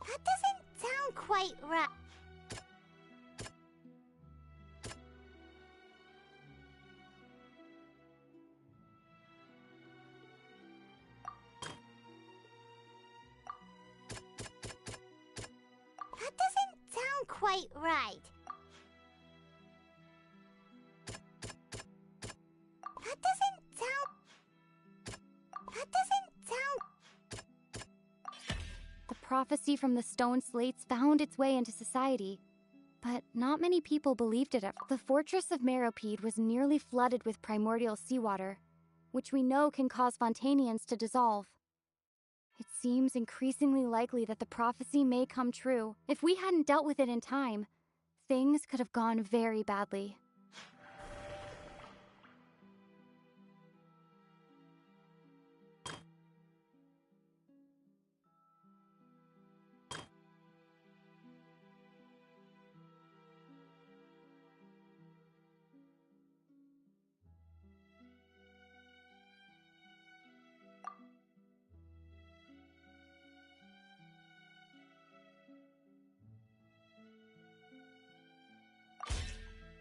That doesn't sound quite right. That doesn't sound quite right. That doesn't sound... That doesn't sound... The prophecy from the stone slates found its way into society, but not many people believed it. The fortress of Meropide was nearly flooded with primordial seawater, which we know can cause Fontanians to dissolve. It seems increasingly likely that the prophecy may come true. If we hadn't dealt with it in time, things could have gone very badly.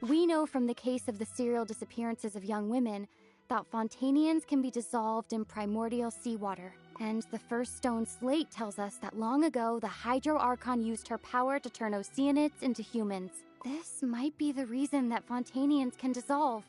We know from the case of the serial disappearances of young women that Fontanians can be dissolved in primordial seawater. And the first stone slate tells us that long ago, the Hydro Archon used her power to turn Oceanids into humans. This might be the reason that Fontanians can dissolve.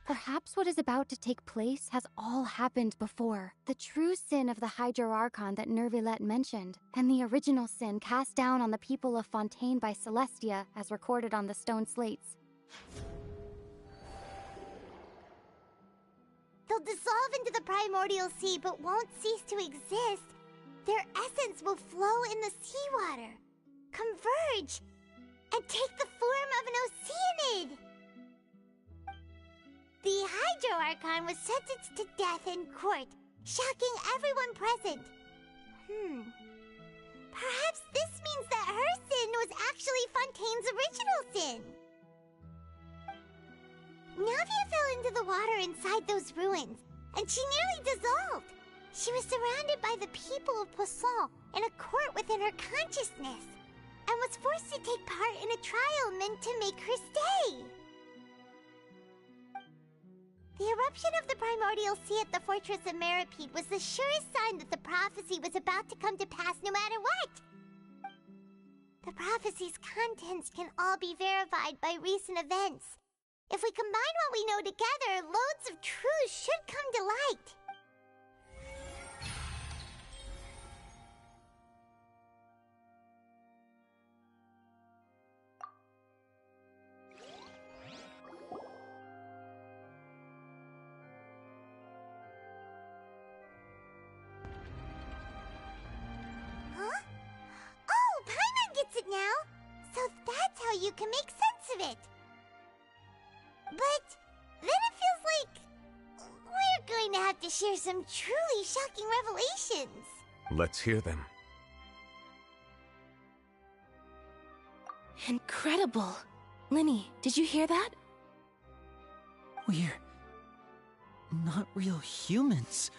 Perhaps what is about to take place has all happened before. The true sin of the Hydro Archon that Nervilette mentioned, and the original sin cast down on the people of Fontaine by Celestia, as recorded on the stone slates. They'll dissolve into the primordial sea but won't cease to exist. Their essence will flow in the seawater, converge, and take the form of an Oceanid. The Hydro Archon was sentenced to death in court, shocking everyone present. Perhaps this means that her sin was actually Fontaine's original sin. Navia fell into the water inside those ruins, and she nearly dissolved. She was surrounded by the people of Poisson in a court within her consciousness, and was forced to take part in a trial meant to make her stay. The eruption of the primordial sea at the fortress of Meropide was the surest sign that the prophecy was about to come to pass no matter what. The prophecy's contents can all be verified by recent events. If we combine what we know together, loads of truths should come to light. It now, so that's how you can make sense of it. But then it feels like we're going to have to share some truly shocking revelations. Let's hear them. Incredible. Linny, did you hear that? We're not real humans.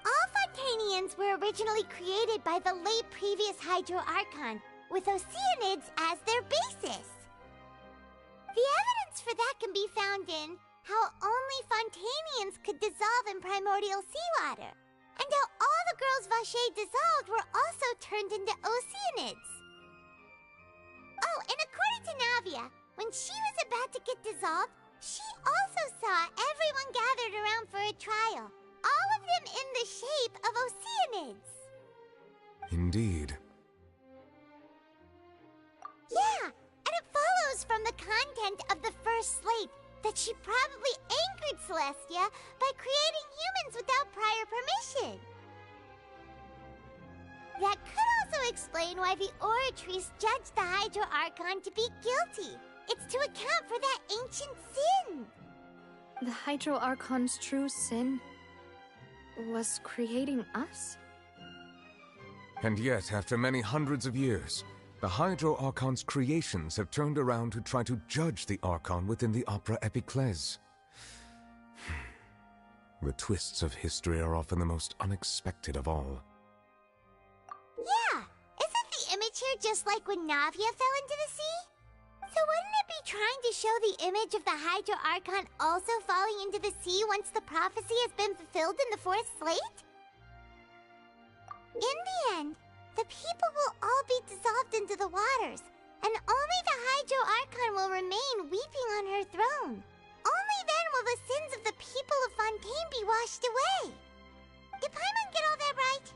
All Fontanians were originally created by the late previous Hydro Archon, with Oceanids as their basis. The evidence for that can be found in how only Fontanians could dissolve in primordial seawater, and how all the girls Vacher dissolved were also turned into Oceanids. Oh, and according to Navia, when she was about to get dissolved, she also saw everyone gathered around for a trial, all of them in the shape of Oceanids. Indeed. Yeah, and it follows from the content of the first slate that she probably angered Celestia by creating humans without prior permission. That could also explain why the Oratrice judged the Hydro Archon to be guilty. It's to account for that ancient sin. The Hydro Archon's true sin was creating us? And yet, after many hundreds of years, the Hydro Archon's creations have turned around to try to judge the Archon within the Opera Epiclese. The twists of history are often the most unexpected of all. Yeah, isn't the image here just like when Navia fell into the sea? So wouldn't it be trying to show the image of the Hydro Archon also falling into the sea once the prophecy has been fulfilled in the fourth slate? In the end, the people will all be dissolved into the waters, and only the Hydro Archon will remain weeping on her throne. Only then will the sins of the people of Fontaine be washed away. Did Paimon get all that right?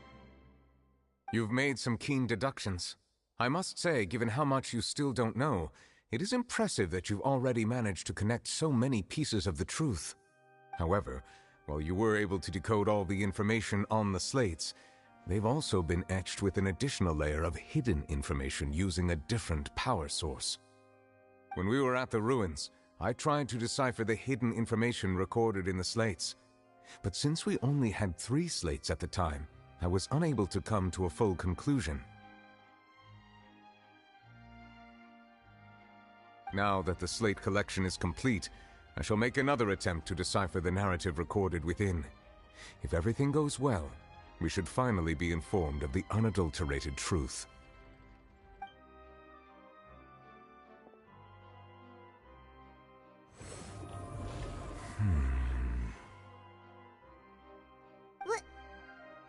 You've made some keen deductions. I must say, given how much you still don't know, it is impressive that you've already managed to connect so many pieces of the truth. However, while you were able to decode all the information on the slates, they've also been etched with an additional layer of hidden information using a different power source. When we were at the ruins, I tried to decipher the hidden information recorded in the slates. But since we only had 3 slates at the time, I was unable to come to a full conclusion. Now that the slate collection is complete, I shall make another attempt to decipher the narrative recorded within. If everything goes well, we should finally be informed of the unadulterated truth.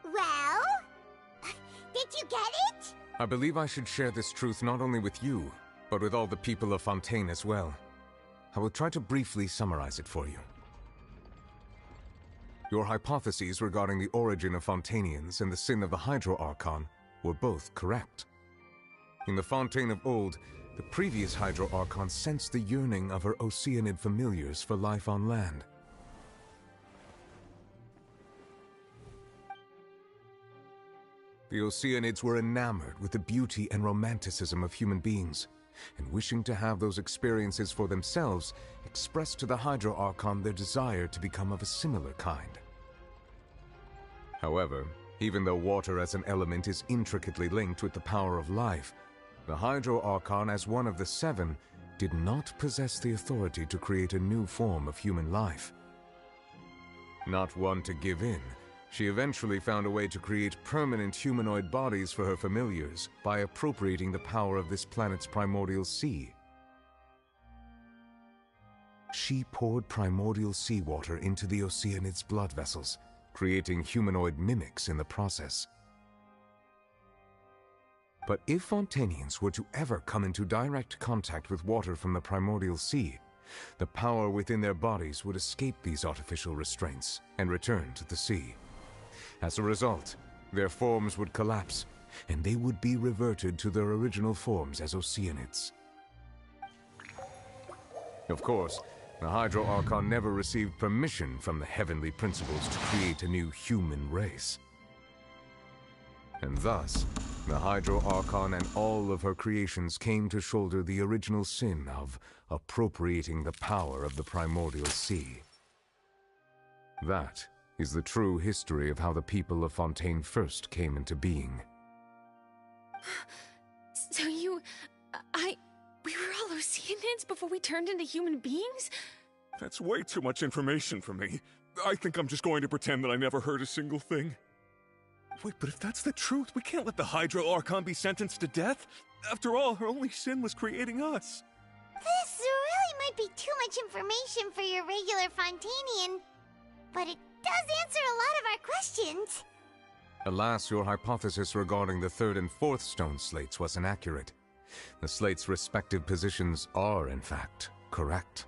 Well? Did you get it? I believe I should share this truth not only with you, but with all the people of Fontaine as well. I will try to briefly summarize it for you. Your hypotheses regarding the origin of Fontanians and the sin of the Hydro Archon were both correct. In the Fontaine of old, the previous Hydro Archon sensed the yearning of her Oceanid familiars for life on land. The Oceanids were enamored with the beauty and romanticism of human beings, and wishing to have those experiences for themselves, expressed to the Hydro Archon their desire to become of a similar kind. However, even though water as an element is intricately linked with the power of life, the Hydro Archon, as one of the 7, did not possess the authority to create a new form of human life. Not one to give in, she eventually found a way to create permanent humanoid bodies for her familiars by appropriating the power of this planet's primordial sea. She poured primordial seawater into the Oceanids' blood vessels, creating humanoid mimics in the process. But if Fontanians were to ever come into direct contact with water from the primordial sea, the power within their bodies would escape these artificial restraints and return to the sea. As a result, their forms would collapse, and they would be reverted to their original forms as Oceanids. Of course, the Hydro Archon never received permission from the heavenly principles to create a new human race. And thus, the Hydro Archon and all of her creations came to shoulder the original sin of appropriating the power of the primordial sea. That is the true history of how the people of Fontaine first came into being. So we were all Oceanids before we turned into human beings? That's way too much information for me. I think I'm just going to pretend that I never heard a single thing. Wait, but if that's the truth, we can't let the Hydro Archon be sentenced to death. After all, her only sin was creating us. This really might be too much information for your regular Fontainian, but it does answer a lot of our questions. Alas, your hypothesis regarding the third and fourth stone slates was inaccurate. The slates' respective positions are, in fact, correct.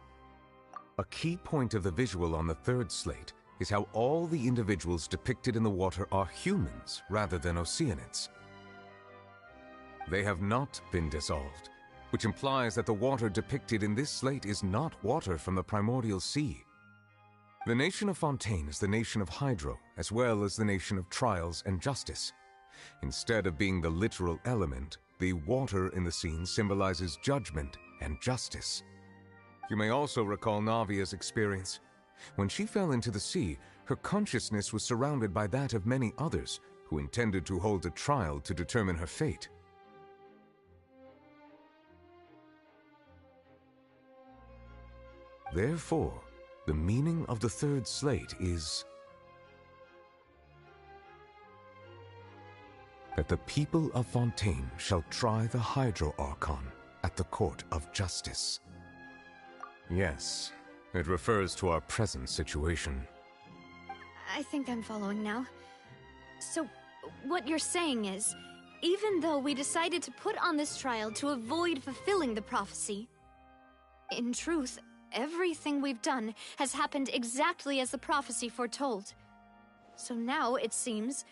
A key point of the visual on the third slate is how all the individuals depicted in the water are humans rather than Oceanids. They have not been dissolved, which implies that the water depicted in this slate is not water from the primordial sea. The nation of Fontaine is the nation of Hydro, as well as the nation of trials and justice. Instead of being the literal element, the water in the scene symbolizes judgment and justice. You may also recall Navia's experience. When she fell into the sea, her consciousness was surrounded by that of many others who intended to hold a trial to determine her fate. Therefore, the meaning of the third slate is that the people of Fontaine shall try the Hydro Archon at the court of justice. Yes, it refers to our present situation. I think I'm following now. So, what you're saying is, even though we decided to put on this trial to avoid fulfilling the prophecy, in truth, everything we've done has happened exactly as the prophecy foretold. So now, it seems,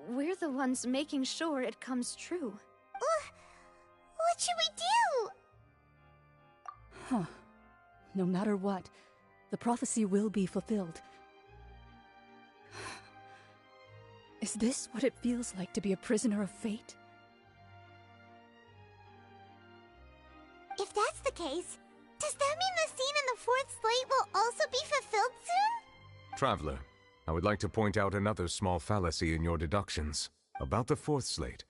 we're the ones making sure it comes true. What should we do? Huh. No matter what, the prophecy will be fulfilled. Is this what it feels like to be a prisoner of fate? If that's the case, does that mean the scene in the fourth slate will also be fulfilled soon? Traveler, I would like to point out another small fallacy in your deductions. About the fourth slate,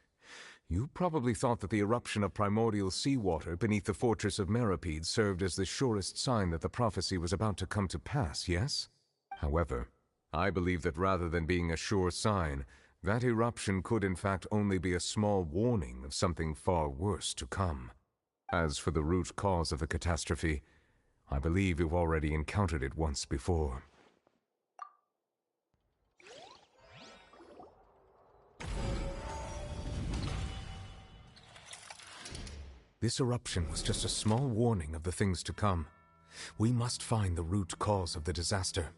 you probably thought that the eruption of primordial seawater beneath the fortress of Meripede served as the surest sign that the prophecy was about to come to pass, yes? However, I believe that rather than being a sure sign, that eruption could in fact only be a small warning of something far worse to come. As for the root cause of the catastrophe, I believe you've already encountered it once before. This eruption was just a small warning of the things to come. We must find the root cause of the disaster.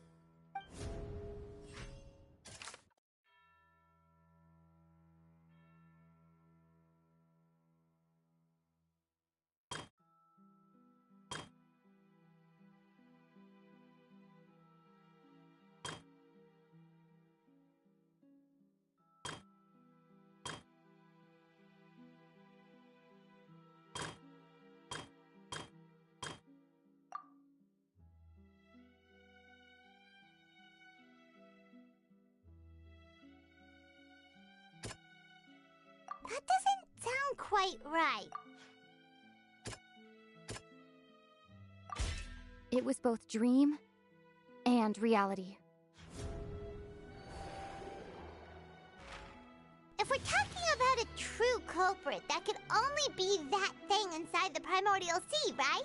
That doesn't sound quite right. It was both dream and reality. If we're talking about a true culprit, that could only be that thing inside the primordial sea, right?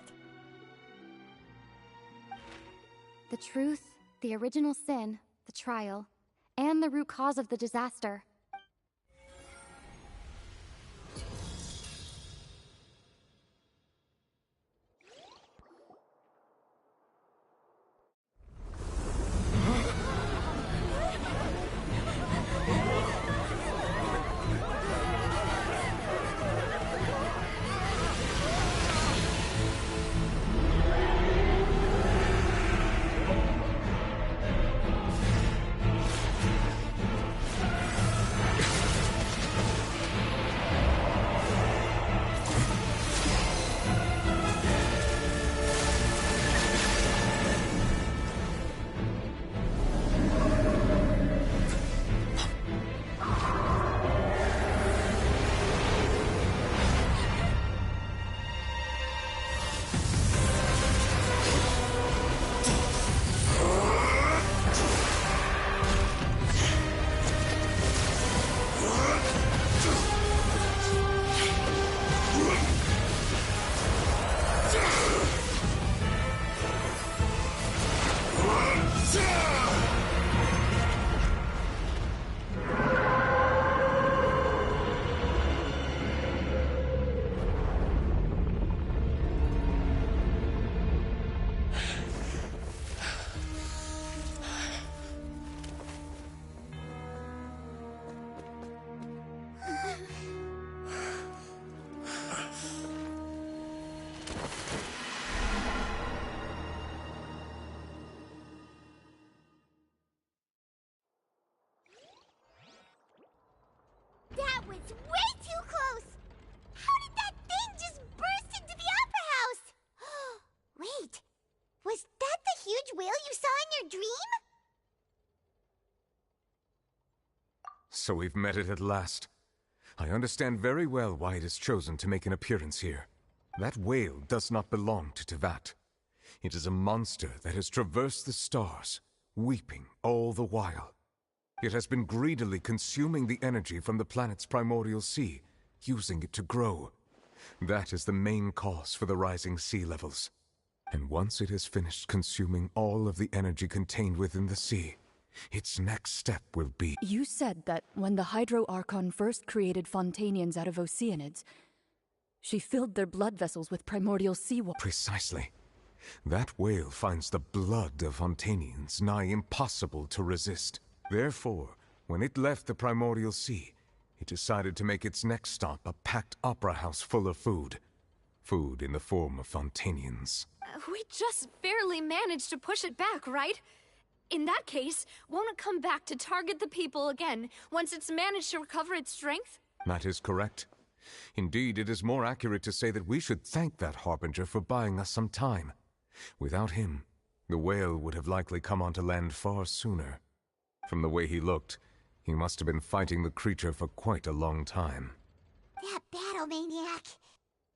The truth, the original sin, the trial, and the root cause of the disaster. That was way too close! How did that thing just burst into the Opera House? Wait, was that the huge whale you saw in your dream? So we've met it at last. I understand very well why it has chosen to make an appearance here. That whale does not belong to Tevat. It is a monster that has traversed the stars, weeping all the while. It has been greedily consuming the energy from the planet's primordial sea, using it to grow. That is the main cause for the rising sea levels. And once it has finished consuming all of the energy contained within the sea, its next step will be... You said that when the Hydro Archon first created Fontanians out of Oceanids, she filled their blood vessels with primordial seawater. Precisely. That whale finds the blood of Fontanians nigh impossible to resist. Therefore, when it left the primordial sea, it decided to make its next stop a packed opera house full of food. Food in the form of Fontanians. We just barely managed to push it back, right? In that case, won't it come back to target the people again once it's managed to recover its strength? That is correct. Indeed, it is more accurate to say that we should thank that Harbinger for buying us some time. Without him, the whale would have likely come onto land far sooner. From the way he looked, he must have been fighting the creature for quite a long time. That battle maniac.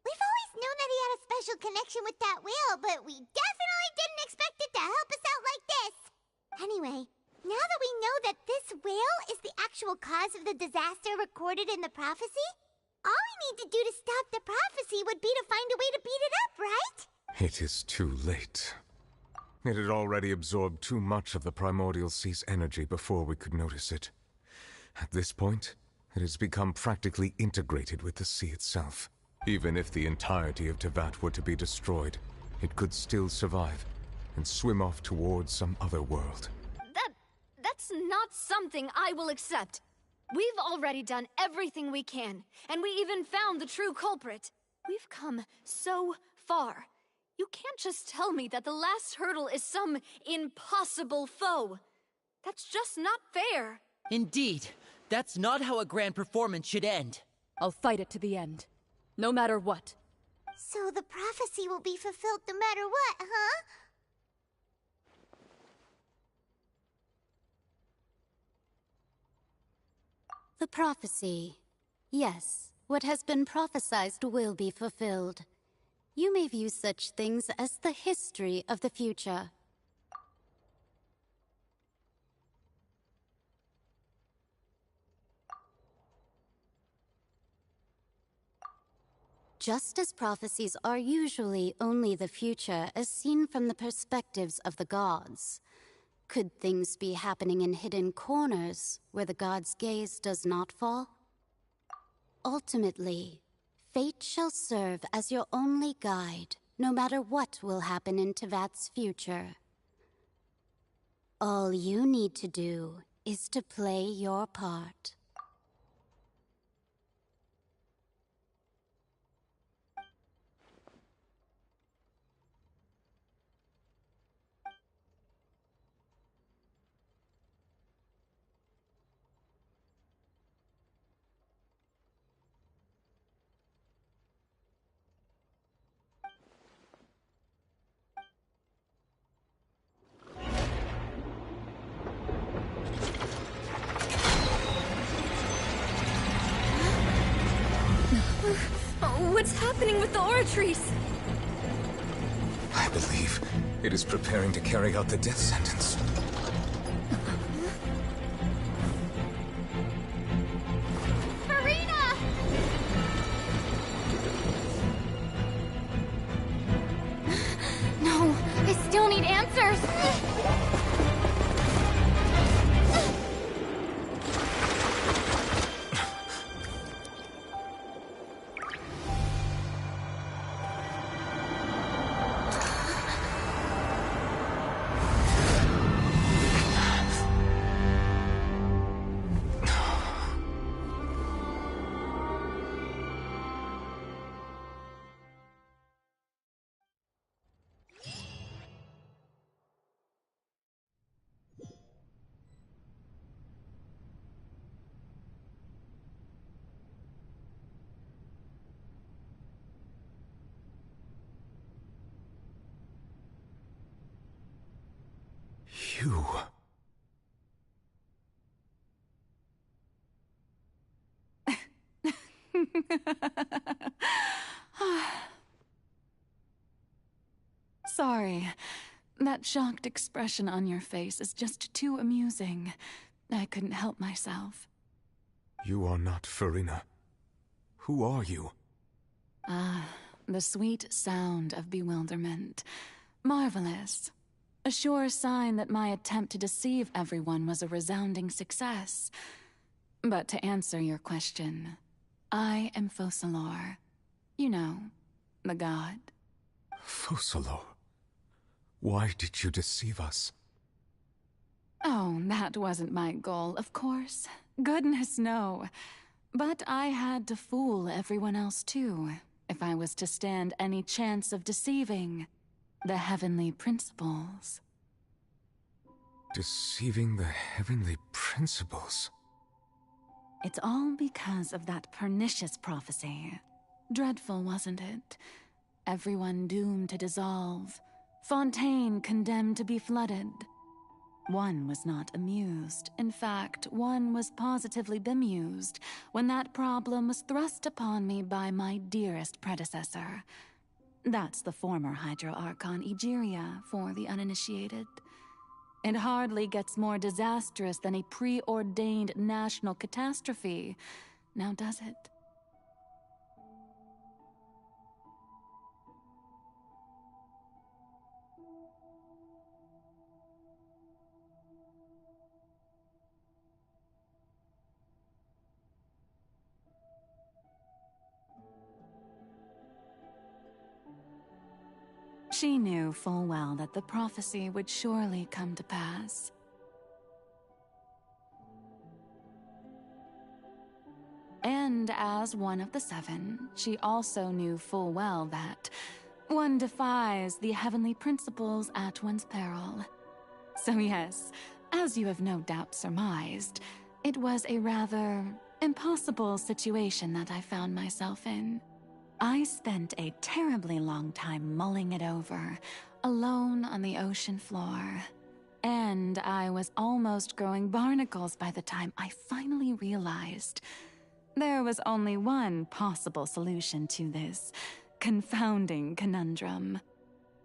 We've always known that he had a special connection with that whale, but we definitely didn't expect it to help us out like this. Anyway, now that we know that this whale is the actual cause of the disaster recorded in the prophecy, all we need to do to stop the prophecy would be to find a way to beat it up, right? It is too late. It had already absorbed too much of the primordial sea's energy before we could notice it. At this point, it has become practically integrated with the sea itself. Even if the entirety of Tevat were to be destroyed, it could still survive and swim off towards some other world. That's not something I will accept. We've already done everything we can, and we even found the true culprit. We've come so far. You can't just tell me that the last hurdle is some impossible foe. That's just not fair. Indeed. That's not how a grand performance should end. I'll fight it to the end. No matter what. So the prophecy will be fulfilled no matter what, huh? The prophecy. Yes, what has been prophesied will be fulfilled. You may view such things as the history of the future. Just as prophecies are usually only the future as seen from the perspectives of the gods, could things be happening in hidden corners where the gods' gaze does not fall? Ultimately, fate shall serve as your only guide, no matter what will happen in Tevat's future. All you need to do is to play your part. What's happening with the Oratrice? I believe it is preparing to carry out the death sentence. Marina! No, I still need answers. You... Sorry. That shocked expression on your face is just too amusing. I couldn't help myself. You are not Farina. Who are you? Ah, the sweet sound of bewilderment. Marvelous. A sure sign that my attempt to deceive everyone was a resounding success. But to answer your question, I am Focalor. You know, the god. Focalor? Why did you deceive us? Oh, that wasn't my goal, of course. Goodness, no. But I had to fool everyone else too, if I was to stand any chance of deceiving the heavenly principles. Deceiving the heavenly principles? It's all because of that pernicious prophecy. Dreadful, wasn't it? Everyone doomed to dissolve. Fontaine condemned to be flooded. One was not amused. In fact, one was positively bemused when that problem was thrust upon me by my dearest predecessor. That's the former Hydro Archon Egeria for the uninitiated. It hardly gets more disastrous than a preordained national catastrophe, now does it? She knew full well that the prophecy would surely come to pass. And as one of the seven, she also knew full well that one defies the heavenly principles at one's peril. So yes, as you have no doubt surmised, it was a rather impossible situation that I found myself in. I spent a terribly long time mulling it over, alone on the ocean floor. And I was almost growing barnacles by the time I finally realized there was only one possible solution to this confounding conundrum.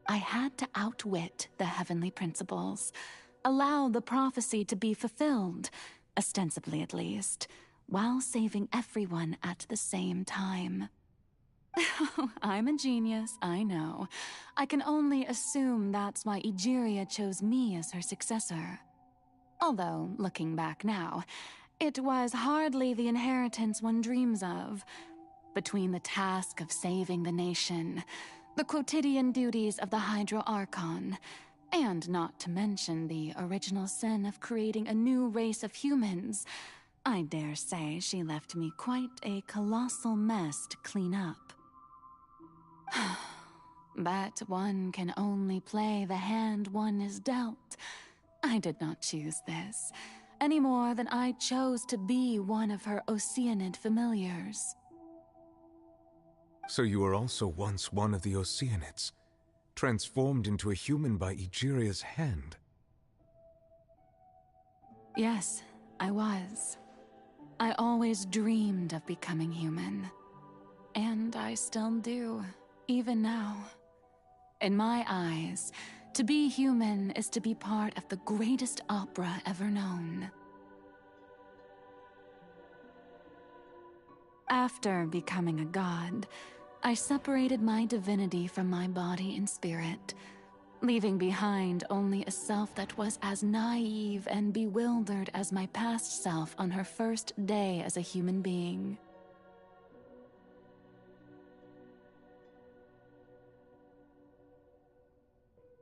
I had to outwit the heavenly principles, allow the prophecy to be fulfilled, ostensibly at least, while saving everyone at the same time. I'm a genius, I know. I can only assume that's why Egeria chose me as her successor. Although, looking back now, it was hardly the inheritance one dreams of. Between the task of saving the nation, the quotidian duties of the Hydro Archon, and not to mention the original sin of creating a new race of humans, I dare say she left me quite a colossal mess to clean up. But one can only play the hand one is dealt. I did not choose this, any more than I chose to be one of her Oceanid familiars. So you were also once one of the Oceanids, transformed into a human by Egeria's hand. Yes, I was. I always dreamed of becoming human. And I still do, even now. In my eyes, to be human is to be part of the greatest opera ever known. After becoming a god, I separated my divinity from my body and spirit, leaving behind only a self that was as naive and bewildered as my past self on her first day as a human being.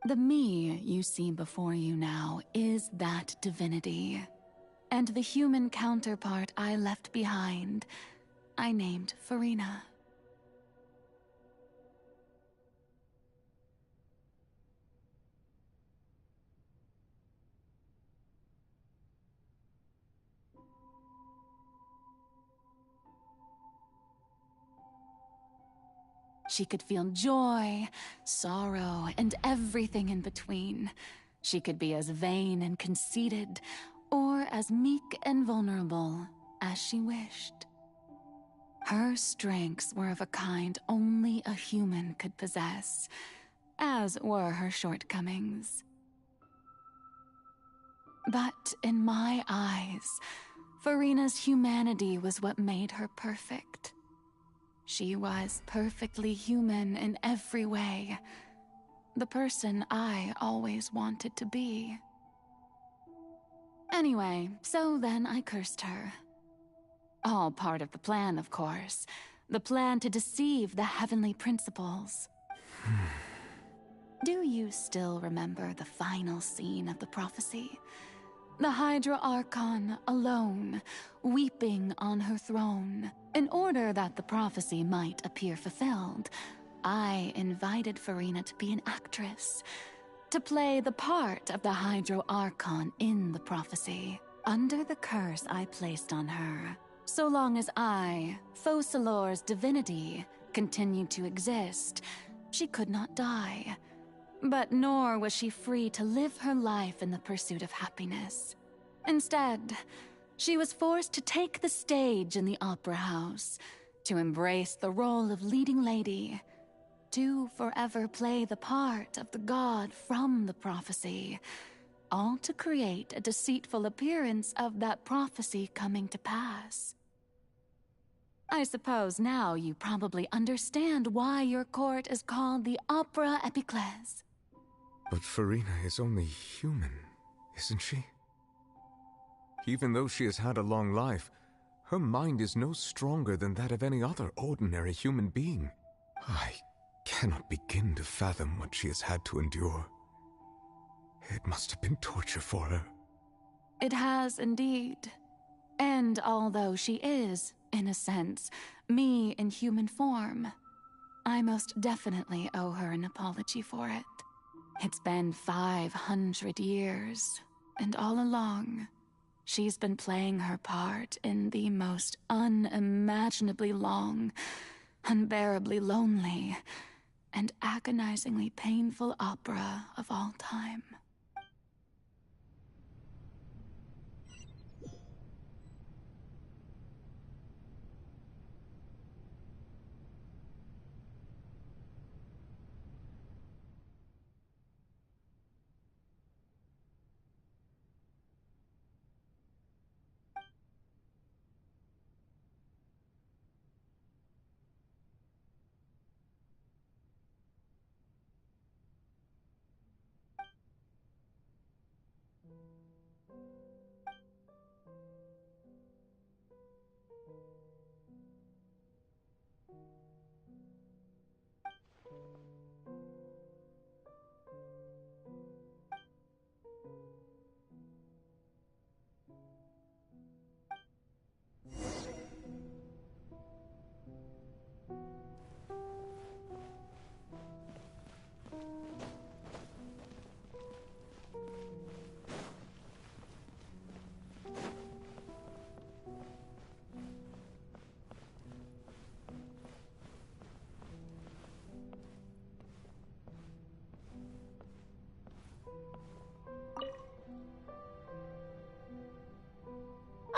The me you see before you now is that divinity, and the human counterpart I left behind, I named Farina. She could feel joy, sorrow, and everything in between. She could be as vain and conceited, or as meek and vulnerable as she wished. Her strengths were of a kind only a human could possess, as were her shortcomings. But in my eyes, Farina's humanity was what made her perfect. She was perfectly human in every way, the person I always wanted to be. Anyway, so then I cursed her. All part of the plan, of course. The plan to deceive the heavenly principles. Do you still remember the final scene of the prophecy? The Hydra Archon, alone, weeping on her throne. In order that the prophecy might appear fulfilled, I invited Farina to be an actress, to play the part of the Hydra Archon in the prophecy, under the curse I placed on her. So long as I, Focalor's divinity, continued to exist, she could not die. But nor was she free to live her life in the pursuit of happiness. Instead, she was forced to take the stage in the opera house, to embrace the role of leading lady, to forever play the part of the god from the prophecy, all to create a deceitful appearance of that prophecy coming to pass. I suppose now you probably understand why your court is called the Opera Epiclese. But Farina is only human, isn't she? Even though she has had a long life, her mind is no stronger than that of any other ordinary human being. I cannot begin to fathom what she has had to endure. It must have been torture for her. It has indeed. And although she is, in a sense, me in human form, I most definitely owe her an apology for it. It's been 500 years, and all along, she's been playing her part in the most unimaginably long, unbearably lonely, and agonizingly painful opera of all time.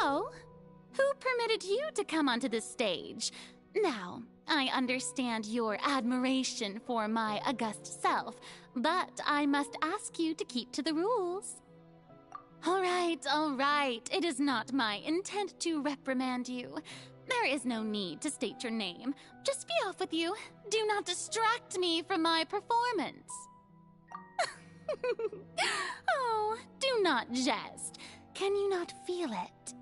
Oh, who permitted you to come onto the stage? Now, I understand your admiration for my august self, but I must ask you to keep to the rules. All right. It is not my intent to reprimand you. There is no need to state your name. Just be off with you. Do not distract me from my performance. Oh, do not jest. Can you not feel it?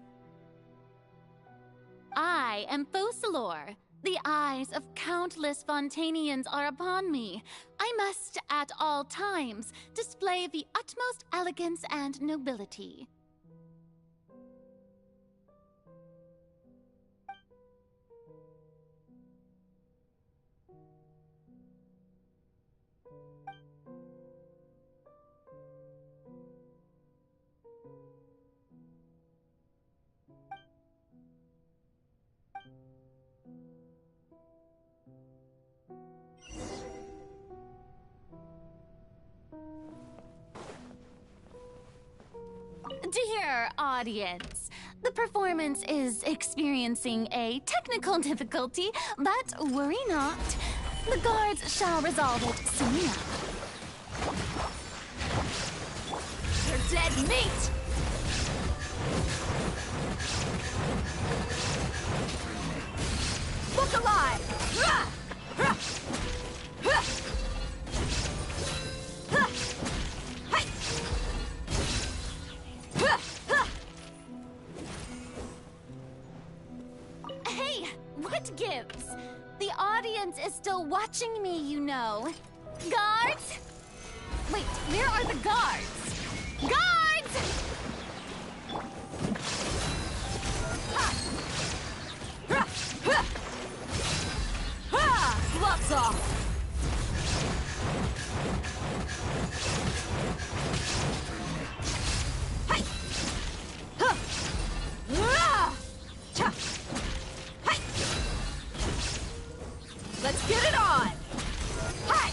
I am Focalor. The eyes of countless Fontanians are upon me. I must, at all times, display the utmost elegance and nobility. Dear audience, the performance is experiencing a technical difficulty, but worry not. The guards shall resolve it soon enough. You're dead meat! Look alive! Hey, what gives? The audience is still watching me, you know. Guards? Wait, where are the guards? Guards! Gloves off! Let's get it on! Hi!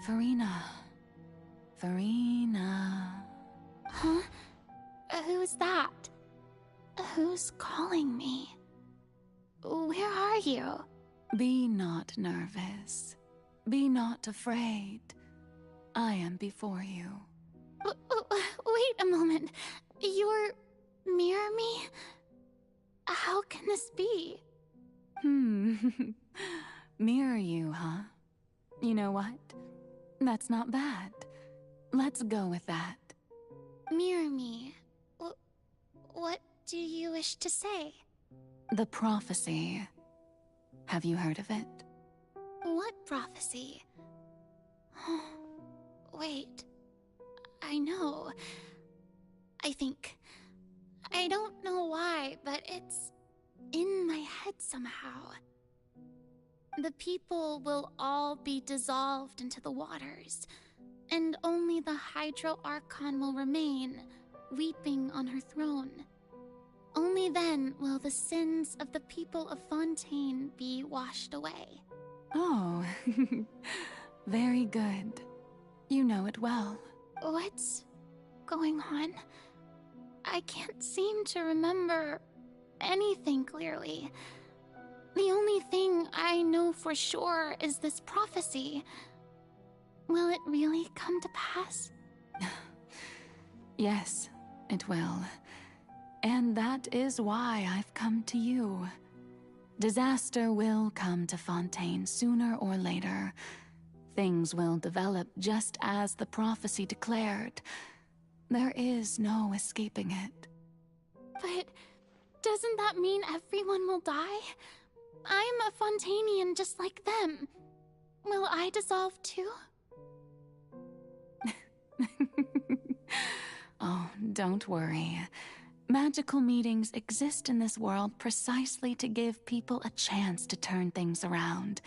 Farina. Huh? Who's that? Who's calling me? Where are you? Be not nervous. Be not afraid. I am before you. Wait a moment. You're mirror me? How can this be? Mirror you, huh? You know what? That's not bad. Let's go with that. Mirror me. What do you wish to say? The prophecy. Have you heard of it? What prophecy? Wait. I know. I think. I don't know why, but it's in my head somehow. The people will all be dissolved into the waters, and only the Hydro Archon will remain, weeping on her throne. Only then will the sins of the people of Fontaine be washed away. Oh, very good. You know it well. What's going on? I can't seem to remember anything clearly. The only thing I know for sure is this prophecy. Will it really come to pass? Yes, it will. And that is why I've come to you. Disaster will come to Fontaine sooner or later. Things will develop just as the prophecy declared. There is no escaping it. But doesn't that mean everyone will die? I'm a Fontainian just like them. Will I dissolve too? Oh, don't worry. Magical meetings exist in this world precisely to give people a chance to turn things around.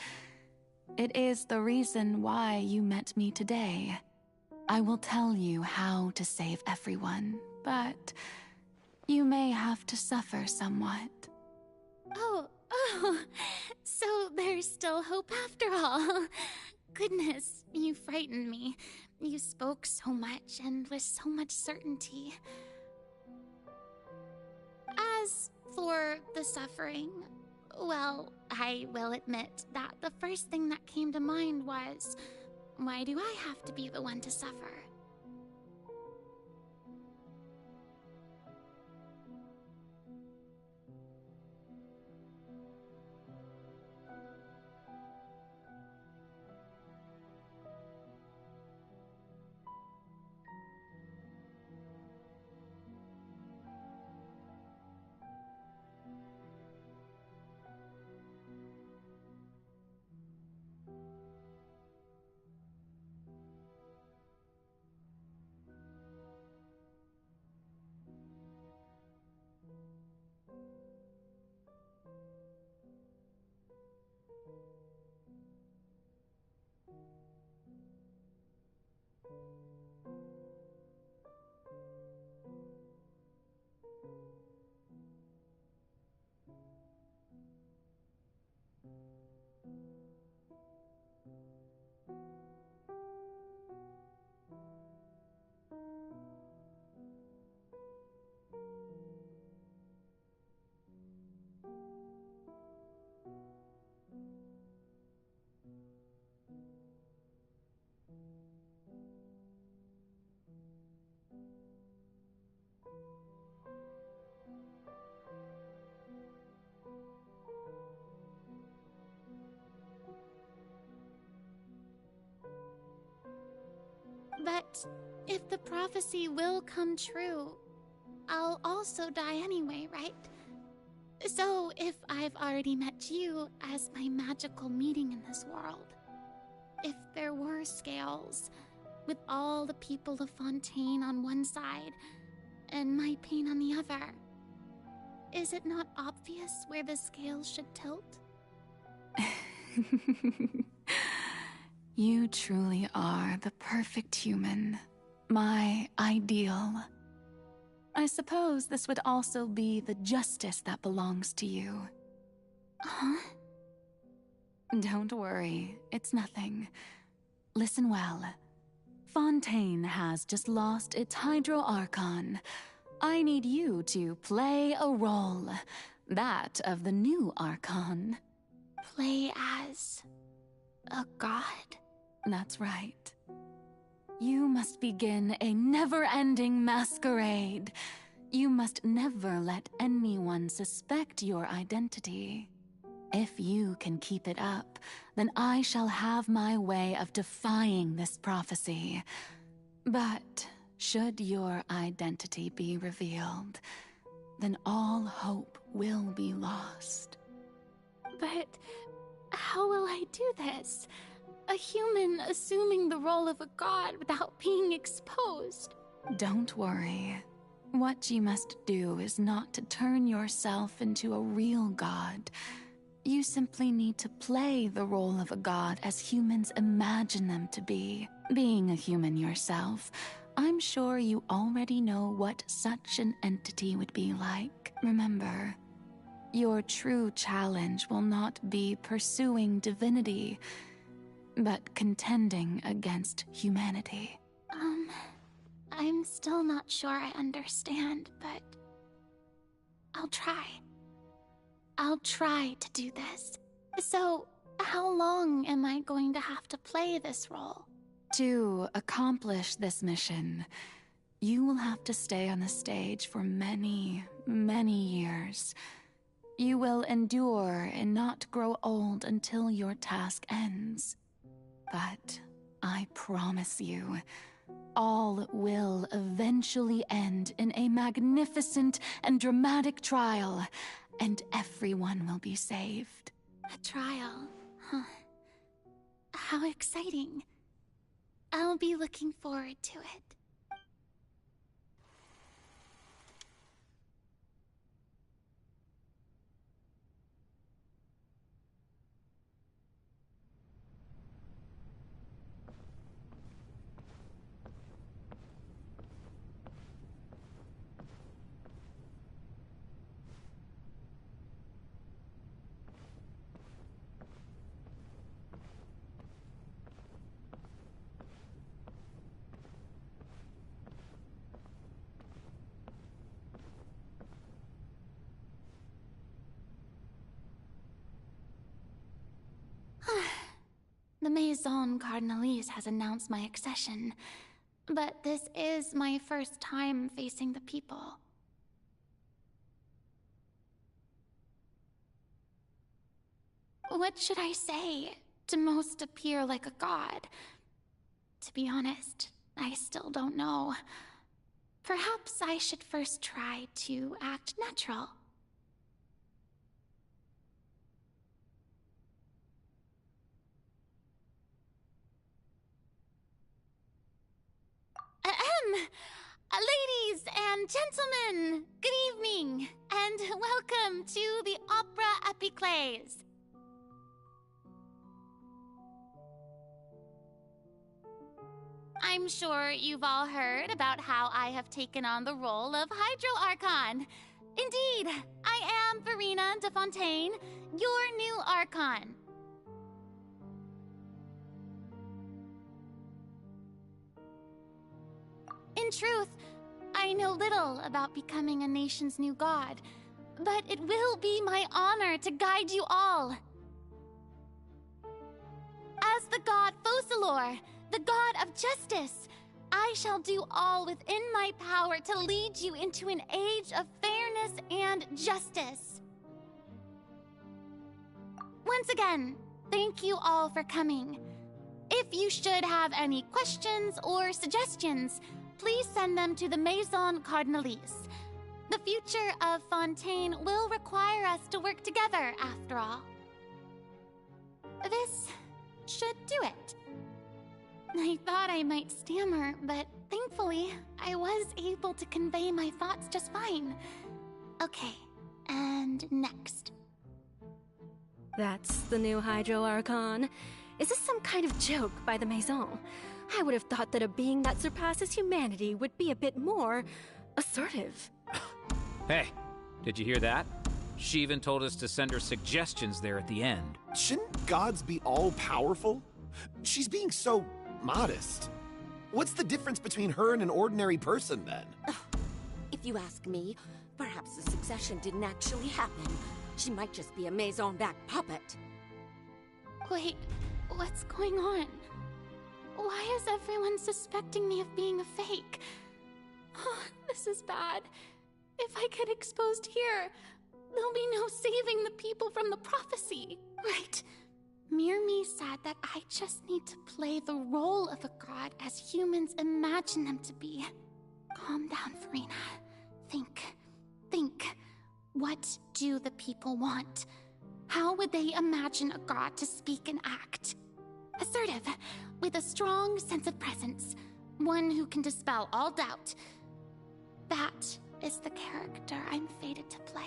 It is the reason why you met me today. I will tell you how to save everyone, but you may have to suffer somewhat. Oh, so there's still hope after all. Goodness, you frightened me. You spoke so much and with so much certainty. As for the suffering, well, I will admit that the first thing that came to mind was Why do I have to be the one to suffer? But if the prophecy will come true, I'll also die anyway, right? So if I've already met you as my magical meeting in this world, if there were scales, with all the people of Fontaine on one side and my pain on the other, is it not obvious where the scales should tilt? You truly are the perfect human, my ideal. I suppose this would also be the justice that belongs to you. Huh? Don't worry, it's nothing. Listen well. Fontaine has just lost its Hydro Archon. I need you to play a role, that of the new Archon. Play as a god? That's right. You must begin a never-ending masquerade. You must never let anyone suspect your identity. If you can keep it up, then I shall have my way of defying this prophecy. But should your identity be revealed, then all hope will be lost. But how will I do this? A human assuming the role of a god without being exposed. Don't worry. What you must do is not to turn yourself into a real god. You simply need to play the role of a god as humans imagine them to be. Being a human yourself, I'm sure you already know what such an entity would be like. Remember, your true challenge will not be pursuing divinity, but contending against humanity. I'm still not sure I understand, but I'll try. I'll try to do this. So, how long am I going to have to play this role? To accomplish this mission, you will have to stay on the stage for many, many years. You will endure and not grow old until your task ends. But I promise you, all will eventually end in a magnificent and dramatic trial, and everyone will be saved. A trial, huh? How exciting. I'll be looking forward to it. The Maison Cardinalise has announced my accession, but this is my first time facing the people. What should I say to most appear like a god? To be honest, I still don't know. Perhaps I should first try to act natural. Ladies and gentlemen, good evening, and welcome to the Opera Epiclese. I'm sure you've all heard about how I have taken on the role of Hydro Archon. Indeed, I am Verena de Fontaine, your new Archon. In truth, I know little about becoming a nation's new god, but it will be my honor to guide you all. As the god Focalor, the god of justice, I shall do all within my power to lead you into an age of fairness and justice. Once again, thank you all for coming. If you should have any questions or suggestions, please send them to the Maison Cardinalise. The future of Fontaine will require us to work together, after all. This should do it. I thought I might stammer, but thankfully, I was able to convey my thoughts just fine. Okay, and next. That's the new Hydro Archon. Is this some kind of joke by the Maison? I would have thought that a being that surpasses humanity would be a bit more assertive. Hey, did you hear that? She even told us to send her suggestions there at the end. Shouldn't gods be all-powerful? She's being so modest. What's the difference between her and an ordinary person, then? If you ask me, perhaps the succession didn't actually happen. She might just be a Maison-backed puppet. Wait, what's going on? Why is everyone suspecting me of being a fake? Oh, this is bad. If I get exposed here, there'll be no saving the people from the prophecy. Right. Mirmi said that I just need to play the role of a god as humans imagine them to be. Calm down, Verena. Think. What do the people want? How would they imagine a god to speak and act? Assertive, with a strong sense of presence. One who can dispel all doubt. That is the character I'm fated to play.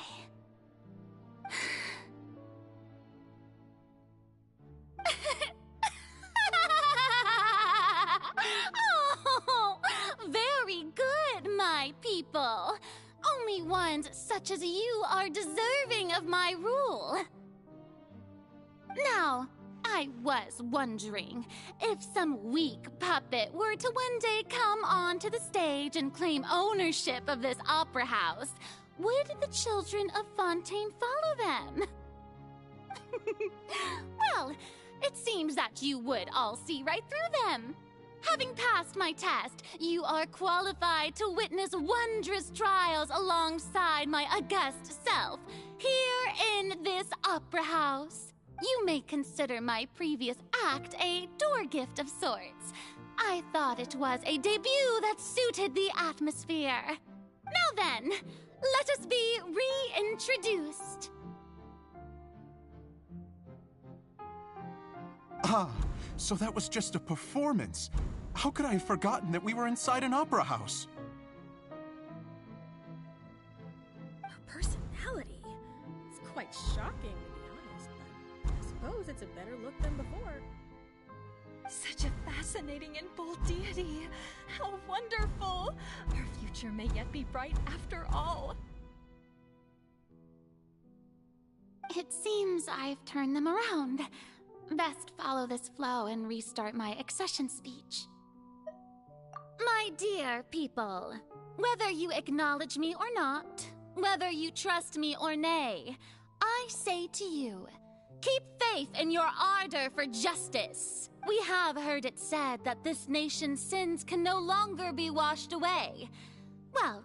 Oh, very good, my people. Only ones such as you are deserving of my rule. Now, I was wondering if some weak puppet were to one day come onto the stage and claim ownership of this opera house, would the children of Fontaine follow them? Well, it seems that you would all see right through them. Having passed my test, you are qualified to witness wondrous trials alongside my august self, here in this opera house. You may consider my previous act a door gift of sorts. I thought it was a debut that suited the atmosphere. Now then, let us be reintroduced. Ah, so that was just a performance. How could I have forgotten that we were inside an opera house? Her personality? It's quite shocking, to be honest, but I suppose it's a better look than before. Such a fascinating and bold deity. How wonderful! Our future may yet be bright after all. It seems I've turned them around. Best follow this flow and restart my accession speech. My dear people, whether you acknowledge me or not, whether you trust me or nay, I say to you, Keep faith in your ardor for justice. We have heard it said that this nation's sins can no longer be washed away. Well,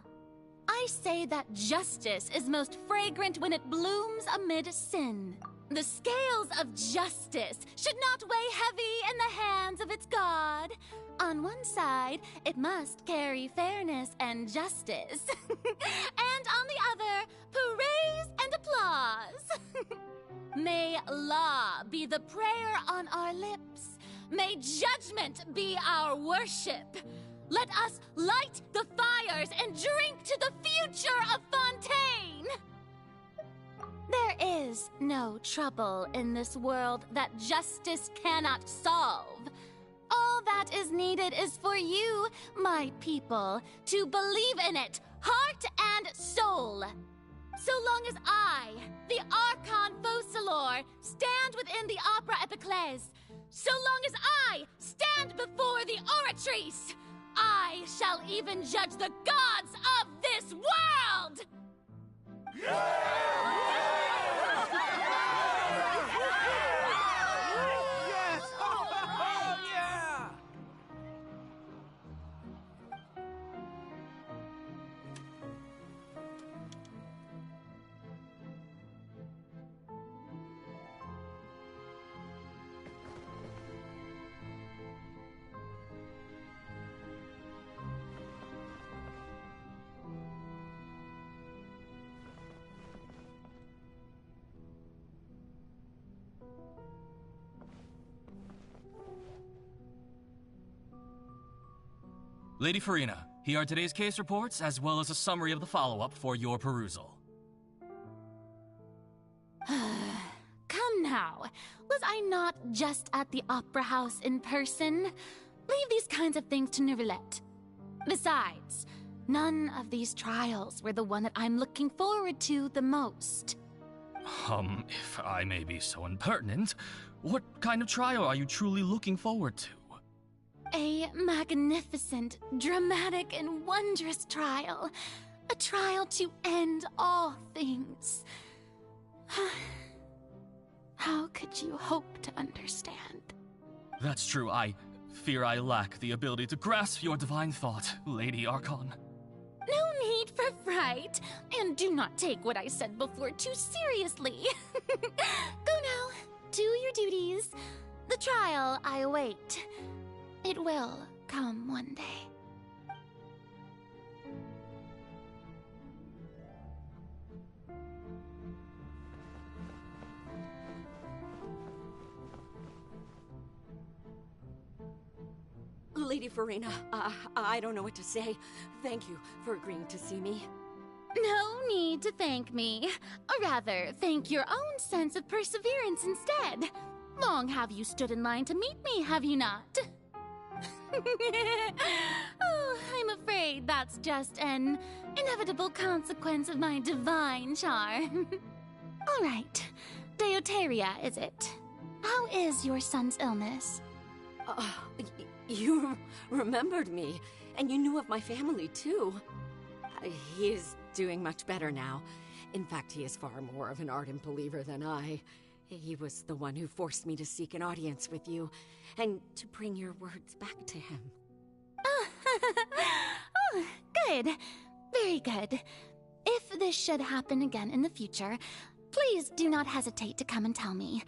I say that justice is most fragrant when it blooms amid sin. The scales of justice should not weigh heavy in the hands of its God. On one side, it must carry fairness and justice. And on the other, praise and applause. May law be the prayer on our lips. May judgment be our worship. Let us light the fires and drink to the future of Fontaine! There is no trouble in this world that justice cannot solve. All that is needed is for you, my people, to believe in it, heart and soul. So long as I, the Archon Focalor, stand within the Opera Epiclese, so long as I stand before the Oratrice, I shall even judge the gods of this world! Lady Farina, here are today's case reports, as well as a summary of the follow-up for your perusal. Come now. Was I not just at the Opera House in person? Leave these kinds of things to Neuvillette. Besides, none of these trials were the one that I'm looking forward to the most. If I may be so impertinent, what kind of trial are you truly looking forward to? A magnificent, dramatic, and wondrous trial. A trial to end all things. How could you hope to understand? That's true. I fear I lack the ability to grasp your divine thought, Lady Archon. No need for fright, and do not take what I said before too seriously. Go now, do your duties. The trial I await. It will come one day. Lady Farina, I don't know what to say. Thank you for agreeing to see me. No need to thank me. Or rather, thank your own sense of perseverance instead. Long have you stood in line to meet me, have you not? Oh, I'm afraid that's just an inevitable consequence of my divine charm. All right. Deoteria, is it? How is your son's illness? You remembered me, and you knew of my family, too. He is doing much better now. In fact, he is far more of an ardent believer than I. He was the one who forced me to seek an audience with you, and to bring your words back to him. Oh, good. Very good. If this should happen again in the future, please do not hesitate to come and tell me.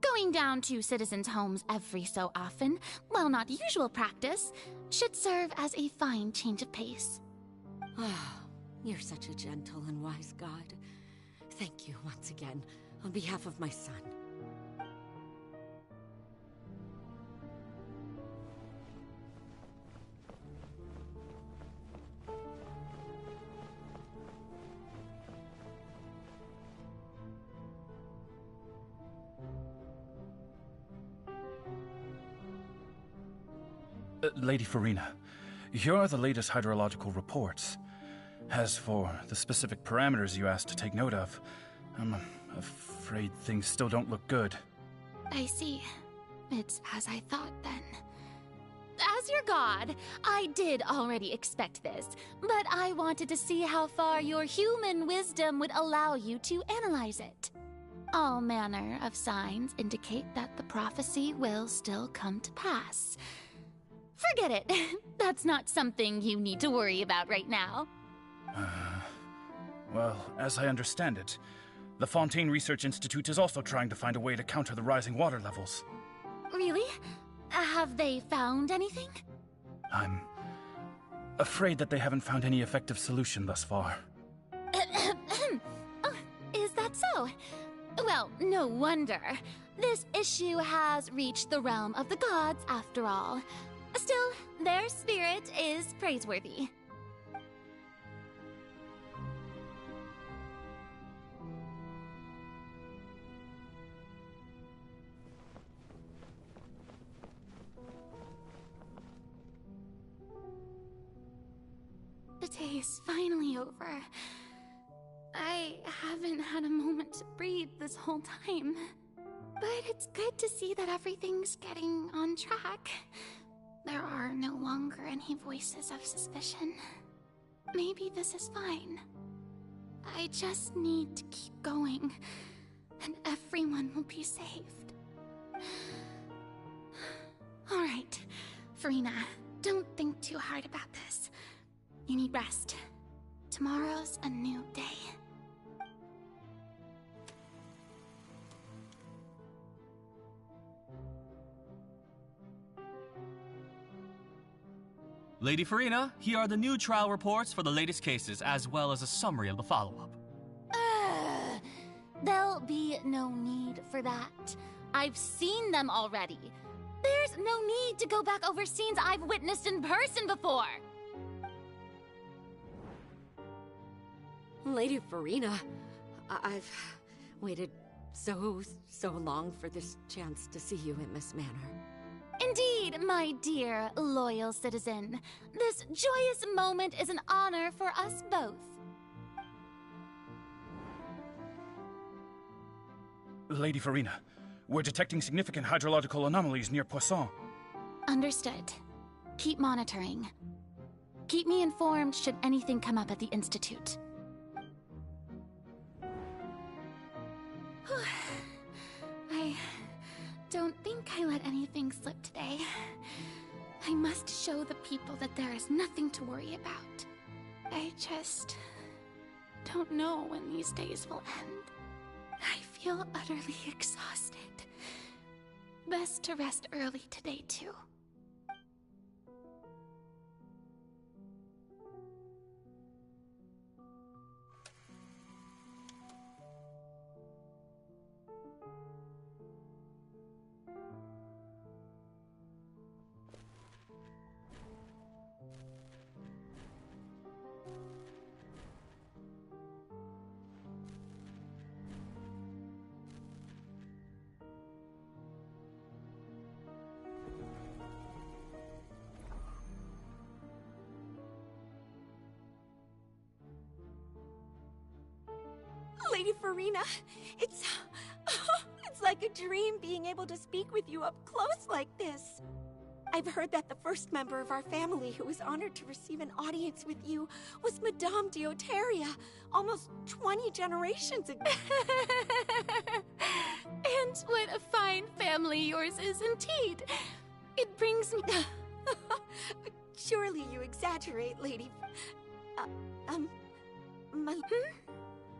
Going down to citizens' homes every so often, while not usual practice, should serve as a fine change of pace. You're such a gentle and wise God. Thank you once again, on behalf of my son. Lady Farina, here are the latest hydrological reports. As for the specific parameters you asked to take note of, I'm afraid things still don't look good. I see. It's as I thought, then. As your god, I did already expect this, but I wanted to see how far your human wisdom would allow you to analyze it. All manner of signs indicate that the prophecy will still come to pass. Forget it. That's not something you need to worry about right now. Well, as I understand it, the Fontaine Research Institute is also trying to find a way to counter the rising water levels. Really? Have they found anything? I'm afraid that they haven't found any effective solution thus far. Oh, is that so? Well, no wonder. This issue has reached the realm of the gods, after all. Still, their spirit is praiseworthy. The day is finally over. I haven't had a moment to breathe this whole time. But it's good to see that everything's getting on track. There are no longer any voices of suspicion. Maybe this is fine. I just need to keep going, and everyone will be saved. Alright, Farina, don't think too hard about this. You need rest. Tomorrow's a new day. Lady Farina, here are the new trial reports for the latest cases, as well as a summary of the follow-up. There'll be no need for that. I've seen them already. There's no need to go back over scenes I've witnessed in person before. Lady Farina, I've waited so long for this chance to see you in this manner. Indeed, my dear, loyal citizen. This joyous moment is an honor for us both. Lady Farina, we're detecting significant hydrological anomalies near Poisson. Understood. Keep monitoring. Keep me informed should anything come up at the Institute. I don't think I let anything slip today. I must show the people that there is nothing to worry about. I just don't know when these days will end. I feel utterly exhausted. Best to rest early today, too. Lady Farina, it's like a dream being able to speak with you up close like this. I've heard that the first member of our family who was honored to receive an audience with you was Madame Deoteria, almost 20 generations ago. And what a fine family yours is indeed. It brings me... Surely you exaggerate, Lady...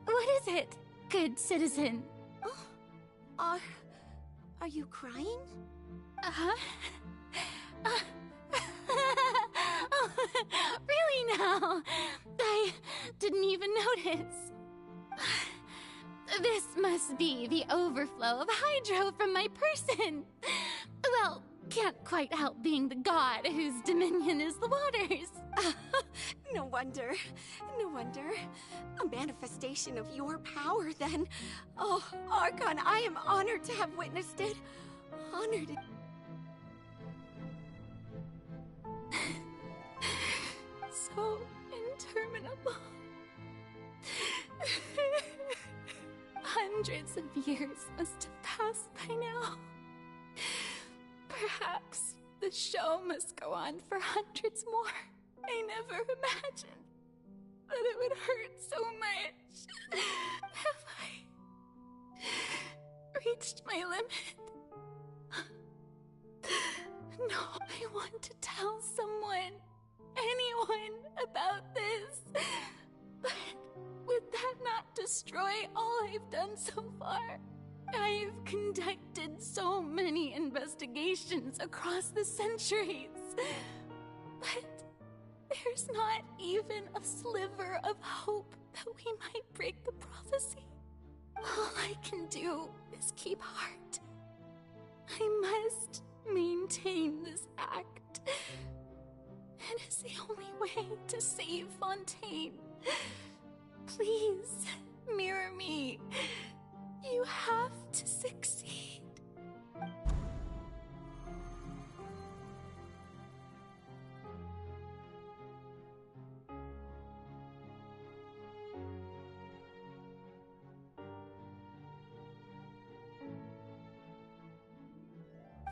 What is it, good citizen? Oh, are you crying? Oh, really now? I didn't even notice. This must be the overflow of hydro from my person. Well, can't quite help being the god whose dominion is the waters. No wonder. No wonder. A manifestation of your power, then. Oh, Archon, I am honored to have witnessed it. Honored. So interminable. Hundreds of years must have passed by now. Perhaps the show must go on for hundreds more. I never imagined that it would hurt so much. Have I reached my limit. No, I want to tell someone, anyone, about this. But would that not destroy all I've done so far? I've conducted so many investigations across the centuries. But there's not even a sliver of hope that we might break the prophecy. All I can do is keep heart. I must maintain this act. It is the only way to save Fontaine. Please, mirror me. You have to succeed.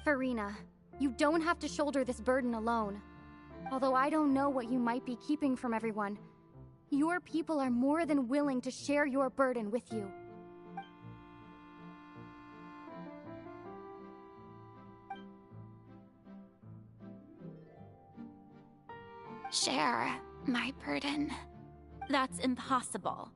Farina, you don't have to shoulder this burden alone. Although I don't know what you might be keeping from everyone, your people are more than willing to share your burden with you. Share my burden. That's impossible.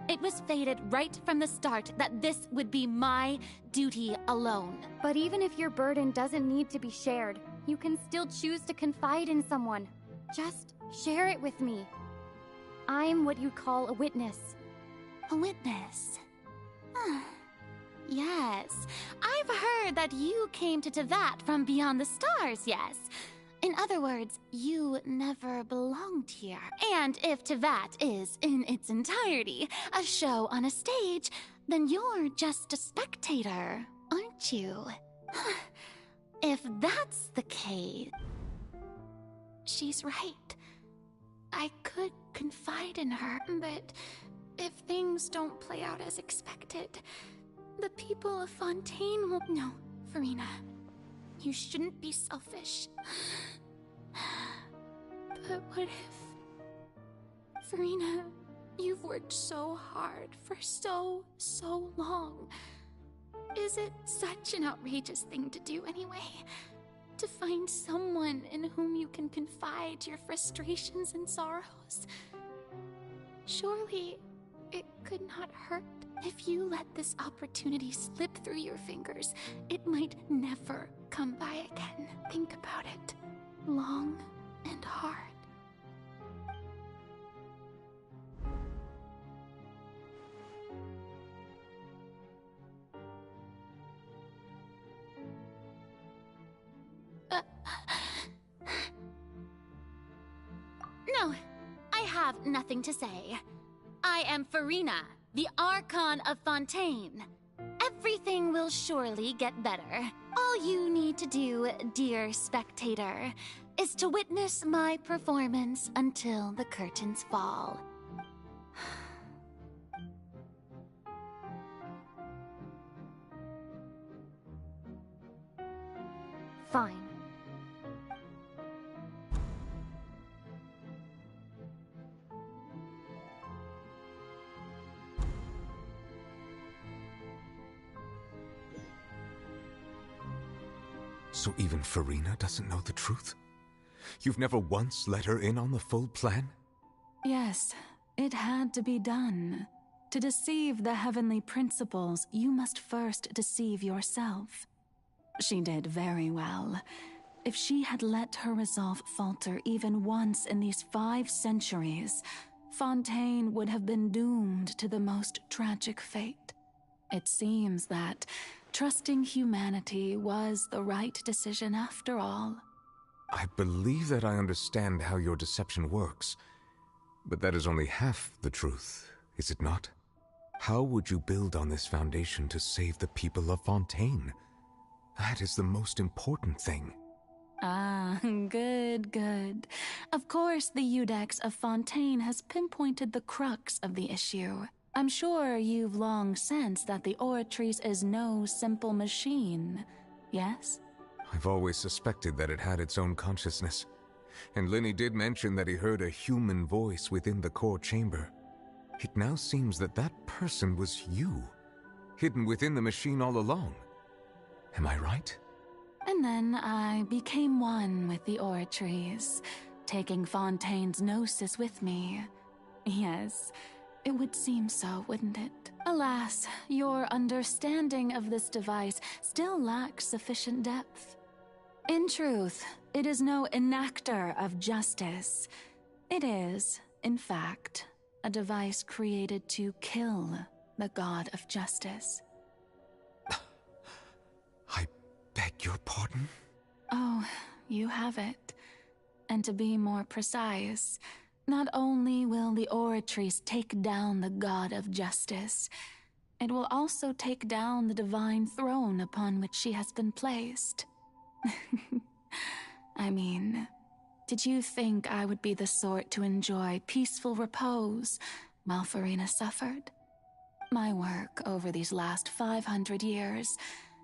It was fated right from the start that this would be my duty alone. But even if your burden doesn't need to be shared, you can still choose to confide in someone. Just share it with me. I'm what you'd call a witness. A witness? Yes. I've heard that you came to Tevat from beyond the stars, yes. In other words, you never belonged here. And if Tevat is, in its entirety, a show on a stage, then you're just a spectator, aren't you? If that's the case... She's right. I could confide in her, but if things don't play out as expected, the people of Fontaine will... No, Farina. You shouldn't be selfish. But what if... Farina, you've worked so hard for so long. Is it such an outrageous thing to do anyway? To find someone in whom you can confide your frustrations and sorrows? Surely it could not hurt. If you let this opportunity slip through your fingers, it might never come by again. Think about it. Long and hard. No, I have nothing to say. I am Farina, the Archon of Fontaine. Everything will surely get better. All you need to do, dear spectator, is to witness my performance until the curtains fall. Fine. So even Farina doesn't know the truth? You've never once let her in on the full plan? Yes, it had to be done. To deceive the heavenly principles, you must first deceive yourself. She did very well. If she had let her resolve falter even once in these 5 centuries, Fontaine would have been doomed to the most tragic fate. It seems that trusting humanity was the right decision after all. I believe that I understand how your deception works, but that is only half the truth, is it not? How would you build on this foundation to save the people of Fontaine? That is the most important thing. Ah, good. Of course, the Iudex of Fontaine has pinpointed the crux of the issue. I'm sure you've long sensed that the Oratrice is no simple machine, yes? I've always suspected that it had its own consciousness. And Lenny did mention that he heard a human voice within the core chamber. It now seems that that person was you. hidden within the machine all along. Am I right? And then I became one with the Oratries, taking Fontaine's gnosis with me. Yes, it would seem so, wouldn't it? Alas, your understanding of this device still lacks sufficient depth. In truth, it is no enactor of justice. It is, in fact, a device created to kill the god of justice. I beg your pardon? Oh, you have it. And to be more precise, not only will the Oratrice take down the god of justice, it will also take down the divine throne upon which she has been placed. I mean, did you think I would be the sort to enjoy peaceful repose while Farina suffered? My work over these last 500 years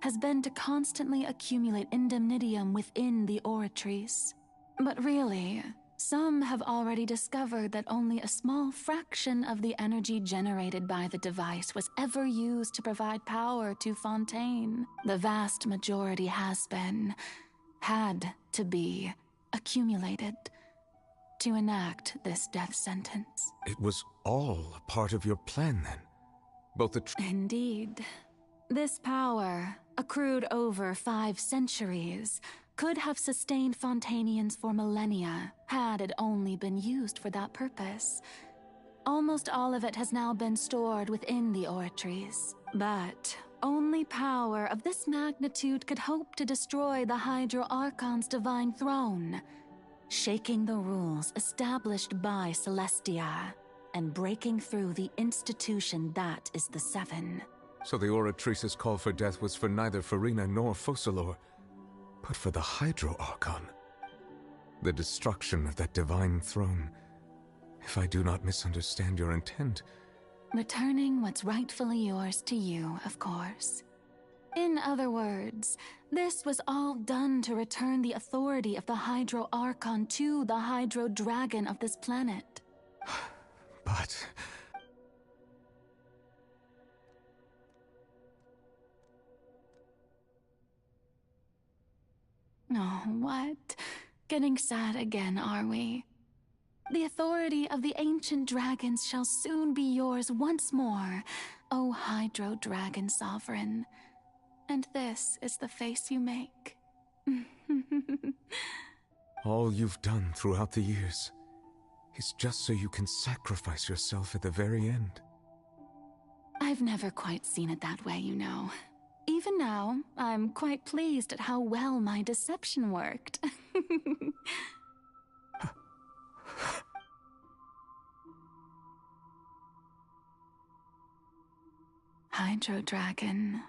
has been to constantly accumulate indemnitium within the Oratrice. But really, some have already discovered that only a small fraction of the energy generated by the device was ever used to provide power to Fontaine. The vast majority had to be, accumulated to enact this death sentence. It was all a part of your plan, then? Both the Indeed. This power, accrued over 5 centuries, could have sustained Fontainians for millennia had it only been used for that purpose. Almost all of it has now been stored within the Oratrice. But only power of this magnitude could hope to destroy the Hydro Archon's divine throne, shaking the rules established by Celestia, and breaking through the institution that is the Seven. So the Oratrice's call for death was for neither Farina nor Focalor, but for the Hydro Archon. The destruction of that divine throne, if I do not misunderstand your intent. Returning what's rightfully yours to you, of course. In other words, this was all done to return the authority of the Hydro Archon to the Hydro Dragon of this planet. But... Oh, what? Getting sad again, are we? The authority of the ancient dragons shall soon be yours once more, O Hydro Dragon Sovereign. And this is the face you make. all you've done throughout the years is just so you can sacrifice yourself at the very end. I've never quite seen it that way, you know. Even now, I'm quite pleased at how well my deception worked. Hydro Dragon,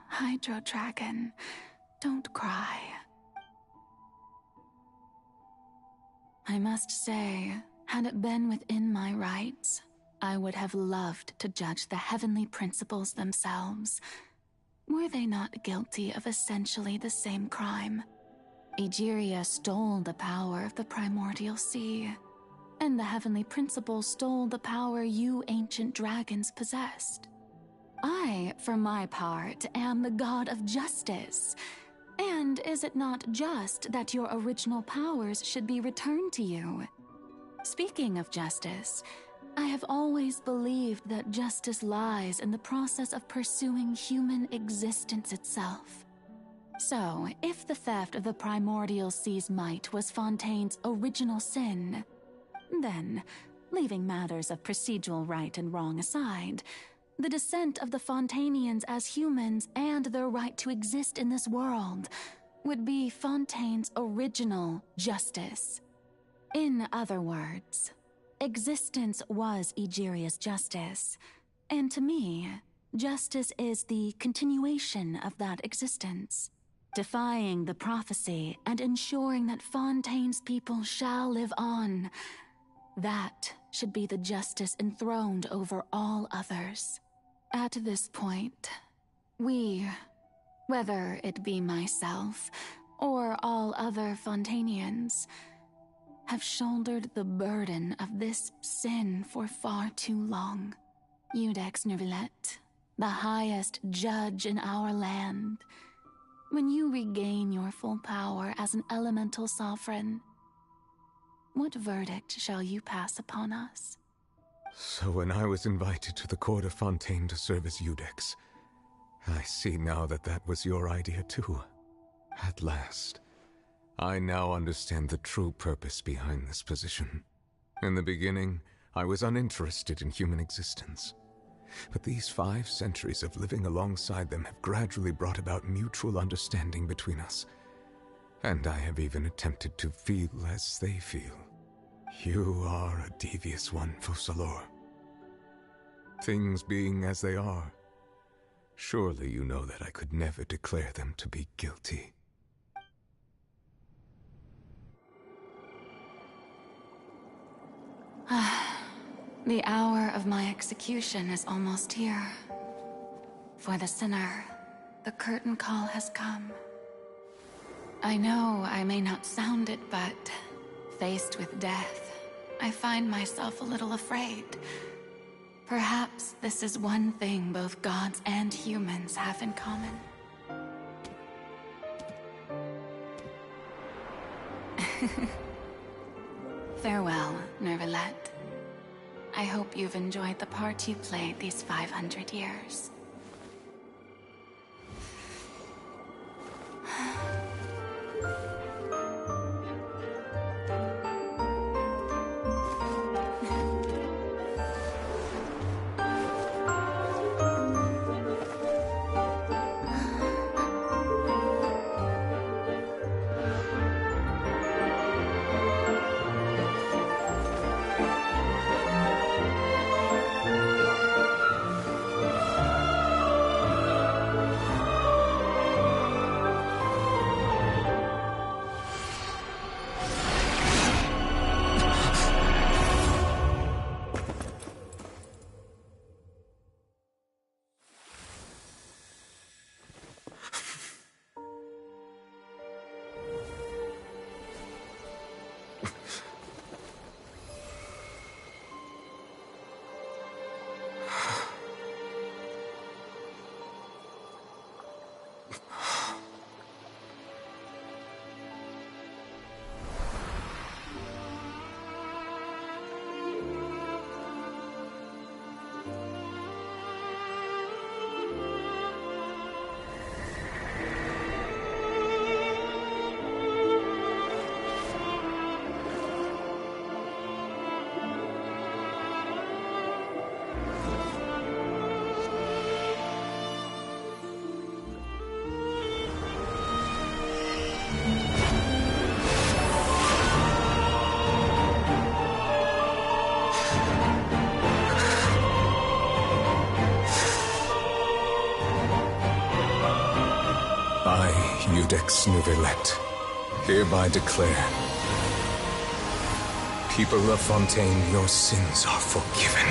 don't cry. I must say, had it been within my rights, I would have loved to judge the heavenly principles themselves. Were they not guilty of essentially the same crime? Egeria stole the power of the primordial sea, and the heavenly principles stole the power you ancient dragons possessed. I, for my part, am the god of justice. And is it not just that your original powers should be returned to you? Speaking of justice, I have always believed that justice lies in the process of pursuing human existence itself. So, if the theft of the primordial sea's might was Fontaine's original sin, then, leaving matters of procedural right and wrong aside, the descent of the Fontainians as humans and their right to exist in this world would be Fontaine's original justice. In other words, existence was Egeria's justice, and to me, justice is the continuation of that existence, defying the prophecy and ensuring that Fontaine's people shall live on. That should be the justice enthroned over all others. At this point, we, whether it be myself or all other Fontainians, have shouldered the burden of this sin for far too long. Iudex Nervillet, the highest judge in our land. When you regain your full power as an elemental sovereign, what verdict shall you pass upon us? So when I was invited to the court of Fontaine to serve as Iudex, I see now that that was your idea too. At last, I now understand the true purpose behind this position. In the beginning, I was uninterested in human existence. But these 5 centuries of living alongside them have gradually brought about mutual understanding between us. And I have even attempted to feel as they feel. You are a devious one, Focalors. Things being as they are, surely you know that I could never declare them to be guilty. The hour of my execution is almost here. For the sinner, the curtain call has come. I know I may not sound it, but faced with death, I find myself a little afraid. Perhaps this is one thing both gods and humans have in common. Farewell, Nervalette. I hope you've enjoyed the part you played these 500 years. I, Iudex Nervalette, hereby declare, people of Fontaine, your sins are forgiven.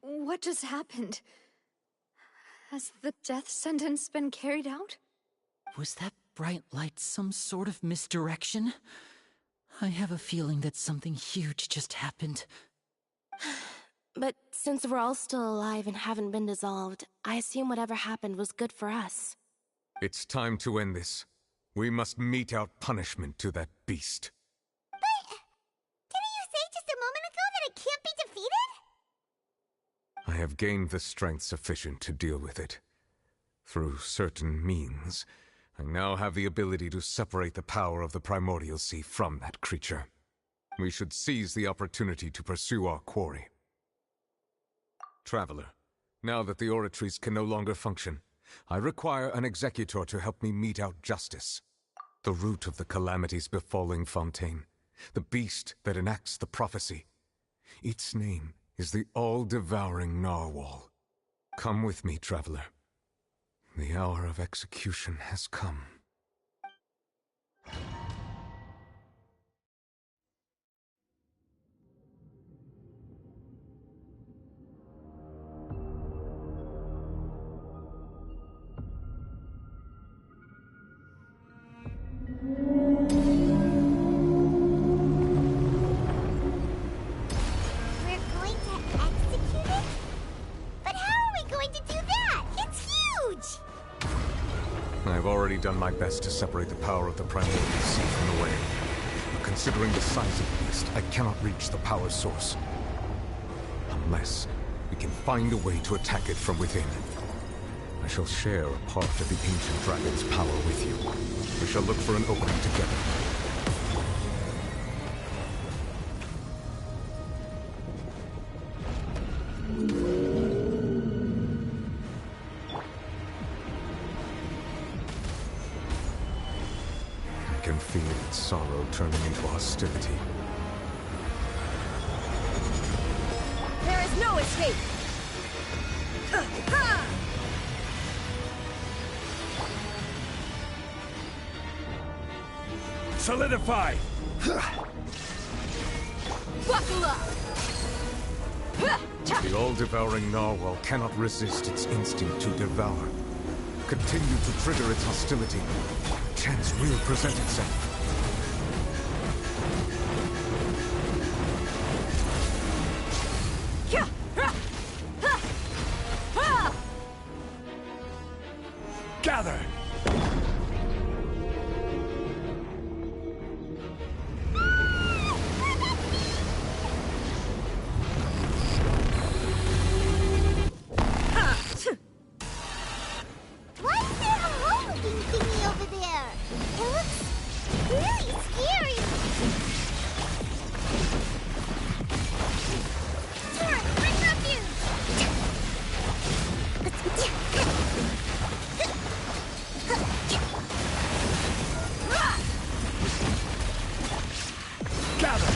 What just happened? Has the death sentence been carried out? Was that bright light some sort of misdirection? I have a feeling that something huge just happened. But since we're all still alive and haven't been dissolved, I assume whatever happened was good for us. It's time to end this. We must mete out punishment to that beast. Didn't you say just a moment ago that it can't be defeated? I have gained the strength sufficient to deal with it. Through certain means, I now have the ability to separate the power of the Primordial Sea from that creature. We should seize the opportunity to pursue our quarry. Traveler, now that the oratories can no longer function, I require an executor to help me mete out justice. The root of the calamities befalling Fontaine, the beast that enacts the prophecy. Its name is the all-devouring narwhal. Come with me, traveler. The hour of execution has come. I've already done my best to separate the power of the primordial sea from the wave. But considering the size of the beast, I cannot reach the power source. Unless we can find a way to attack it from within. I shall share a part of the ancient dragon's power with you. We shall look for an opening together. I can feel its sorrow turning into hostility. There is no escape! Solidify! Buckle up! The all-devouring narwhal cannot resist its instinct to devour. Continue to trigger its hostility. Chance will present itself. Gather! What's that hole-looking thingy over there? It looks really scary. Sora, bring Gather!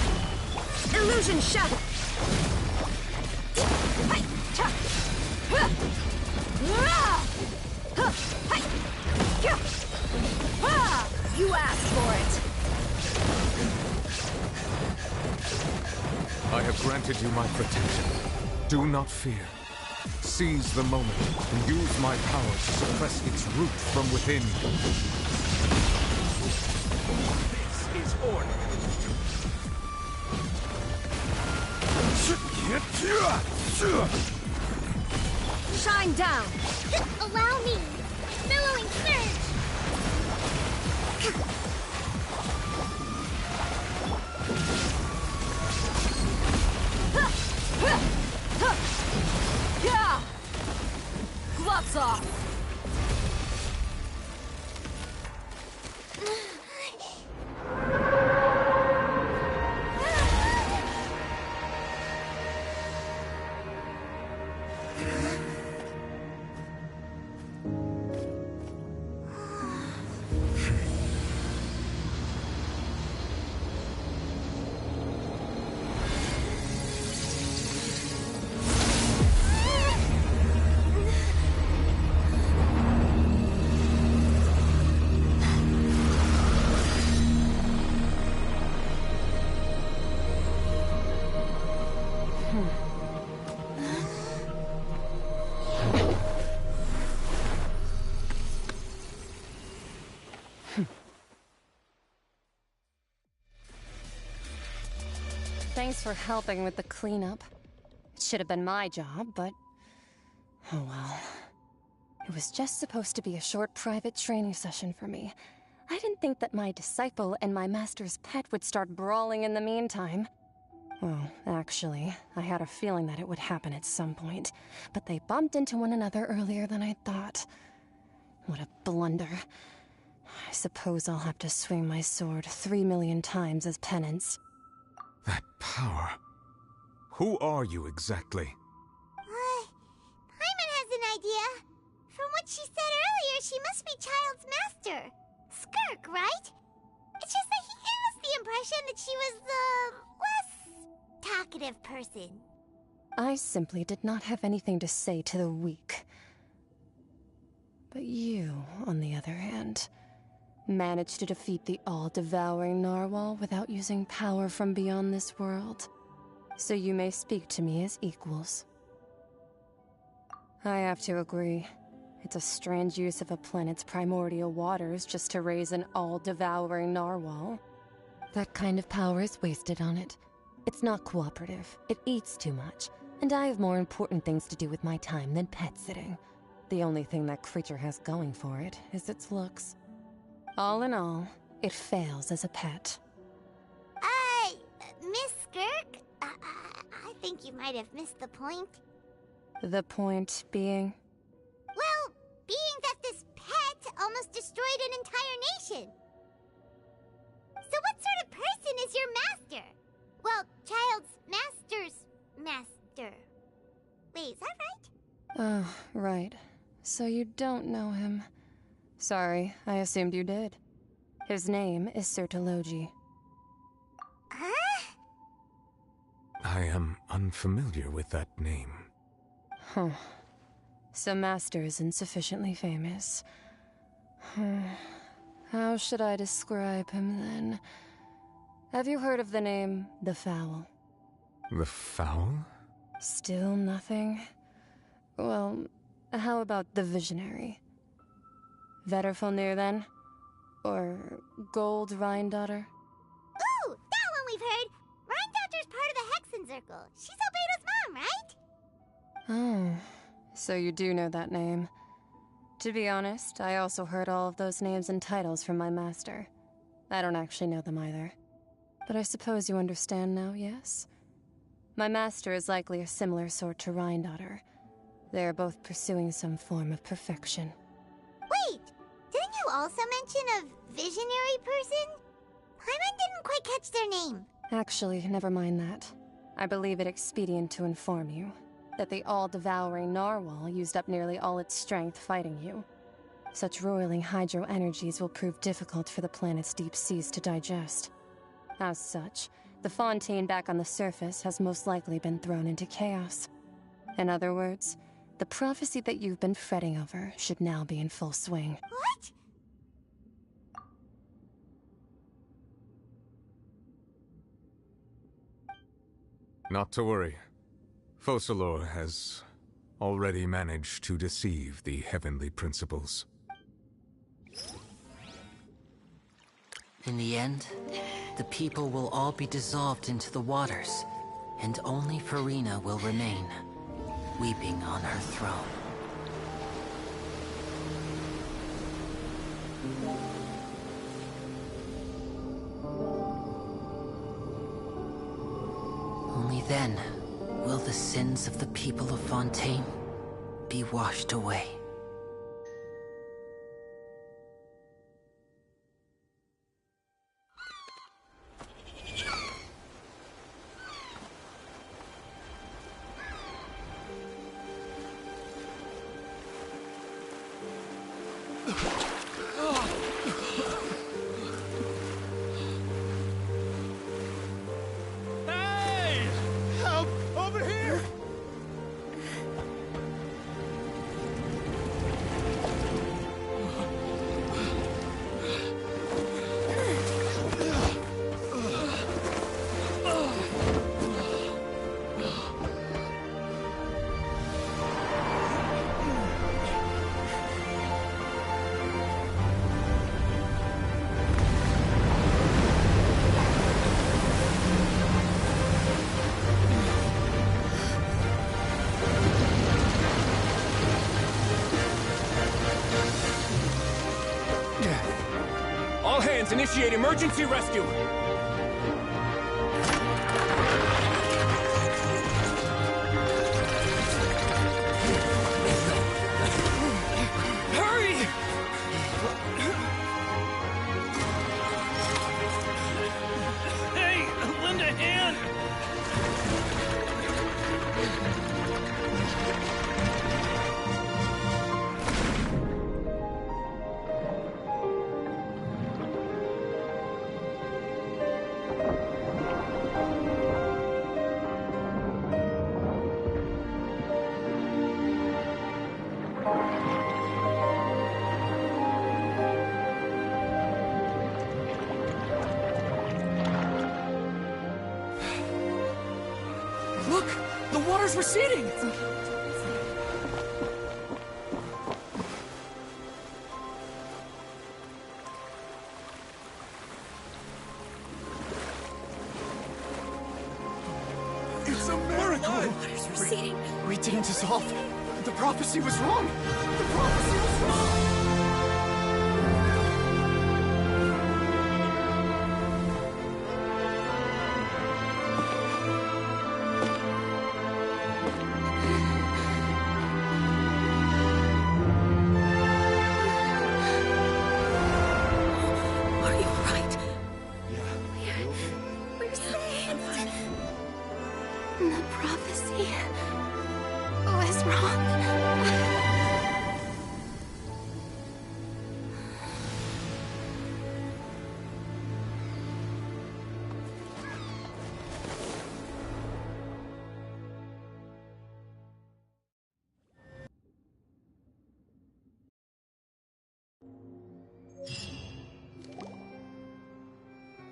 Illusion shadow! You asked for it! I have granted you my protection. Do not fear. Seize the moment and use my power to suppress its root from within. This is order. Shine down! Allow me! Billowing surge! Gloves off! Thanks for helping with the cleanup. It should have been my job, but... oh well. It was just supposed to be a short private training session for me. I didn't think that my disciple and my master's pet would start brawling in the meantime. Well, actually, I had a feeling that it would happen at some point, but they bumped into one another earlier than I thought. What a blunder. I suppose I'll have to swing my sword 3 million times as penance. That power. Who are you exactly? Paimon has an idea. From what she said earlier, she must be Child's master. Skirk, right? It's just that he gave us the impression that she was the less talkative person. I simply did not have anything to say to the weak. But you, on the other hand, managed to defeat the all-devouring narwhal without using power from beyond this world. So you may speak to me as equals. I have to agree. It's a strange use of a planet's primordial waters just to raise an all-devouring narwhal. That kind of power is wasted on it. It's not cooperative, it eats too much, and I have more important things to do with my time than pet sitting. The only thing that creature has going for it is its looks. All in all, it fails as a pet. Miss Skirk? I think you might have missed the point. The point being? Well, being that this pet almost destroyed an entire nation. So what sort of person is your master? Well, child's master's master. Wait, is that right? Oh, right. So you don't know him. Sorry, I assumed you did. His name is Sertologi. Huh? I am unfamiliar with that name. Huh. So Master is insufficiently famous. How should I describe him then? Have you heard of the name The Fowl? The Fowl? Still nothing? Well, how about the Visionary? Vetterfulnir, then? Or Gold Rhindaughter? Ooh, that one we've heard! Rhindaughter's part of the Hexen Circle. She's Albedo's mom, right? Oh, so you do know that name. To be honest, I also heard all of those names and titles from my master. I don't actually know them either. But I suppose you understand now, yes? My master is likely a similar sort to Rhindaughter. They are both pursuing some form of perfection. Wait! Didn't you also mention a visionary person? Paimon didn't quite catch their name. Actually, never mind that. I believe it expedient to inform you that the all-devouring narwhal used up nearly all its strength fighting you. Such roiling hydro energies will prove difficult for the planet's deep seas to digest. As such, the Fontaine back on the surface has most likely been thrown into chaos. In other words, the prophecy that you've been fretting over should now be in full swing. What? Not to worry. Focalor has already managed to deceive the heavenly principles. In the end, the people will all be dissolved into the waters, and only Farina will remain, weeping on her throne. Only then will the sins of the people of Fontaine be washed away. Hey! Help! Over here! All hands, initiate emergency rescue! Hurry! Hey, lend a hand! The water's receding! It's a miracle! Water's receding. We didn't dissolve. The prophecy was wrong. The prophecy was wrong. Are you right? We're saved. The prophecy was wrong.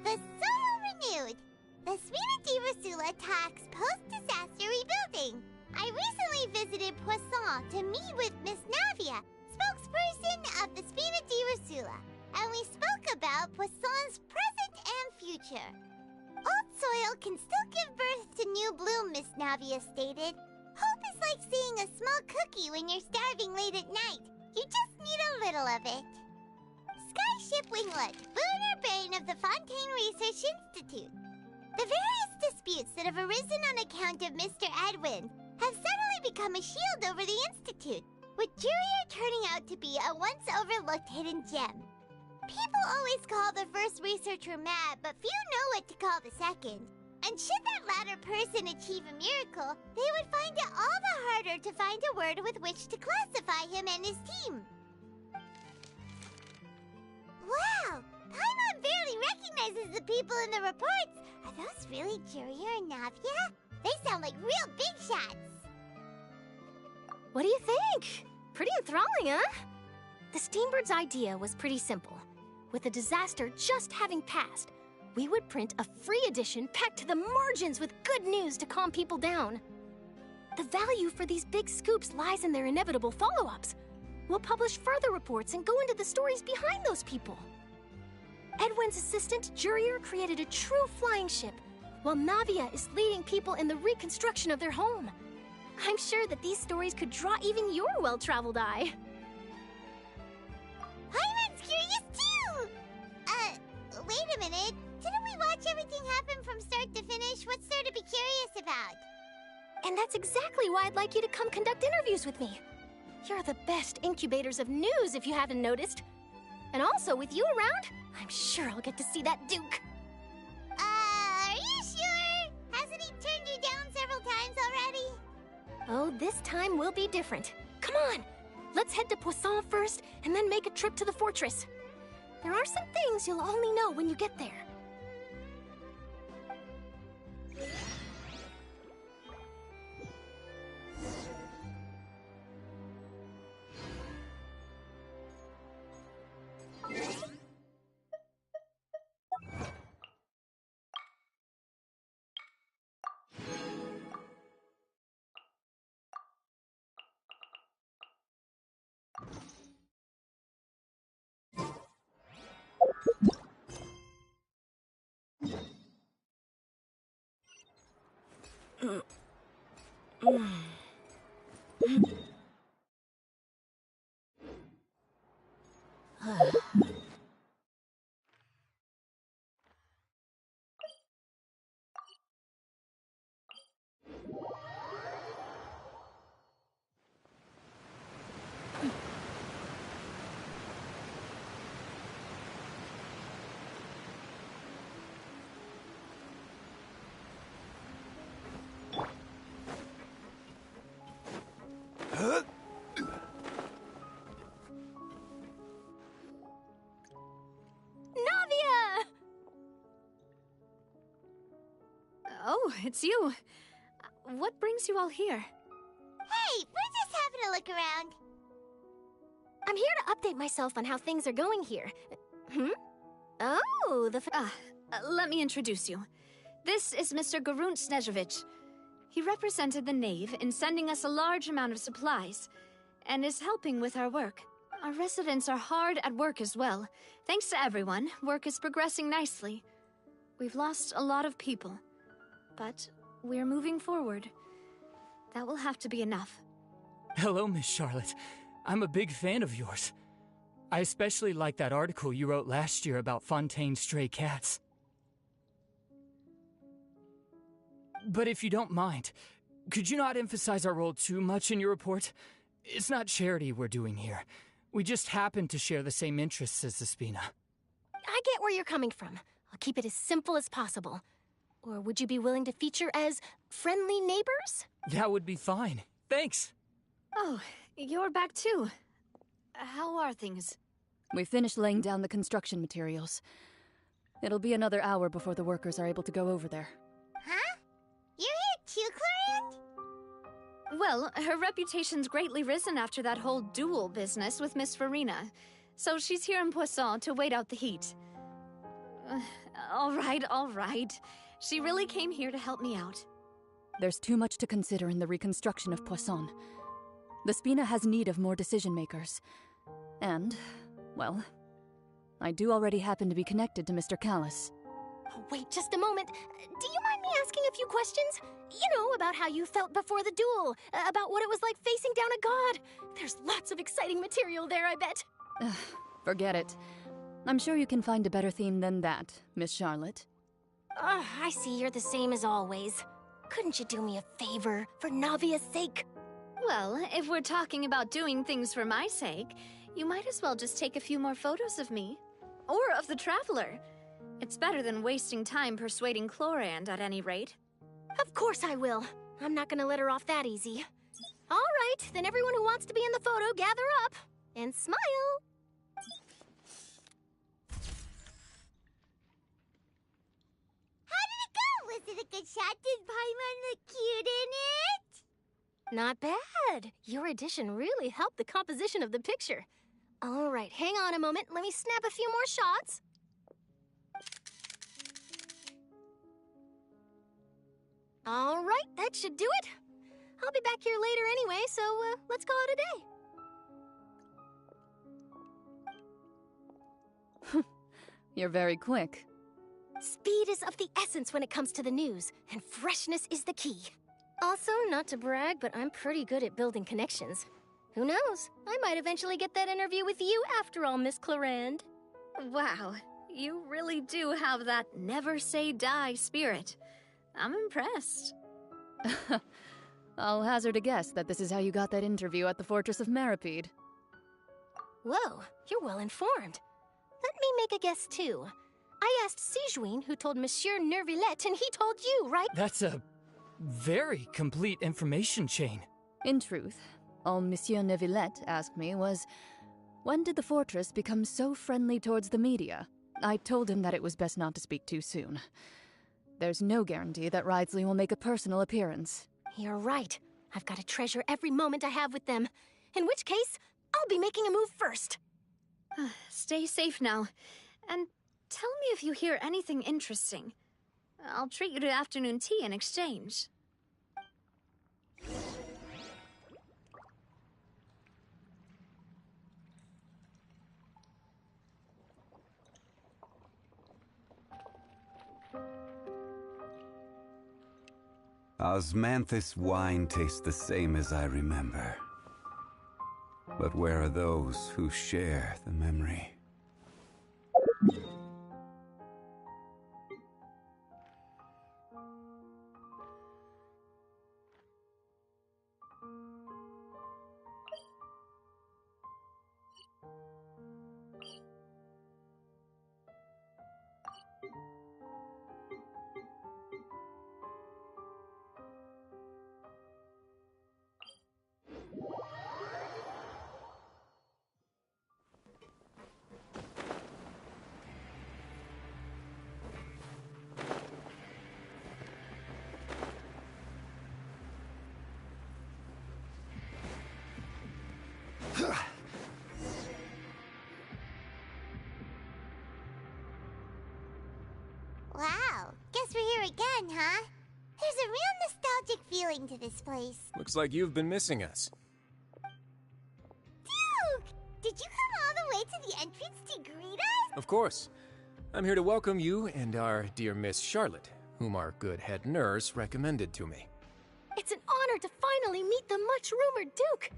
The soil renewed. The Spina Rasula talks post-disaster rebuilding. I recently visited Poisson to meet with Miss Navia, spokesperson of the Spina Rasula, and we spoke about Poisson's present and future. Old soil can still give birth to new bloom, Miss Navia stated. Hope is like seeing a small cookie when you're starving late at night. You just need a little of it. Skyship Winglet, lunar brain of the Fontaine Research Institute. The various disputes that have arisen on account of Mr. Edwin have suddenly become a shield over the Institute, with Jurier turning out to be a once-overlooked hidden gem. People always call the first researcher mad, but few know what to call the second. And should that latter person achieve a miracle, they would find it all the harder to find a word with which to classify him and his team. Wow! Paimon barely recognizes the people in the reports. Are those really Jurier and Navia? They sound like real big shots. What do you think? Pretty enthralling, huh? The Steambird's idea was pretty simple. With the disaster just having passed, we would print a free edition packed to the margins with good news to calm people down. The value for these big scoops lies in their inevitable follow-ups. We'll publish further reports and go into the stories behind those people. Edwin's assistant, Jurier, created a true flying ship, while Navia is leading people in the reconstruction of their home. I'm sure that these stories could draw even your well-traveled eye. Paimon's curious too! Wait a minute. Didn't we watch everything happen from start to finish? What's there to be curious about? And that's exactly why I'd like you to come conduct interviews with me. You're the best incubators of news, if you haven't noticed. And also, with you around, I'm sure I'll get to see that Duke. Are you sure? Hasn't he turned you down several times already? Oh, this time will be different. Come on, let's head to Poisson first, and then make a trip to the fortress. There are some things you'll only know when you get there. Oh, it's you. What brings you all here? Hey, we're just having a look around. I'm here to update myself on how things are going here. Oh, let me introduce you. This is Mr. Garunt Snezhevich. He represented the Knave in sending us a large amount of supplies, and is helping with our work. Our residents are hard at work as well. Thanks to everyone, work is progressing nicely. We've lost a lot of people, but we're moving forward. That will have to be enough. Hello, Miss Charlotte. I'm a big fan of yours. I especially like that article you wrote last year about Fontaine's stray cats. But if you don't mind, could you not emphasize our role too much in your report? It's not charity we're doing here. We just happen to share the same interests as the Spina. I get where you're coming from. I'll keep it as simple as possible. Or would you be willing to feature as friendly neighbors? That would be fine. Thanks. Oh, you're back too. How are things? We finished laying down the construction materials. It'll be another hour before the workers are able to go over there. Huh? You're here too, Clorinde? Well, her reputation's greatly risen after that whole duel business with Miss Farina, so she's here in Poisson to wait out the heat. All right. She really came here to help me out. There's too much to consider in the reconstruction of Poisson. The Spina has need of more decision-makers. And, well, I do already happen to be connected to Mr. Callis. Oh, wait just a moment. Do you mind me asking a few questions? You know, about how you felt before the duel, about what it was like facing down a god. There's lots of exciting material there, I bet. Forget it. I'm sure you can find a better theme than that, Miss Charlotte. I see you're the same as always. Couldn't you do me a favor, for Navia's sake? Well, if we're talking about doing things for my sake, you might as well just take a few more photos of me. Or of the Traveler. It's better than wasting time persuading Clorinde, at any rate. Of course I will. I'm not gonna let her off that easy. All right, then everyone who wants to be in the photo, gather up. And smile! How did it go? Was it a good shot? Did Paimon look cute in it? Not bad. Your addition really helped the composition of the picture. All right, hang on a moment. Let me snap a few more shots. All right, that should do it. I'll be back here later anyway, so let's call it a day. You're very quick. Speed is of the essence when it comes to the news, and freshness is the key. Also, not to brag, but I'm pretty good at building connections. Who knows? I might eventually get that interview with you after all, Miss Clorinde. Wow, you really do have that never say die spirit. I'm impressed. I'll hazard a guess that this is how you got that interview at the Fortress of Maripede. Whoa, you're well informed. Let me make a guess too. I asked Sijuin, who told Monsieur Nervillette, and he told you, right? That's a very complete information chain. In truth, all Monsieur Neuvillette asked me was, when did the fortress become so friendly towards the media? I told him that it was best not to speak too soon. There's no guarantee that Wriothesley will make a personal appearance. You're right. I've got to treasure every moment I have with them. In which case, I'll be making a move first. Stay safe now. And tell me if you hear anything interesting. I'll treat you to afternoon tea in exchange. Osmanthus wine tastes the same as I remember. But where are those who share the memory? Wow, guess we're here again, huh? There's a real nostalgic feeling to this place. Looks like you've been missing us. Duke! Did you come all the way to the entrance to greet us? Of course. I'm here to welcome you and our dear Miss Charlotte, whom our good head nurse recommended to me. It's an honor to finally meet the much-rumored Duke.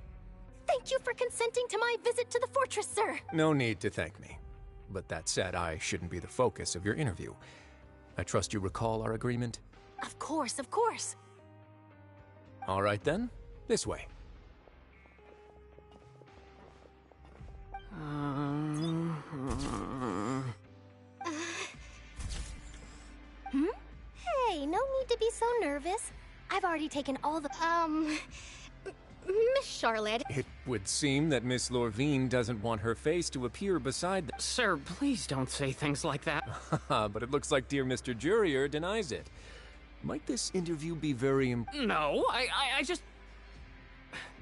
Thank you for consenting to my visit to the fortress, sir. No need to thank me. But that said, I shouldn't be the focus of your interview. I trust you recall our agreement? Of course, of course. All right then, this way. Hey, no need to be so nervous. I've already taken all the, Miss Charlotte. It would seem that Miss Lorvine doesn't want her face to appear beside the— Sir, please don't say things like that. But it looks like dear Mr. Jurier denies it. Might this interview be very No, I just...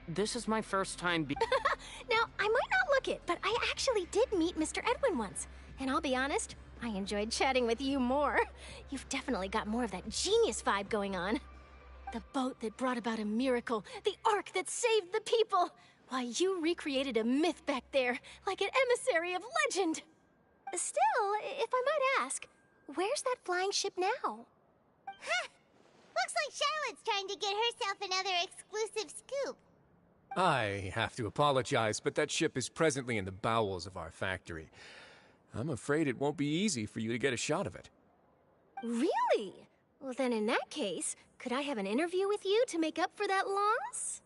This is my first time Now, I might not look it, but I actually did meet Mr. Edwin once. And I'll be honest, I enjoyed chatting with you more. You've definitely got more of that genius vibe going on. The boat that brought about a miracle, the ark that saved the people. Why, you recreated a myth back there, like an emissary of legend. Still, if I might ask, where's that flying ship now? Huh. Looks like Charlotte's trying to get herself another exclusive scoop. I have to apologize, but that ship is presently in the bowels of our factory. I'm afraid it won't be easy for you to get a shot of it. Really? Well, then in that case, could I have an interview with you to make up for that loss?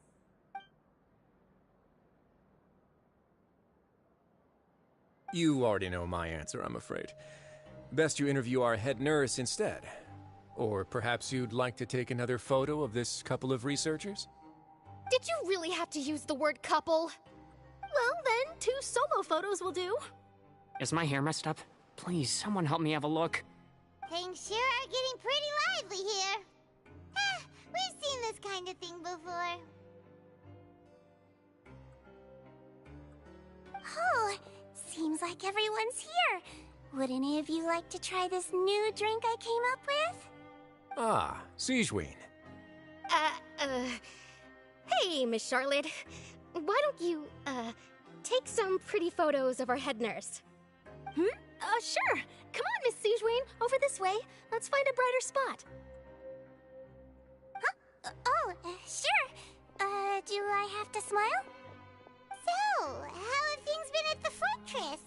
You already know my answer, I'm afraid. Best you interview our head nurse instead. Or perhaps you'd like to take another photo of this couple of researchers? Did you really have to use the word couple? Well, then, 2 solo photos will do. Is my hair messed up? Please, someone help me have a look. Things sure are getting pretty lively here. We've seen this kind of thing before. Oh, seems like everyone's here. Would any of you like to try this new drink I came up with? Ah, Siegeween. Hey, Miss Charlotte. Why don't you, take some pretty photos of our head nurse? Sure. Come on, Miss Siegeween. Over this way. Let's find a brighter spot. Huh? Sure. Do I have to smile? So, how have things been at the fortress?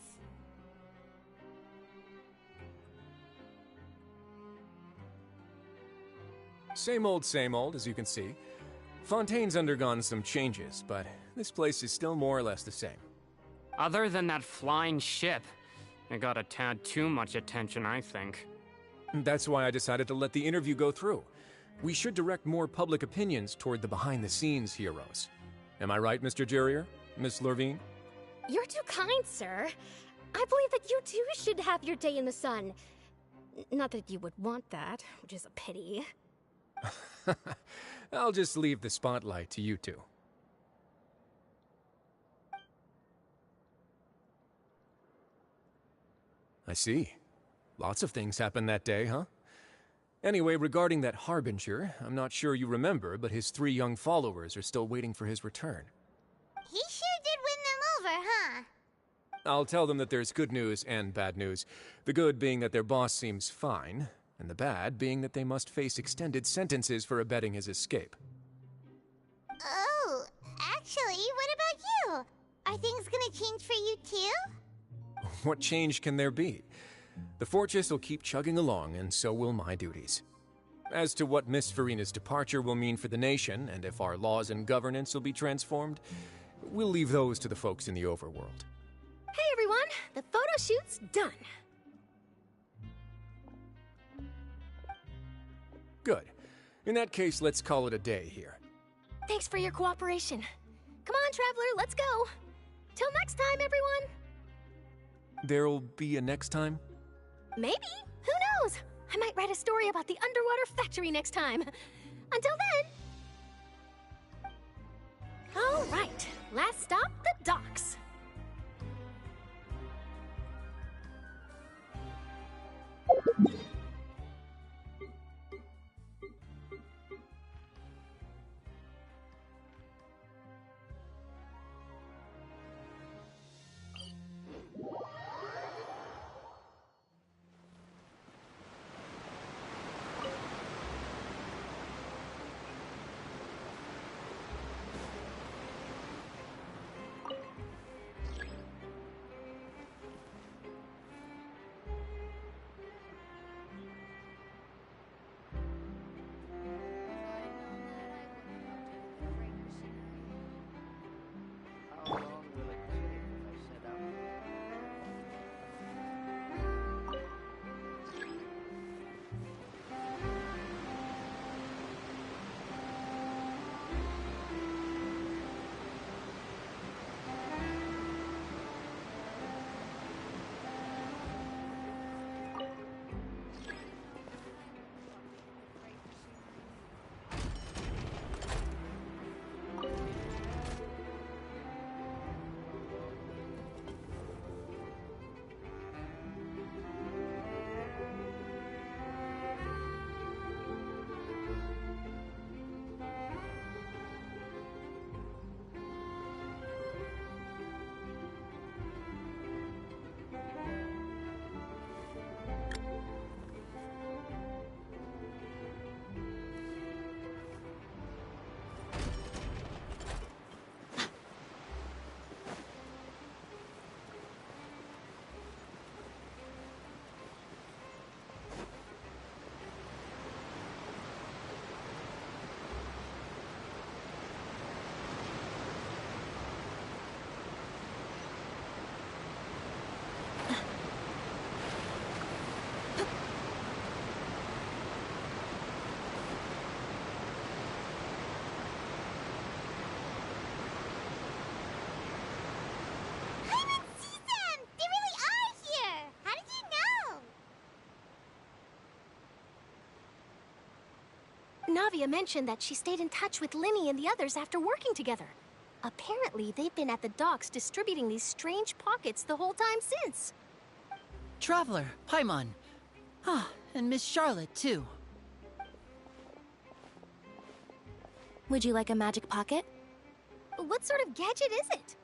Same old, as you can see. Fontaine's undergone some changes, but this place is still more or less the same. Other than that flying ship, it got a tad too much attention, I think. That's why I decided to let the interview go through. We should direct more public opinions toward the behind-the-scenes heroes. Am I right, Mr. Jurier? Miss Lorvine? You're too kind, sir. I believe that you too should have your day in the sun. Not that you would want that, which is a pity. I'll just leave the spotlight to you two. I see. Lots of things happened that day, huh? Anyway, regarding that Harbinger, I'm not sure you remember, but his 3 young followers are still waiting for his return. He sure did win them over, huh? I'll tell them that there's good news and bad news. The good being that their boss seems fine, and the bad being that they must face extended sentences for abetting his escape. Oh, actually, what about you? Are things gonna change for you too? What change can there be? The fortress will keep chugging along, and so will my duties. As to what Miss Farina's departure will mean for the nation, and if our laws and governance will be transformed, we'll leave those to the folks in the overworld. Hey everyone, the photo shoot's done. Good. In that case, let's call it a day here. Thanks for your cooperation. Come on, Traveler, let's go. Till next time, everyone. There'll be a next time? Maybe. Who knows? I might write a story about the underwater factory next time. Until then. All right, last stop, the docks. Navia mentioned that she stayed in touch with Linny and the others after working together. Apparently, they've been at the docks distributing these strange pockets the whole time since. Traveler, Paimon. Ah, and Miss Charlotte, too. Would you like a magic pocket? What sort of gadget is it?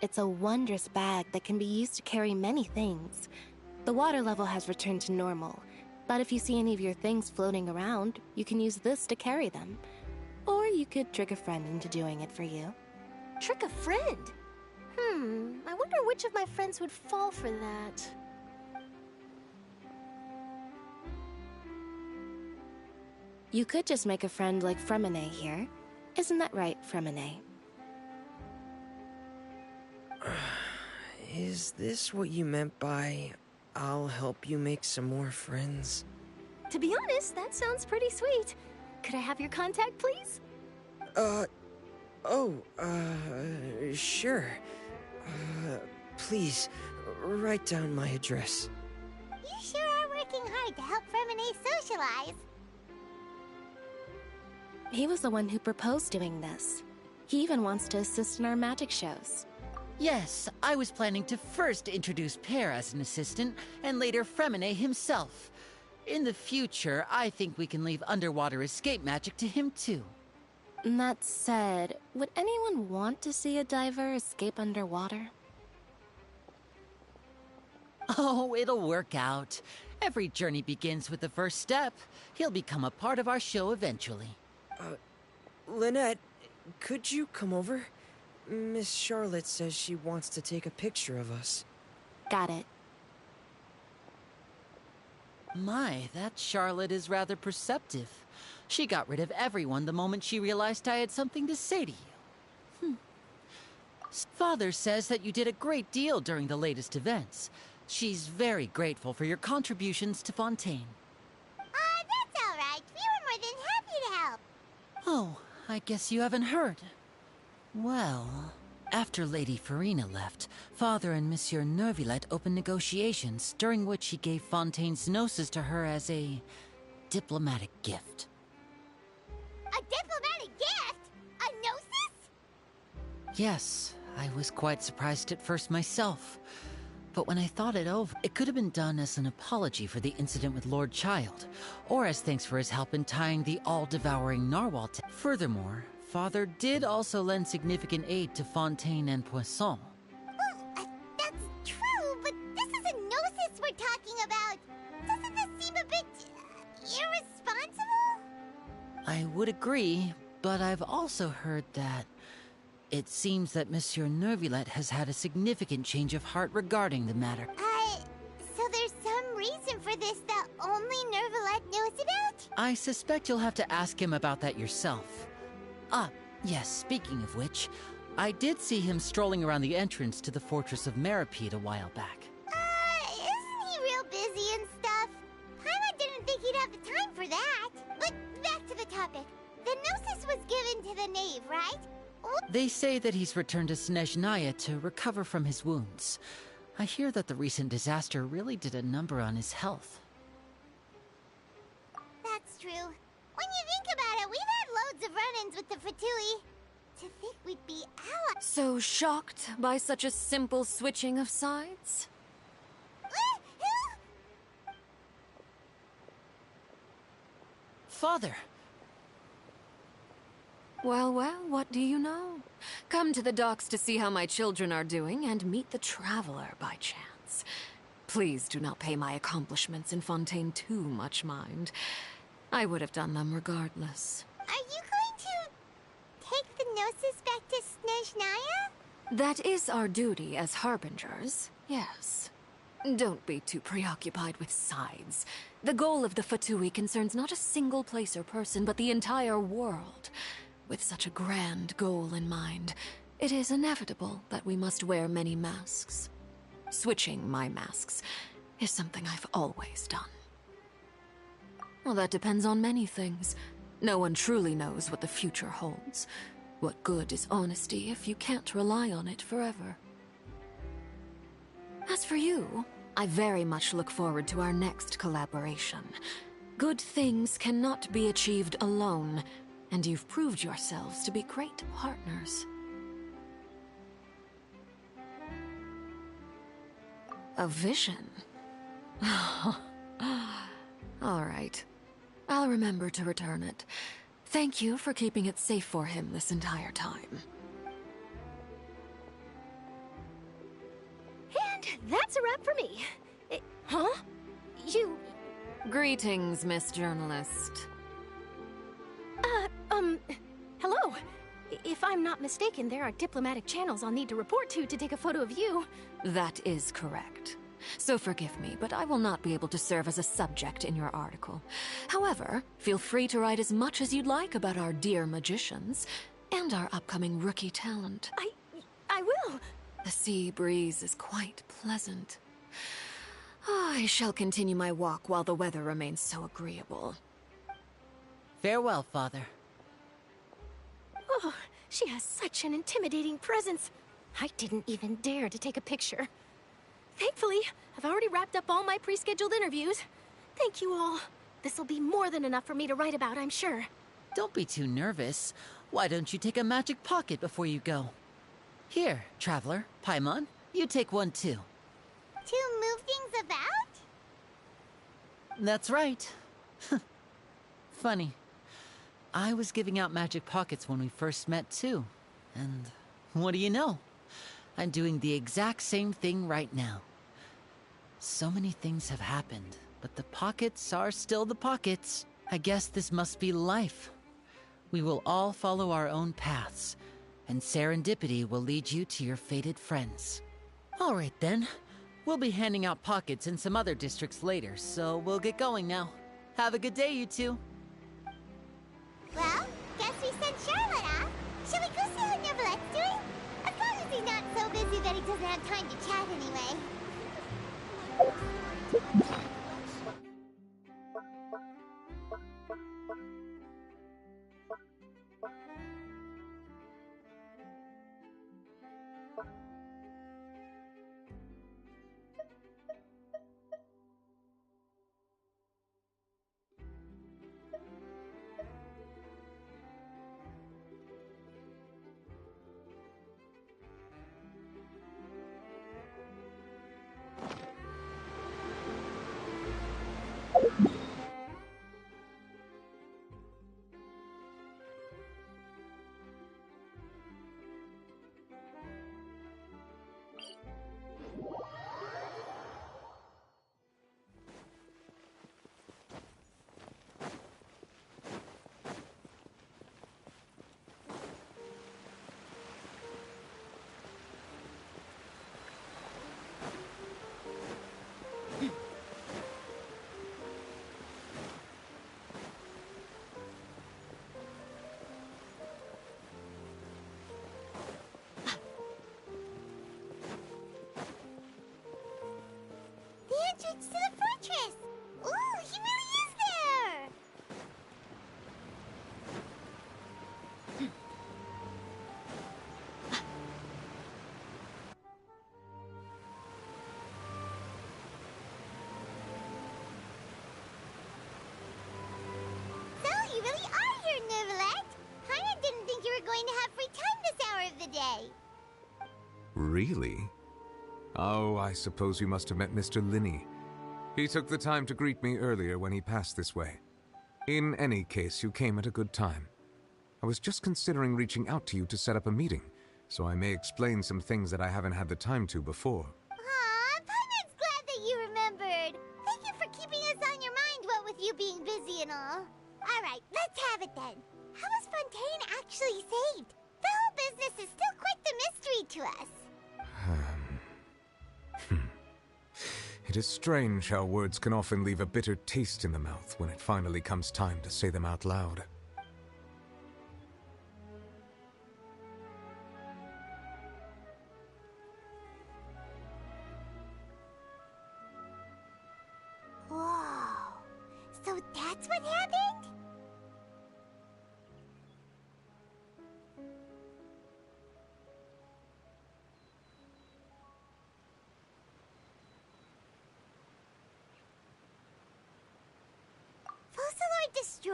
It's a wondrous bag that can be used to carry many things. The water level has returned to normal, but if you see any of your things floating around, you can use this to carry them. Or you could trick a friend into doing it for you. Trick a friend? I wonder which of my friends would fall for that. You could just make a friend like Fremine here. Isn't that right, Fremine? Is this what you meant by, I'll help you make some more friends? To be honest, that sounds pretty sweet. Could I have your contact, please? Sure. Please, write down my address. You sure are working hard to help Fremine socialize. He was the one who proposed doing this. He even wants to assist in our magic shows. Yes, I was planning to first introduce Pear as an assistant, and later Fremine himself. In the future, I think we can leave underwater escape magic to him too. That said, would anyone want to see a diver escape underwater? Oh, it'll work out. Every journey begins with the first step. He'll become a part of our show eventually. Lynette, could you come over? Miss Charlotte says she wants to take a picture of us. Got it. My, that Charlotte is rather perceptive. She got rid of everyone the moment she realized I had something to say to you. Father says that you did a great deal during the latest events. She's very grateful for your contributions to Fontaine. That's all right. We were more than happy to help. Oh, I guess you haven't heard. Well, after Lady Farina left, Father and Monsieur Neuvillette opened negotiations, during which he gave Fontaine's gnosis to her as a diplomatic gift. A diplomatic gift? A gnosis? Yes, I was quite surprised at first myself. But when I thought it over, it could have been done as an apology for the incident with Lord Child, or as thanks for his help in tying the all-devouring narwhal to... Furthermore, Father did also lend significant aid to Fontaine and Poisson. Well, that's true, but this is a gnosis we're talking about. Doesn't this seem a bit... irresponsible? I would agree, but I've also heard that... It seems that Monsieur Neuvillette has had a significant change of heart regarding the matter. So there's some reason for this that only Neuvillette knows about? I suspect you'll have to ask him about that yourself. Ah, yes, speaking of which, I did see him strolling around the entrance to the Fortress of Meripede a while back. Isn't he real busy and stuff? Paimon didn't think he'd have the time for that. But back to the topic. The gnosis was given to the knave, right? They say that he's returned to Snezhnaya to recover from his wounds. I hear that the recent disaster really did a number on his health. That's true. When you think about it, we've had loads of run-ins with the Fatui. To think we'd be allies. So shocked by such a simple switching of sides? Father! Well, what do you know? Come to the docks to see how my children are doing and meet the Traveler by chance. Please do not pay my accomplishments in Fontaine too much mind. I would have done them regardless. Are you going to take the gnosis back to Snezhnaya? That is our duty as harbingers, yes. Don't be too preoccupied with sides. The goal of the Fatui concerns not a single place or person, but the entire world. With such a grand goal in mind, it is inevitable that we must wear many masks. Switching my masks is something I've always done. Well, that depends on many things. No one truly knows what the future holds. What good is honesty if you can't rely on it forever? As for you, I very much look forward to our next collaboration. Good things cannot be achieved alone, and you've proved yourselves to be great partners. A vision? All right. I'll remember to return it. Thank you for keeping it safe for him this entire time. And that's a wrap for me. Huh? You... Greetings, Miss Journalist. Hello. If I'm not mistaken, there are diplomatic channels I'll need to report to take a photo of you. That is correct. So forgive me, but I will not be able to serve as a subject in your article. However, feel free to write as much as you'd like about our dear magicians and our upcoming rookie talent. I will. The sea breeze is quite pleasant. I shall continue my walk while the weather remains so agreeable. Farewell, Father. Oh, she has such an intimidating presence. I didn't even dare to take a picture. Thankfully, I've already wrapped up all my pre-scheduled interviews. Thank you all. This'll be more than enough for me to write about, I'm sure. Don't be too nervous. Why don't you take a magic pocket before you go? Here, Traveler, Paimon, you take one too. To move things about? That's right. Funny. I was giving out magic pockets when we first met too. And what do you know? I'm doing the exact same thing right now. So many things have happened, but the pockets are still the pockets. I guess this must be life. We will all follow our own paths, and serendipity will lead you to your fated friends. All right then. We'll be handing out pockets in some other districts later, so we'll get going now. Have a good day, you two. Well, guess we sent Charlotte off. Shall we go see how Neverlette's doing? As long as he's not so busy that he doesn't have time to chat anyway. The entrance to the fortress! Ooh, he really is there! So, you really are here, Neverlet! Paimon didn't think you were going to have free time this hour of the day. Really? Oh, I suppose you must have met Mr. Linney. He took the time to greet me earlier when he passed this way. In any case, you came at a good time. I was just considering reaching out to you to set up a meeting, so I may explain some things that I haven't had the time to before. Aw, Paimon's glad that you remembered. Thank you for keeping us on your mind, what with you being busy and all. Alright, let's have it then. How was Fontaine actually saved? The whole business is still quite the mystery to us. It is strange how words can often leave a bitter taste in the mouth when it finally comes time to say them out loud. Whoa. So that's what happened?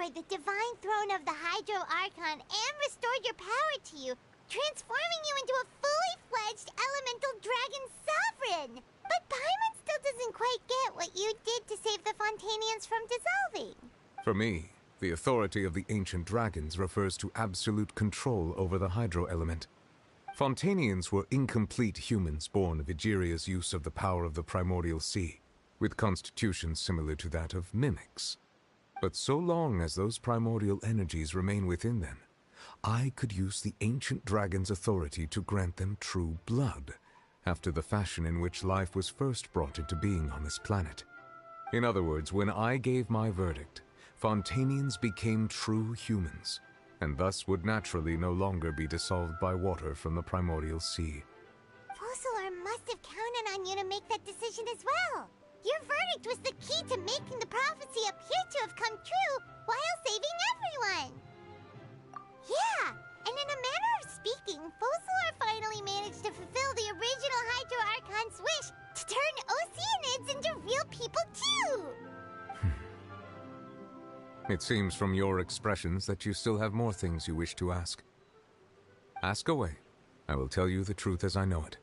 destroyed the divine throne of the Hydro Archon and restored your power to you, transforming you into a fully fledged elemental dragon sovereign. But Paimon still doesn't quite get what you did to save the Fontanians from dissolving. For me, the authority of the ancient dragons refers to absolute control over the hydro element. Fontanians were incomplete humans born of Egeria's use of the power of the primordial sea, with constitutions similar to that of mimics. But so long as those primordial energies remain within them, I could use the ancient dragon's authority to grant them true blood, after the fashion in which life was first brought into being on this planet. In other words, when I gave my verdict, Fontanians became true humans, and thus would naturally no longer be dissolved by water from the primordial sea. Focalor must have counted on you to make that decision as well. Your verdict was the key to making the prophecy appear to have come true while saving everyone. Yeah, and in a manner of speaking, Focalor finally managed to fulfill the original Hydro Archon's wish to turn Oceanids into real people too! It seems from your expressions that you still have more things you wish to ask. Ask away. I will tell you the truth as I know it.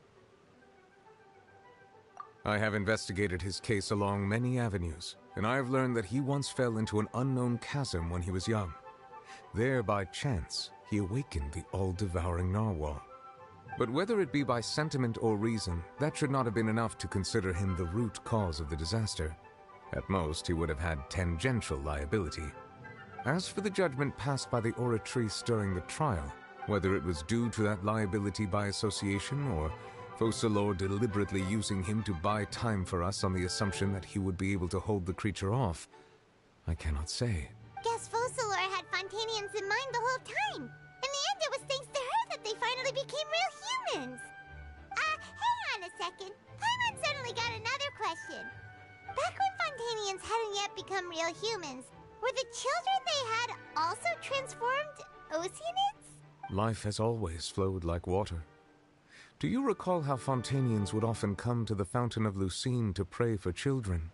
I have investigated his case along many avenues, and I have learned that he once fell into an unknown chasm when he was young. There, by chance, he awakened the all-devouring narwhal. But whether it be by sentiment or reason, that should not have been enough to consider him the root cause of the disaster. At most, he would have had tangential liability. As for the judgment passed by the oratrice during the trial, whether it was due to that liability by association or Focalor deliberately using him to buy time for us on the assumption that he would be able to hold the creature off, I cannot say. Guess Focalor had Fontanians in mind the whole time. In the end, it was thanks to her that they finally became real humans. Hang on a second. Paimon suddenly got another question. Back when Fontanians hadn't yet become real humans, were the children they had also transformed Oceanids? Life has always flowed like water. Do you recall how Fontanians would often come to the Fountain of Lucine to pray for children?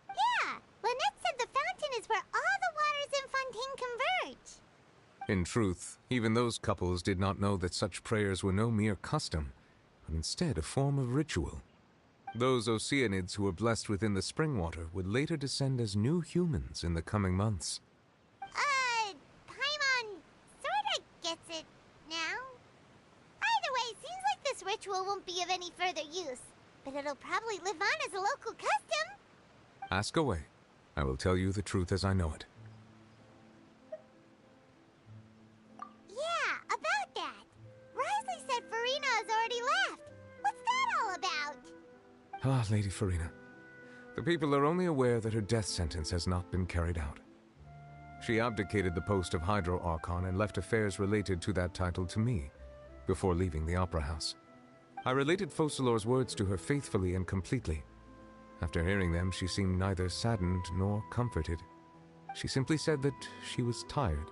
Yeah! Lynette said the fountain is where all the waters in Fontaine converge. In truth, even those couples did not know that such prayers were no mere custom, but instead a form of ritual. Those Oceanids who were blessed within the spring water would later descend as new humans in the coming months. Paimon sorta gets it now. Either way, seems like this ritual won't be of any further use, but it'll probably live on as a local custom. Ask away. I will tell you the truth as I know it. Yeah, about that. Risley said Farina has already left. What's that all about? Ah, Lady Farina. The people are only aware that her death sentence has not been carried out. She abdicated the post of Hydro Archon and left affairs related to that title to me, before leaving the Opera House. I related Focalor's words to her faithfully and completely. After hearing them, she seemed neither saddened nor comforted. She simply said that she was tired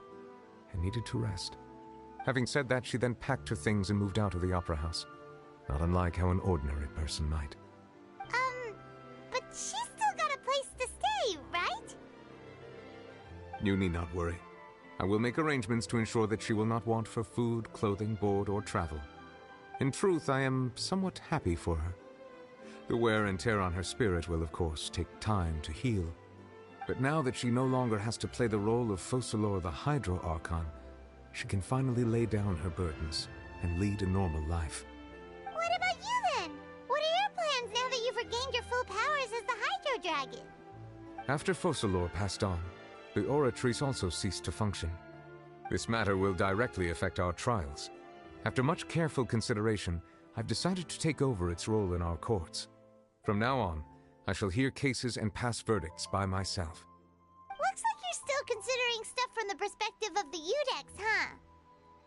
and needed to rest. Having said that, she then packed her things and moved out of the Opera House, not unlike how an ordinary person might. But she's still got a place to stay, right? You need not worry. I will make arrangements to ensure that she will not want for food, clothing, board, or travel. In truth, I am somewhat happy for her. The wear and tear on her spirit will, of course, take time to heal. But now that she no longer has to play the role of Focalor the Hydro Archon, she can finally lay down her burdens and lead a normal life. What about you then? What are your plans now that you've regained your full powers as the Hydro Dragon? After Focalor passed on, the Oratrice also ceased to function. This matter will directly affect our trials. After much careful consideration, I've decided to take over its role in our courts. From now on, I shall hear cases and pass verdicts by myself. Looks like you're still considering stuff from the perspective of the Udex, huh?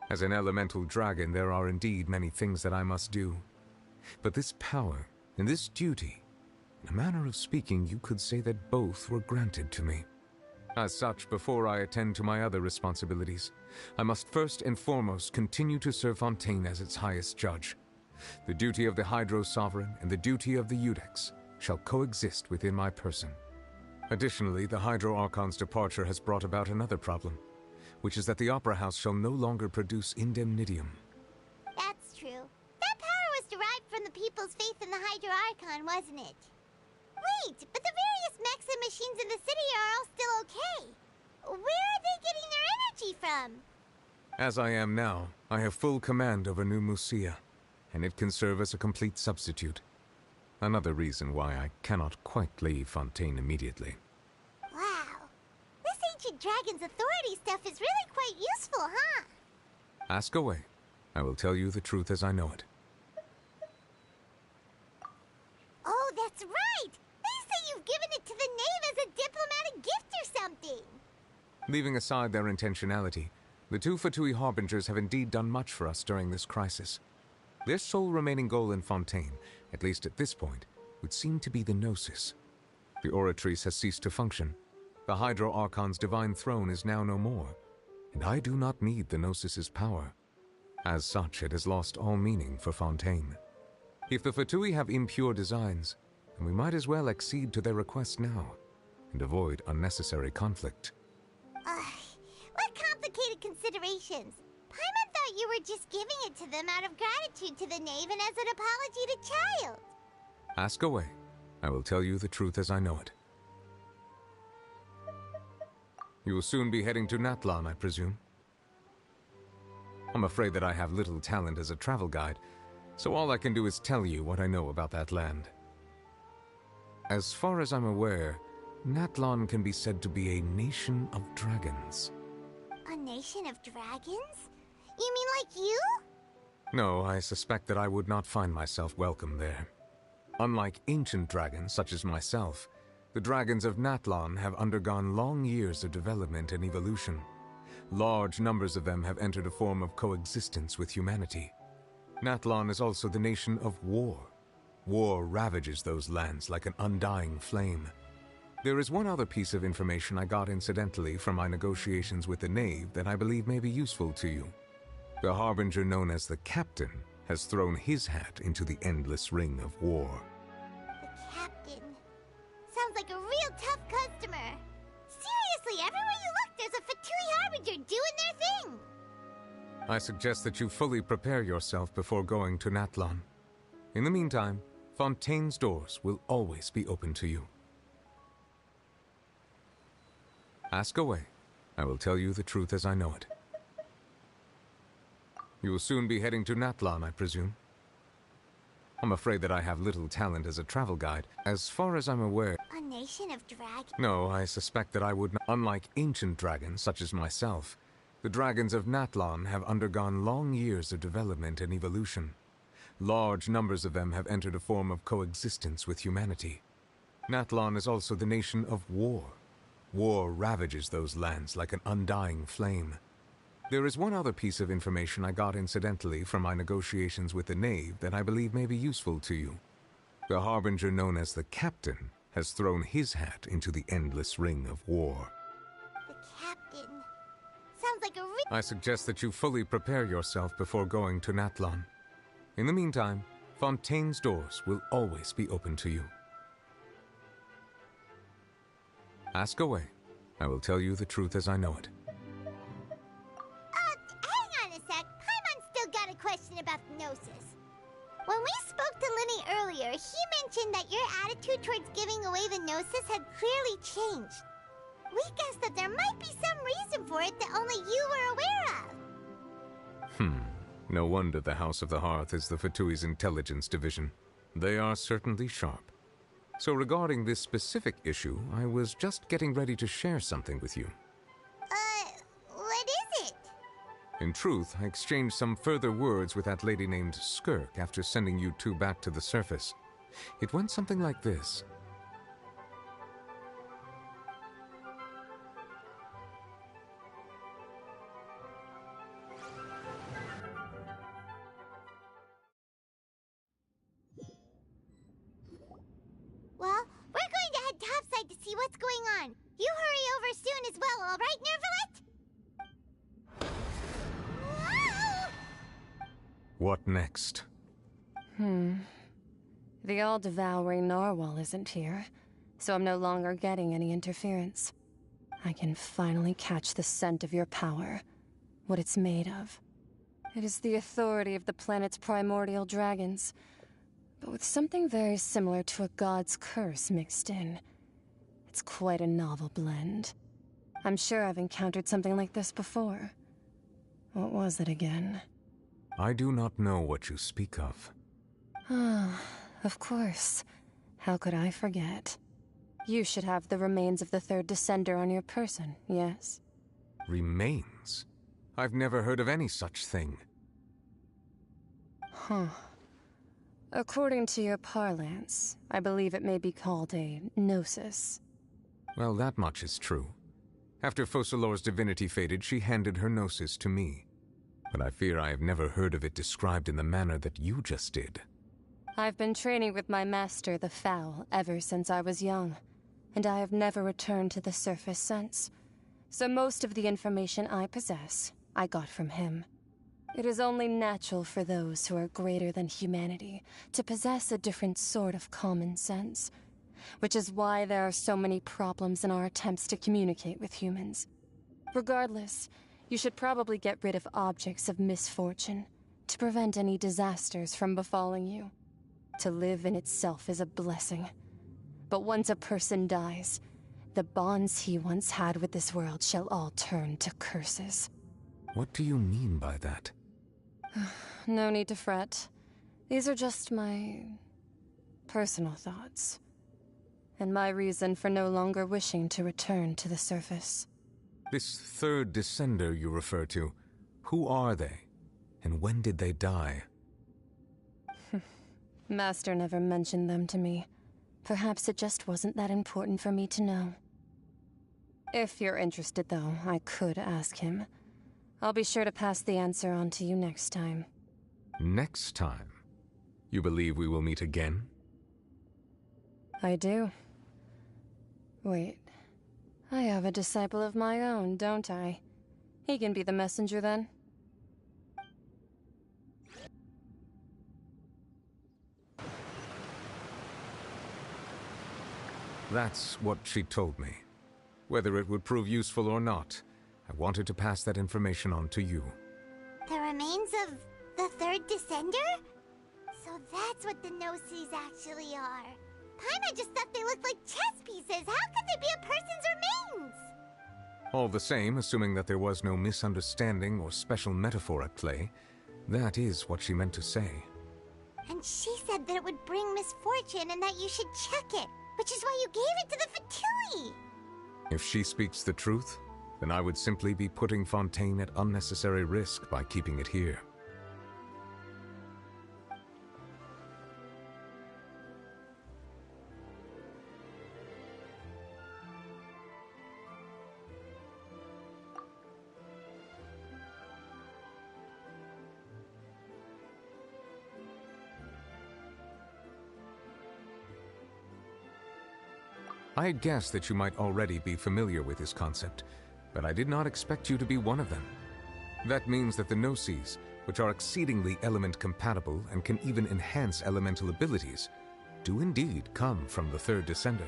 As an elemental dragon, there are indeed many things that I must do. But this power and this duty, in a manner of speaking, you could say that both were granted to me. As such, before I attend to my other responsibilities, I must first and foremost continue to serve Fontaine as its highest judge. The duty of the Hydro Sovereign and the duty of the Udex shall coexist within my person. Additionally, the Hydro Archon's departure has brought about another problem, which is that the Opera House shall no longer produce indemnitium. That's true. That power was derived from the people's faith in the Hydro Archon, wasn't it? Wait, but the various mechs and machines in the city are all still okay. Where are they getting their energy from? As I am now, I have full command over New Musia, and it can serve as a complete substitute. Another reason why I cannot quite leave Fontaine immediately. Wow. This ancient dragon's authority stuff is really quite useful, huh? Ask away. I will tell you the truth as I know it. Oh, that's right! They say you've given it to the knave as a diplomatic gift or something! Leaving aside their intentionality, the two Fatui Harbingers have indeed done much for us during this crisis. Their sole remaining goal in Fontaine, at least at this point, would seem to be the Gnosis. The Oratrice has ceased to function. The Hydro Archon's divine throne is now no more, and I do not need the Gnosis's power. As such, it has lost all meaning for Fontaine. If the Fatui have impure designs, then we might as well accede to their request now, and avoid unnecessary conflict. What complicated considerations? Paimon thought you were just giving it to them out of gratitude to the knave and as an apology to Child. Ask away. I will tell you the truth as I know it. You will soon be heading to Natlan, I presume? I'm afraid that I have little talent as a travel guide, so all I can do is tell you what I know about that land. As far as I'm aware, Natlan can be said to be a nation of dragons. A nation of dragons? You mean like you? No, I suspect that I would not find myself welcome there. Unlike ancient dragons such as myself, the dragons of Natlan have undergone long years of development and evolution. Large numbers of them have entered a form of coexistence with humanity. Natlan is also the nation of war. War ravages those lands like an undying flame. There is one other piece of information I got incidentally from my negotiations with the knave that I believe may be useful to you. The harbinger known as the Captain has thrown his hat into the endless ring of war. The Captain. Sounds like a real tough customer. Seriously, everywhere you look, there's a Fatui Harbinger doing their thing. I suggest that you fully prepare yourself before going to Natlan. In the meantime, Fontaine's doors will always be open to you. Ask away. I will tell you the truth as I know it. You will soon be heading to Natlan, I presume? I'm afraid that I have little talent as a travel guide. As far as I'm aware... A nation of dragons? No, I suspect that I would not... Unlike ancient dragons such as myself, the dragons of Natlan have undergone long years of development and evolution. Large numbers of them have entered a form of coexistence with humanity. Natlan is also the nation of war. War ravages those lands like an undying flame. There is one other piece of information I got incidentally from my negotiations with the knave that I believe may be useful to you. The harbinger known as the Captain has thrown his hat into the endless ring of war. The Captain. Sounds like a I suggest that you fully prepare yourself before going to Natlan. In the meantime, Fontaine's doors will always be open to you. Ask away. I will tell you the truth as I know it. Hang on a sec. Paimon's still got a question about the Gnosis. When we spoke to Linny earlier, he mentioned that your attitude towards giving away the Gnosis had clearly changed. We guessed that there might be some reason for it that only you were aware of. No wonder the House of the Hearth is the Fatui's intelligence division. They are certainly sharp. So regarding this specific issue, I was just getting ready to share something with you. What is it? In truth, I exchanged some further words with that lady named Skirk after sending you two back to the surface. It went something like this. Well, we're going to head topside to see what's going on. You hurry over soon as well, all right, Nervalet? Whoa! What next? The all-devouring narwhal isn't here. so I'm no longer getting any interference. I can finally catch the scent of your power, what it's made of. It is the authority of the planet's primordial dragons, but with something very similar to a god's curse mixed in. It's quite a novel blend. I'm sure I've encountered something like this before. What was it again? I do not know what you speak of. Ah, of course. How could I forget? You should have the remains of the third Descender on your person, yes? Remains? I've never heard of any such thing. Huh. According to your parlance, I believe it may be called a gnosis. Well, that much is true. After Focalor's divinity faded, she handed her gnosis to me. But I fear I have never heard of it described in the manner that you just did. I've been training with my master, the Foul, ever since I was young, and I have never returned to the surface since. So most of the information I possess, I got from him. It is only natural for those who are greater than humanity to possess a different sort of common sense, which is why there are so many problems in our attempts to communicate with humans. Regardless, you should probably get rid of objects of misfortune to prevent any disasters from befalling you. To live in itself is a blessing. But once a person dies, the bonds he once had with this world shall all turn to curses. What do you mean by that? No need to fret. These are just my personal thoughts, and my reason for no longer wishing to return to the surface. This third Descender you refer to, who are they? And when did they die? Master never mentioned them to me. Perhaps it just wasn't that important for me to know. If you're interested, though, I could ask him. I'll be sure to pass the answer on to you next time. Next time? You believe we will meet again? I do. Wait. I have a disciple of my own, don't I? He can be the messenger, then. That's what she told me. Whether it would prove useful or not, I wanted to pass that information on to you. The remains of the third Descender? So that's what the Gnosis actually are. Paimon just thought they looked like chess pieces. How could they be a person's remains? All the same, assuming that there was no misunderstanding or special metaphor at play, that is what she meant to say. And she said that it would bring misfortune and that you should check it, which is why you gave it to the Fatui. If she speaks the truth, then I would simply be putting Fontaine at unnecessary risk by keeping it here. I had guessed that you might already be familiar with this concept, but I did not expect you to be one of them. That means that the Gnosis, which are exceedingly element-compatible and can even enhance elemental abilities, do indeed come from the third Descender.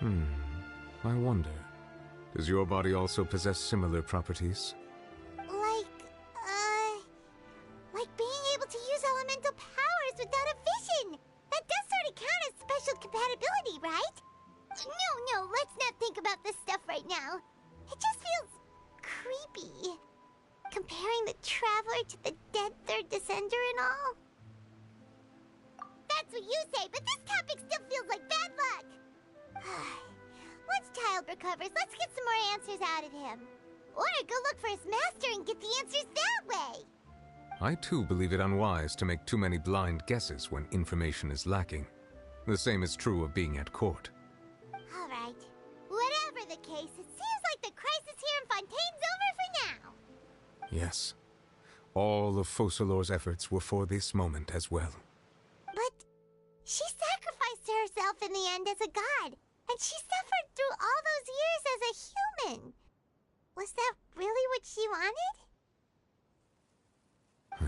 I wonder, does your body also possess similar properties? Like being able to use elemental powers without a vision. That does sort of count as special compatibility, right? No, let's not think about this stuff right now. It just feels creepy. Comparing the Traveler to the dead third Descender and all. That's what you say, but this topic still feels like bad luck. Once Child recovers, let's get some more answers out of him. Or go look for his master and get the answers that way. I too believe it unwise to make too many blind guesses when information is lacking. The same is true of being at court. All right. Whatever the case, it seems like the crisis here in Fontaine's over for now. Yes. All of Focalor's efforts were for this moment as well. But she sacrificed herself in the end as a god, and she suffered through all those years as a human. Was that really what she wanted?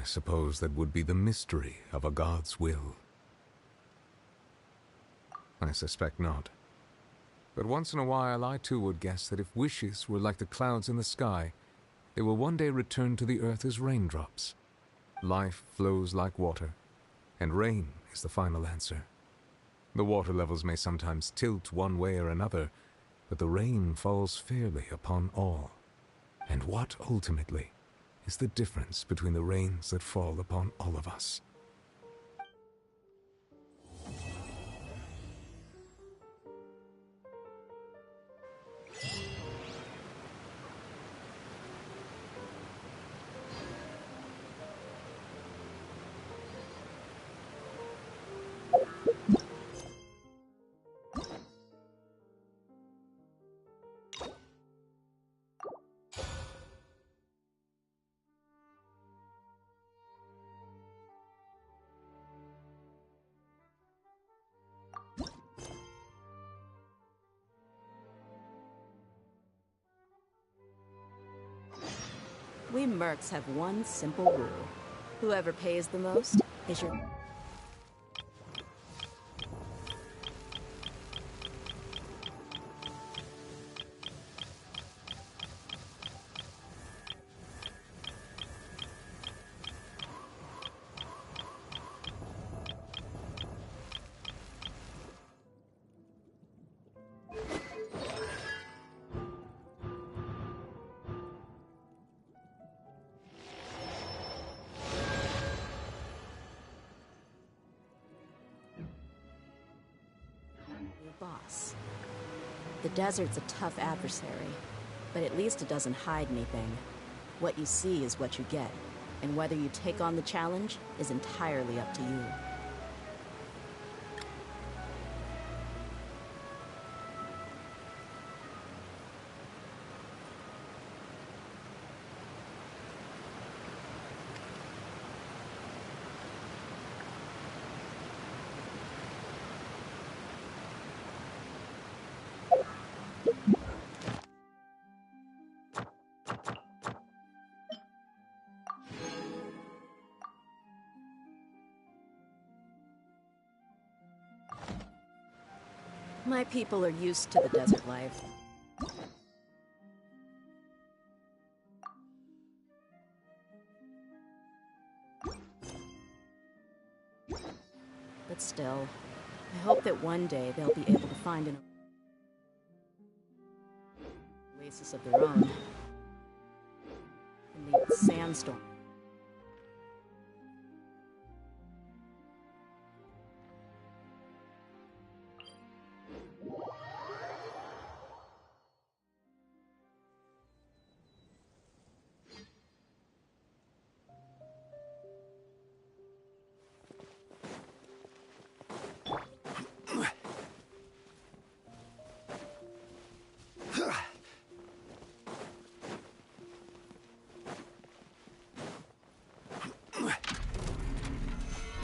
I suppose that would be the mystery of a god's will. I suspect not. But once in a while, I too would guess that if wishes were like the clouds in the sky, they will one day return to the earth as raindrops. Life flows like water, and rain is the final answer. The water levels may sometimes tilt one way or another, but the rain falls fairly upon all. And what, ultimately, is the difference between the rains that fall upon all of us? We mercs have one simple rule. Whoever pays the most is your... boss. The desert's a tough adversary, but at least it doesn't hide anything. What you see is what you get, and whether you take on the challenge is entirely up to you. My people are used to the desert life. But still, I hope that one day they'll be able to find an oasis of their own in the sandstorm.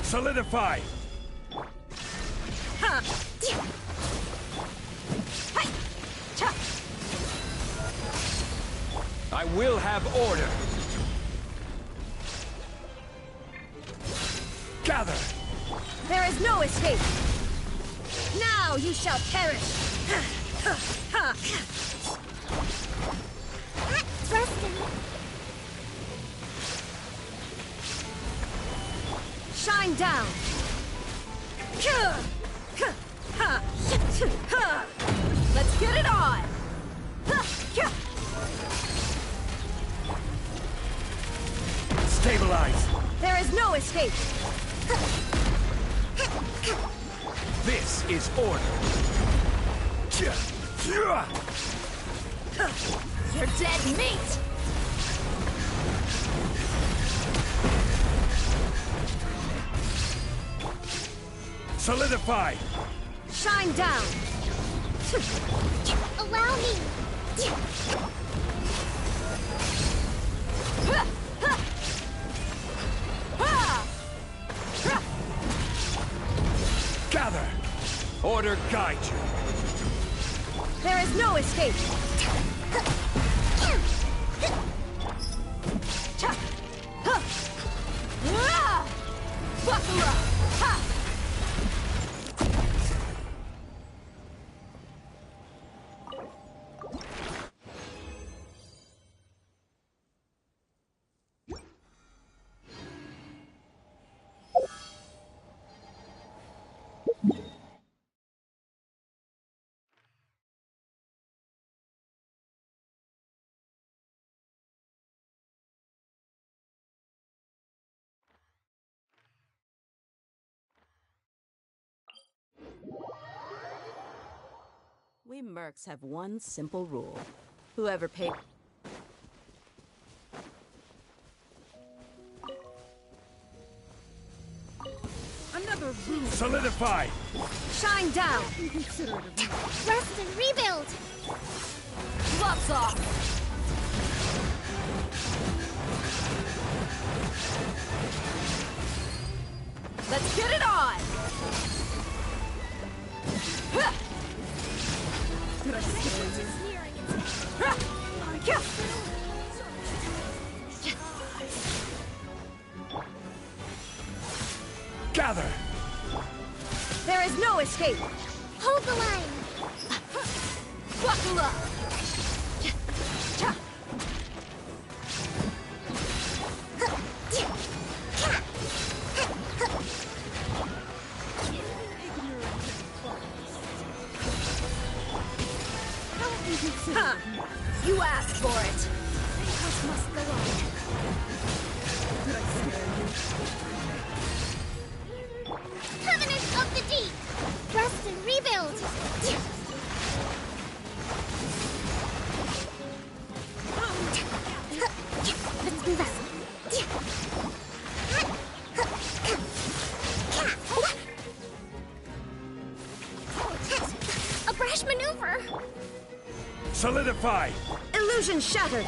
Solidify! I will have order! Gather! There is no escape! Now you shall perish! Thrusting! Shine down! Let's get it on! Stabilize! There is no escape! This is order! You're dead meat! Solidify! Shine down! Allow me! Gather! Order guide you! There is no escape! Buckle up! We mercs have one simple rule. Whoever paid... Another room. Solidify! Shine down! Rest and rebuild! Gloves off! Let's get it on! Did I Gather! There is no escape! Hold the line! Buckle up! Huh. You asked for it! This must go on. Did I scare you? Covenant of the Deep! Rest and rebuild! Let's move out. A brash maneuver! Solidify! Illusion shattered!